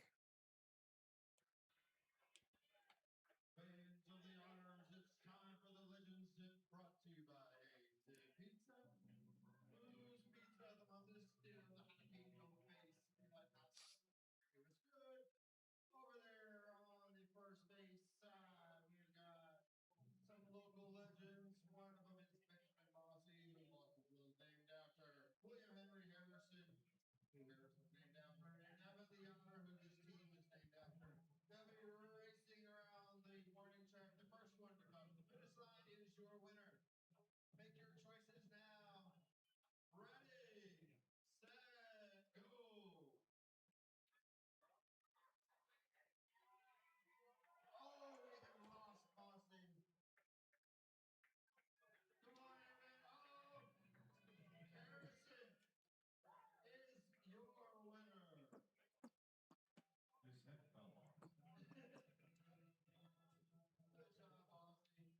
Fans of the Otters, it's time for the Legends Dip, brought to you by AZ Pizza. Whose pizza, the most still, the jalapeno face, whatnot. It was good. Over there on the first base side, we've got some local legends. One of them is Benjamin Bossy, who Bossy was named after William Henry Harrison, who Harrison was named after, and Evan the Otter, who this team is named after. They'll be racing around the warning track. The first one to come to the finish line is your winner. Make your choices now. Ready, set, go. Oh, we have lost Bossy. Come on, Evan. Oh, Harrison is your winner. His head fell off. Good job, Bossy.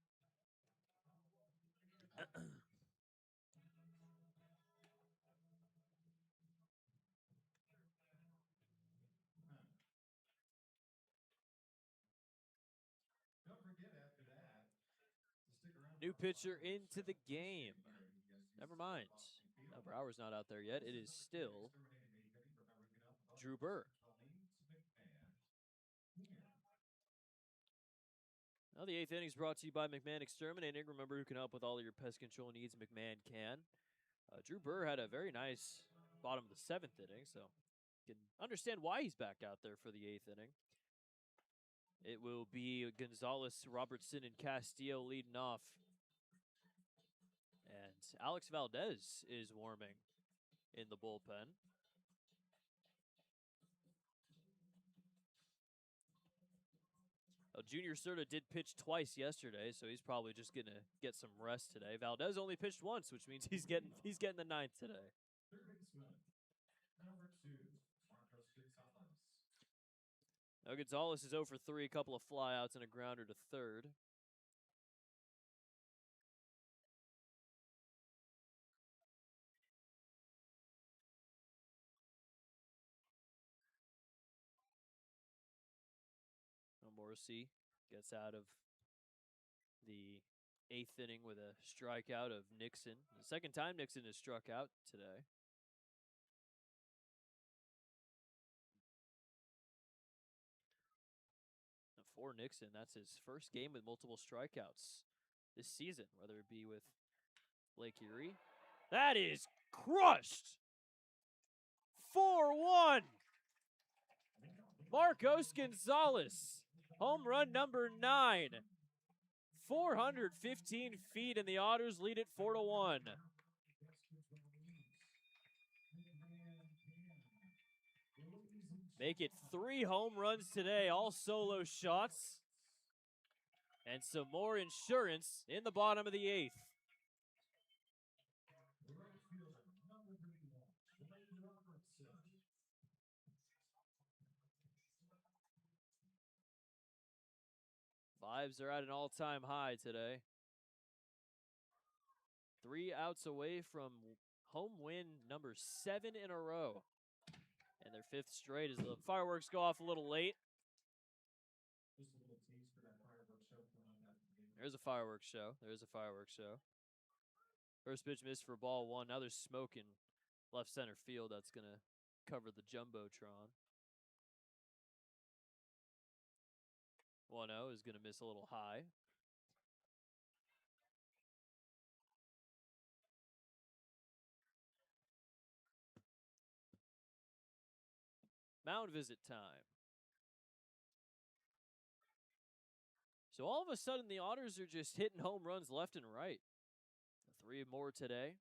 Don't forget after that to stick around. New pitcher into the game. Never mind. No, Brower's not out there yet. It is still Drew Burr. Now the 8th inning is brought to you by McMahon Exterminating. Remember, who can help with all of your pest control needs, McMahon can. Drew Burr had a very nice bottom of the 7th inning, so you can understand why he's back out there for the 8th inning. It will be Gonzalez, Robertson, and Castillo leading off. And Alex Valdez is warming in the bullpen. Well, Junior Serta did pitch twice yesterday, so he's probably just going to get some rest today. Valdez only pitched once, which means he's getting the 9th today. Third baseman, number 2, Marcos Gonzalez. Now Gonzalez is 0 for 3, a couple of flyouts and a grounder to third. Morrissey gets out of the 8th inning with a strikeout of Nixon. The second time Nixon has struck out today. And for Nixon, that's his first game with multiple strikeouts this season, whether it be with Lake Erie. That is crushed! 4-1! Marcos Gonzalez, home run number 9. 415 feet, and the Otters lead it 4-1. Make it 3 home runs today, all solo shots. And some more insurance in the bottom of the 8th. Vibes are at an all-time high today. 3 outs away from home win number 7 in a row. And their 5th straight as the fireworks go off a little late. Just a little tease for that fireworks show coming up. There's a fireworks show. There is a fireworks show. First pitch missed for ball one. Now there's smoke in left center field. That's going to cover the Jumbotron. 1-0 is going to miss a little high. Mound visit time. So all of a sudden, the Otters are just hitting home runs left and right. 3 more today.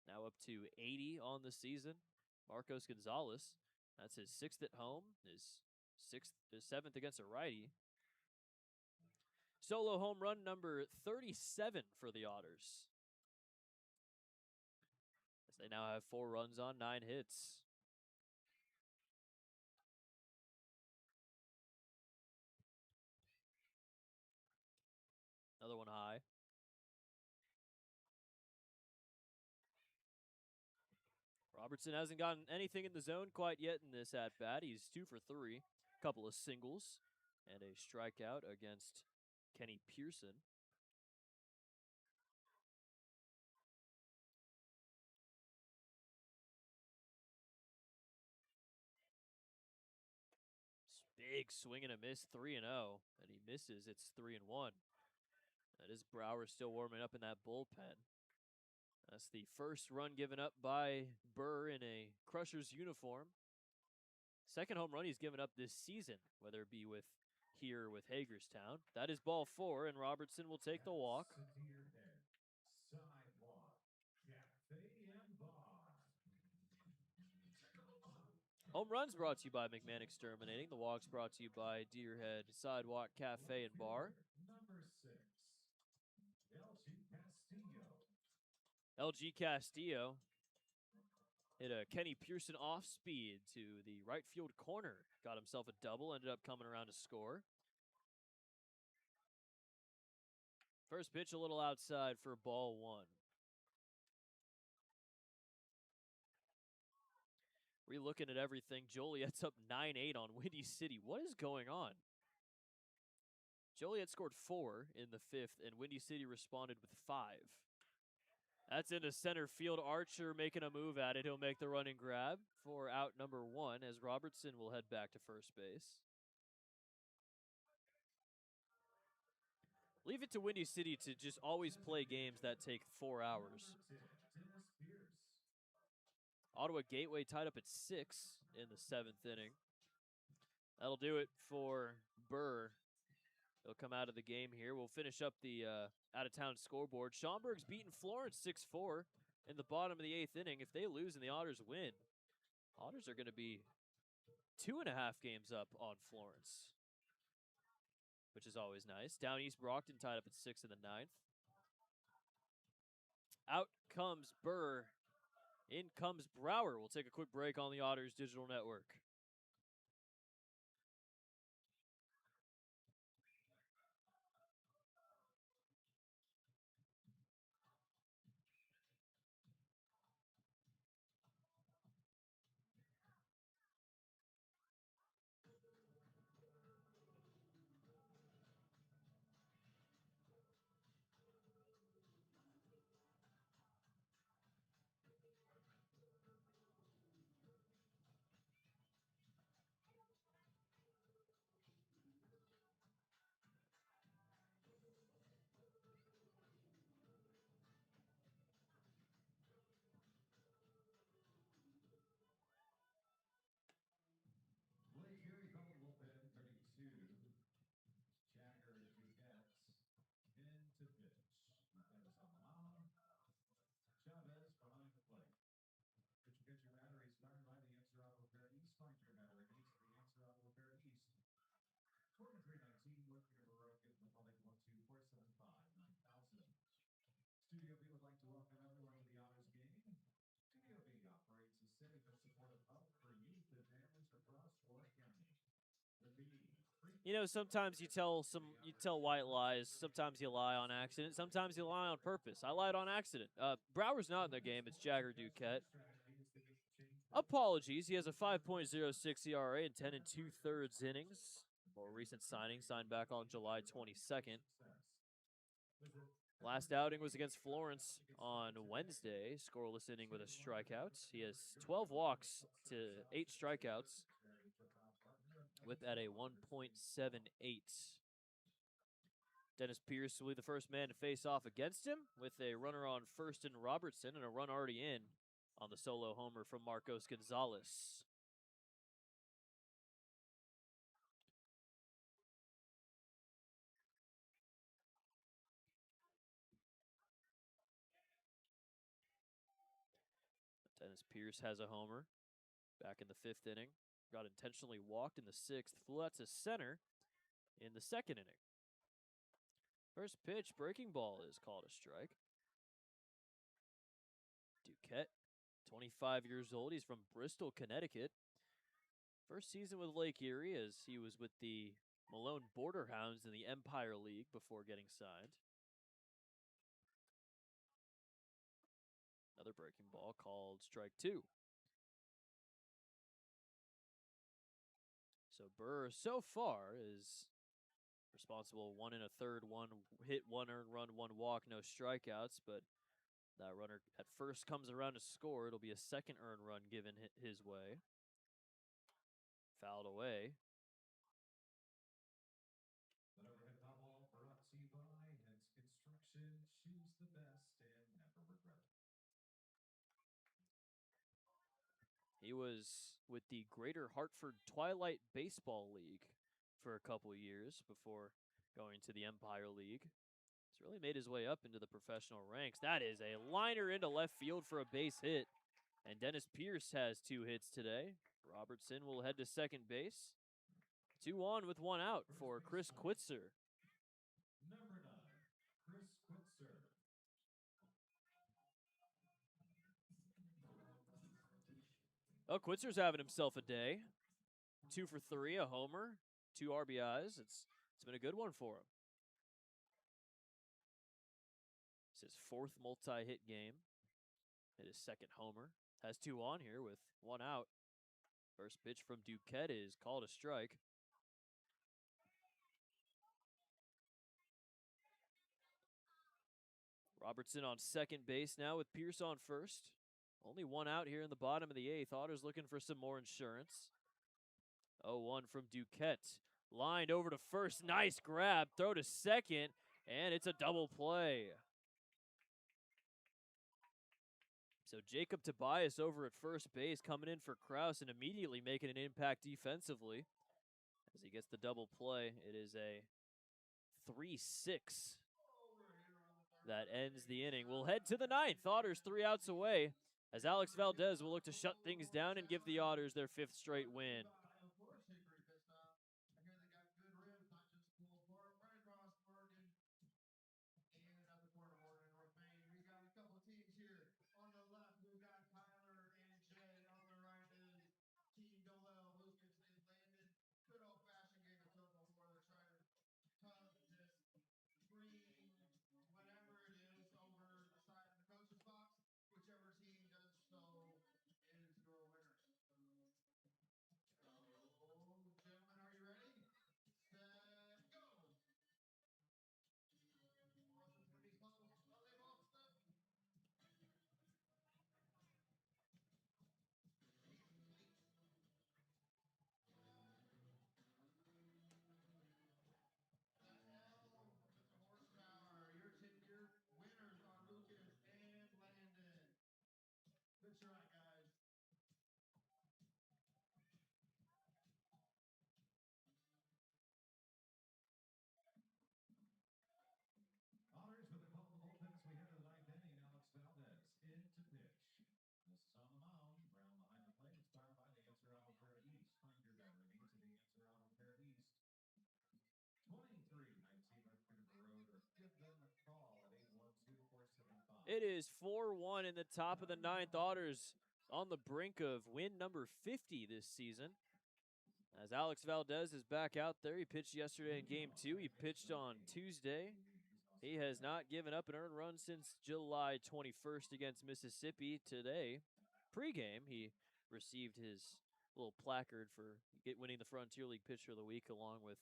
Now up to 80 on the season. Marcos Gonzalez, that's his 6th at home, his 7th against a righty. Solo home run number 37 for the Otters, as they now have 4 runs on 9 hits. Another one high. Robertson hasn't gotten anything in the zone quite yet in this at-bat. He's 2 for 3. A couple of singles and a strikeout against Kenny Pearson. Big swing and a miss, 3-0, and he misses. It's 3-1. That is Brower still warming up in that bullpen. That's the first run given up by Burr in a Crushers uniform. Second home run he's given up this season, whether it be with here or with Hagerstown. That is ball 4, and Robertson will take the walk. Home runs brought to you by McMahon Exterminating. The walks brought to you by Deerhead Sidewalk Cafe and Bar. Number 6, LG Castillo hit a Kenny Pearson off speed to the right field corner. Got himself a double, ended up coming around to score. First pitch a little outside for ball 1. Re-looking at everything, Joliet's up 9-8 on Windy City. What is going on? Joliet scored 4 in the 5th, and Windy City responded with 5. That's into center field. Archer making a move at it. He'll make the running grab for out number 1, as Robertson will head back to first base. Leave it to Windy City to just always play games that take 4 hours. Ottawa Gateway tied up at 6 in the 7th inning. That'll do it for Burr. He'll come out of the game here. We'll finish up the out-of-town scoreboard. Schaumburg's beaten Florence 6-4 in the bottom of the 8th inning. If they lose and the Otters win, Otters are going to be 2.5 games up on Florence, which is always nice. Down East Brockton tied up at 6 in the 9th. Out comes Burr. In comes Brower. We'll take a quick break on the Otters Digital Network. Studio B would like to welcome everyone to the Otters game. Studio B operates a safe and supportive hub for youth and families across Fort County. You know, sometimes you tell white lies. Sometimes you lie on accident. Sometimes you lie on purpose. I lied on accident. Brower's not in the game. It's Jagger Duquette. Apologies. He has a 5.06 ERA in 10 2/3 innings. More recent signing signed back on July 22nd. Last outing was against Florence on Wednesday, scoreless inning with a strikeout. He has 12 walks to 8 strikeouts with at a 1.78. Dennis Pierce will be the first man to face off against him with a runner on first and Robertson and a run already in on the solo homer from Marcos Gonzalez. Dennis Pierce has a homer back in the 5th inning. Got intentionally walked in the 6th, flew out to center in the 2nd inning. First pitch, breaking ball is called a strike. Duquette, 25 years old. He's from Bristol, Connecticut. First season with Lake Erie as he was with the Malone Borderhounds in the Empire League before getting signed. Another breaking ball called strike 2. So Burr so far is responsible 1 1/3, 1 hit, 1 earned run, 1 walk, no strikeouts, but that runner at first comes around to score. It'll be a second earned run given his way. Fouled away. An overhead foul ball brought to you by Heads Construction. Choose the best and never regret it. He was with the Greater Hartford Twilight Baseball League for a couple years before going to the Empire League. He's really made his way up into the professional ranks. That is a liner into left field for a base hit. And Dennis Pierce has 2 hits today. Robertson will head to second base. 2 on with 1 out for Chris Quitzer. Number 9, Chris Quitzer. Oh, Quitzer's having himself a day. 2 for 3, a homer, 2 RBIs. It's been a good one for him. It's his 4th multi-hit game. Hit his 2nd homer. Has 2 on here with 1 out. First pitch from Duquette is called a strike. Robertson on second base now with Pierce on first. Only 1 out here in the bottom of the 8th. Otters looking for some more insurance. 0-1 from Duquette. Lined over to first. Nice grab. Throw to second. And it's a double play. So Jacob Tobias over at first base coming in for Kraus and immediately making an impact defensively. As he gets the double play, it is a 3-6 that ends the inning. We'll head to the 9th. Otters 3 outs away as Alex Valdez will look to shut things down and give the Otters their 5th straight win. Otters with a call in the bullpen as we head to the 9th inning. Alex Valdez in to pitch. This is on the mound. Round behind the plate. It's powered by the Answer Auto Repair East. Find your better means at the Answer Auto Repair East. 2319 Redford Road, or give them a call at 812-475. It is 4-1 in the top of the 9th. Otters on the brink of win number 50 this season. As Alex Valdez is back out there, he pitched yesterday in Game 2. He pitched on Tuesday. He has not given up an earned run since July 21st against Mississippi. Today, pregame, he received his little placard for winning the Frontier League Pitcher of the Week along with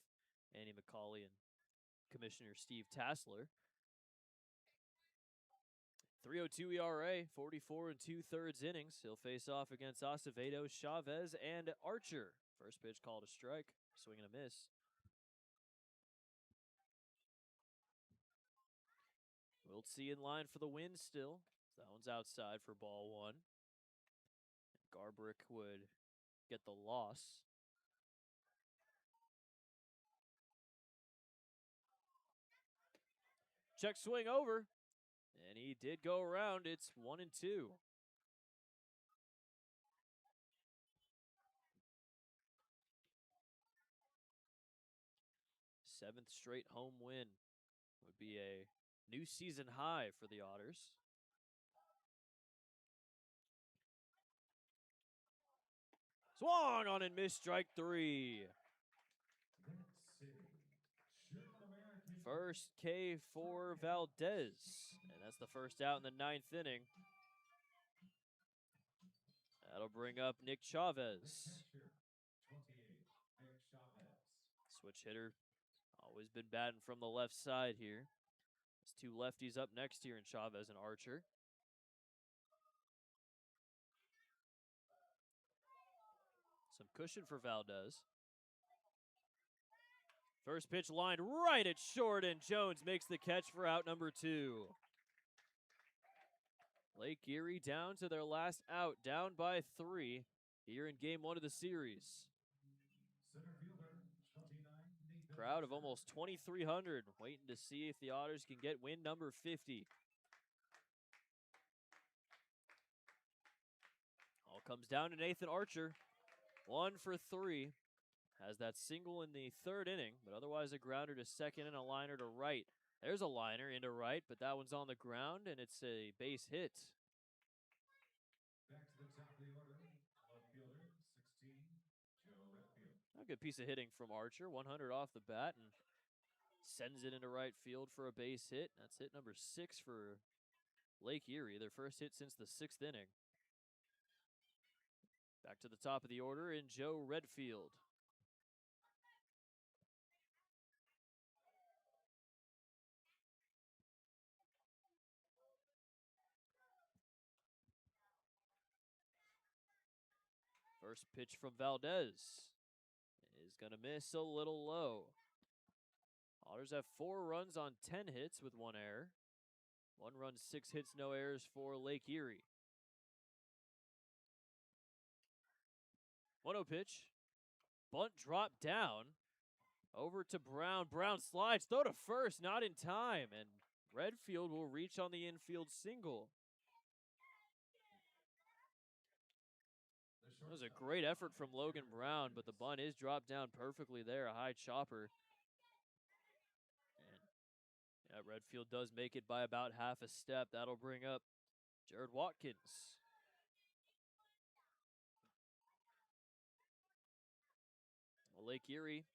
Andy McCauley and Commissioner Steve Tassler. .302 ERA, 44 and 2/3 innings. He'll face off against Acevedo, Chavez, and Archer. First pitch called a strike, swing and a miss. Wiltsey in line for the win still. That one's outside for ball one. Garbrick would get the loss. Check swing over. And he did go around. It's 1-2. Seventh straight home win would be a new season high for the Otters. Swung on and missed, strike three. First K for Valdez, and that's the first out in the ninth inning. That'll bring up Nick Chavez. Switch hitter, always been batting from the left side here. There's two lefties up next here in Chavez and Archer. Some cushion for Valdez. First pitch lined right at short, and Jones makes the catch for out number 2. Lake Erie down to their last out, down by 3 here in game 1 of the series. Crowd of almost 2,300 waiting to see if the Otters can get win number 50. All comes down to Nathan Archer. 1 for 3. Has that single in the third inning, but otherwise a grounder to second and a liner to right. There's a liner into right, but that one's on the ground, and it's a base hit. Back to the top of the order, left fielder, 16, Joe Redfield. A good piece of hitting from Archer, 100 off the bat, and sends it into right field for a base hit. That's hit number 6 for Lake Erie, their first hit since the 6th inning. Back to the top of the order in Joe Redfield. First pitch from Valdez is going to miss a little low. Otters have 4 runs on 10 hits with 1 error. 1 run, 6 hits, no errors for Lake Erie. 1-0 pitch. Bunt drop down. Over to Brown. Brown slides. Throw to first. Not in time. And Redfield will reach on the infield single. That was a great effort from Logan Brown, but the bunt is dropped down perfectly there. A high chopper. And yeah, Redfield does make it by about half a step. That'll bring up Jared Watkins. Well, Lake Erie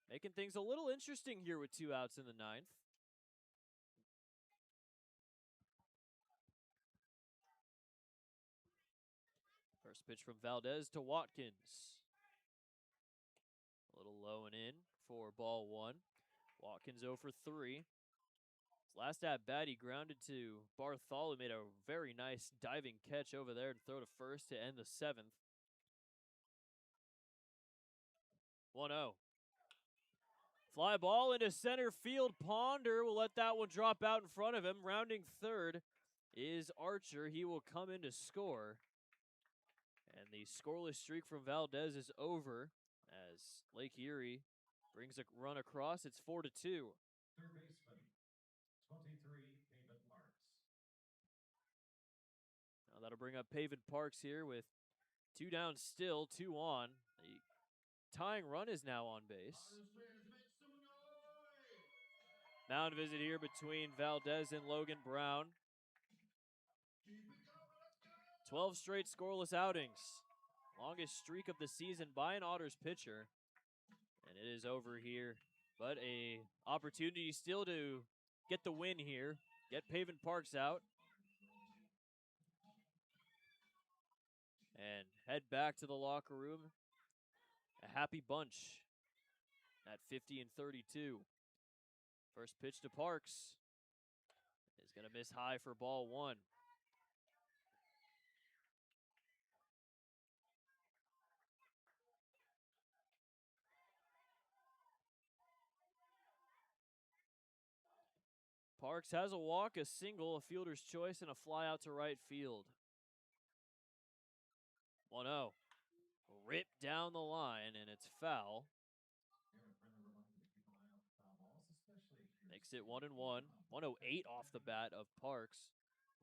making things a little interesting here with 2 outs in the 9th. First pitch from Valdez to Watkins. A little low and in for ball 1. Watkins 0 for 3. His last at bat, he grounded to Bartholomew, made a very nice diving catch over there and throw to first to end the 7th. 1-0. Fly ball into center field. Ponder will let that one drop out in front of him. Rounding third is Archer. He will come in to score. And the scoreless streak from Valdez is over as Lake Erie brings a run across. It's 4-2. Third baseman, 23, Pavin Parks. Now that'll bring up Pavin Parks here with 2 down still, 2 on. The tying run is now on base. Mound visit here between Valdez and Logan Brown. 12 straight scoreless outings. Longest streak of the season by an Otters pitcher. And it is over here. But a opportunity still to get the win here. Get Pavin Parks out. And head back to the locker room. A happy bunch at 50 and 32. First pitch to Parks He's going to miss high for ball one. Parks has a walk, a single, a fielder's choice, and a fly out to right field. 1-0. Ripped down the line, and it's foul. Makes it 1-1. 108 off the bat of Parks.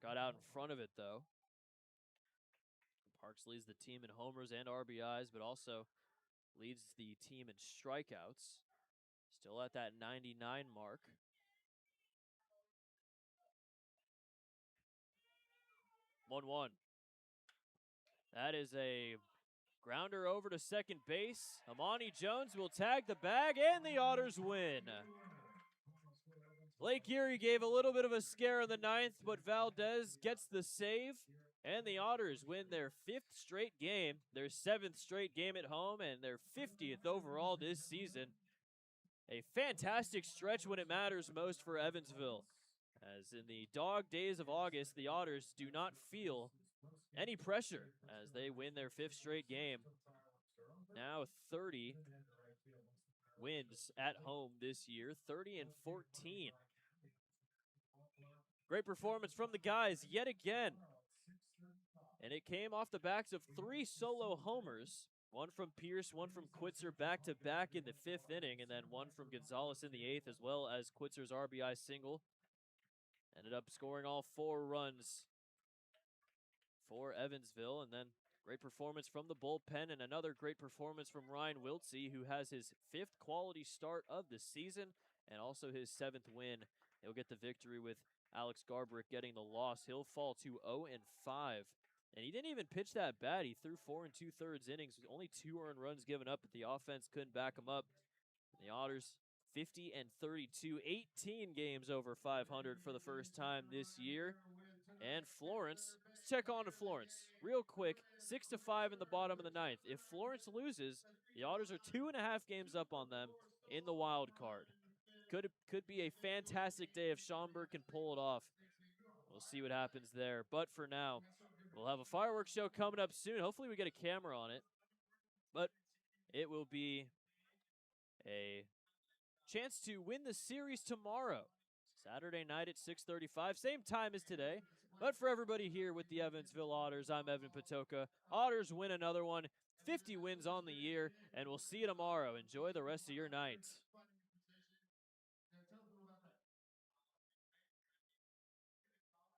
Got out in front of it, though. Parks leads the team in homers and RBIs, but also leads the team in strikeouts. Still at that 99 mark. 1-1. That is a grounder over to second base. Amani Jones will tag the bag, and the Otters win. Lake Erie gave a little bit of a scare in the ninth, but Valdez gets the save, and the Otters win their 5th straight game, their 7th straight game at home, and their 50th overall this season. A fantastic stretch when it matters most for Evansville, as in the dog days of August, the Otters do not feel any pressure as they win their 5th straight game. Now 30 wins at home this year, 30-14. Great performance from the guys yet again. And it came off the backs of 3 solo homers. One from Pierce, one from Quitzer back-to-back in the 5th inning, and then one from Gonzalez in the 8th, as well as Quitzer's RBI single. Ended up scoring all 4 runs for Evansville, and then great performance from the bullpen, and another great performance from Ryan Wiltsey, who has his 5th quality start of the season, and also his 7th win. He'll get the victory with Alex Garbrick getting the loss. He'll fall to 0-5. And he didn't even pitch that bad. He threw 4 2/3 innings, with only 2 earned runs given up, but the offense couldn't back him up. The Otters 50-32, 18 games over 500 for the first time this year. And Florence, let's check on to Florence real quick. 6-5 in the bottom of the 9th. If Florence loses, the Otters are 2.5 games up on them in the wild card. Could be a fantastic day if Schaumburg can pull it off. We'll see what happens there. But for now, we'll have a fireworks show coming up soon. Hopefully we get a camera on it. But it will be a chance to win the series tomorrow. Saturday night at 6:35, same time as today. But for everybody here with the Evansville Otters, I'm Evan Patoka. Otters win another one, 50 wins on the year, and we'll see you tomorrow. Enjoy the rest of your night.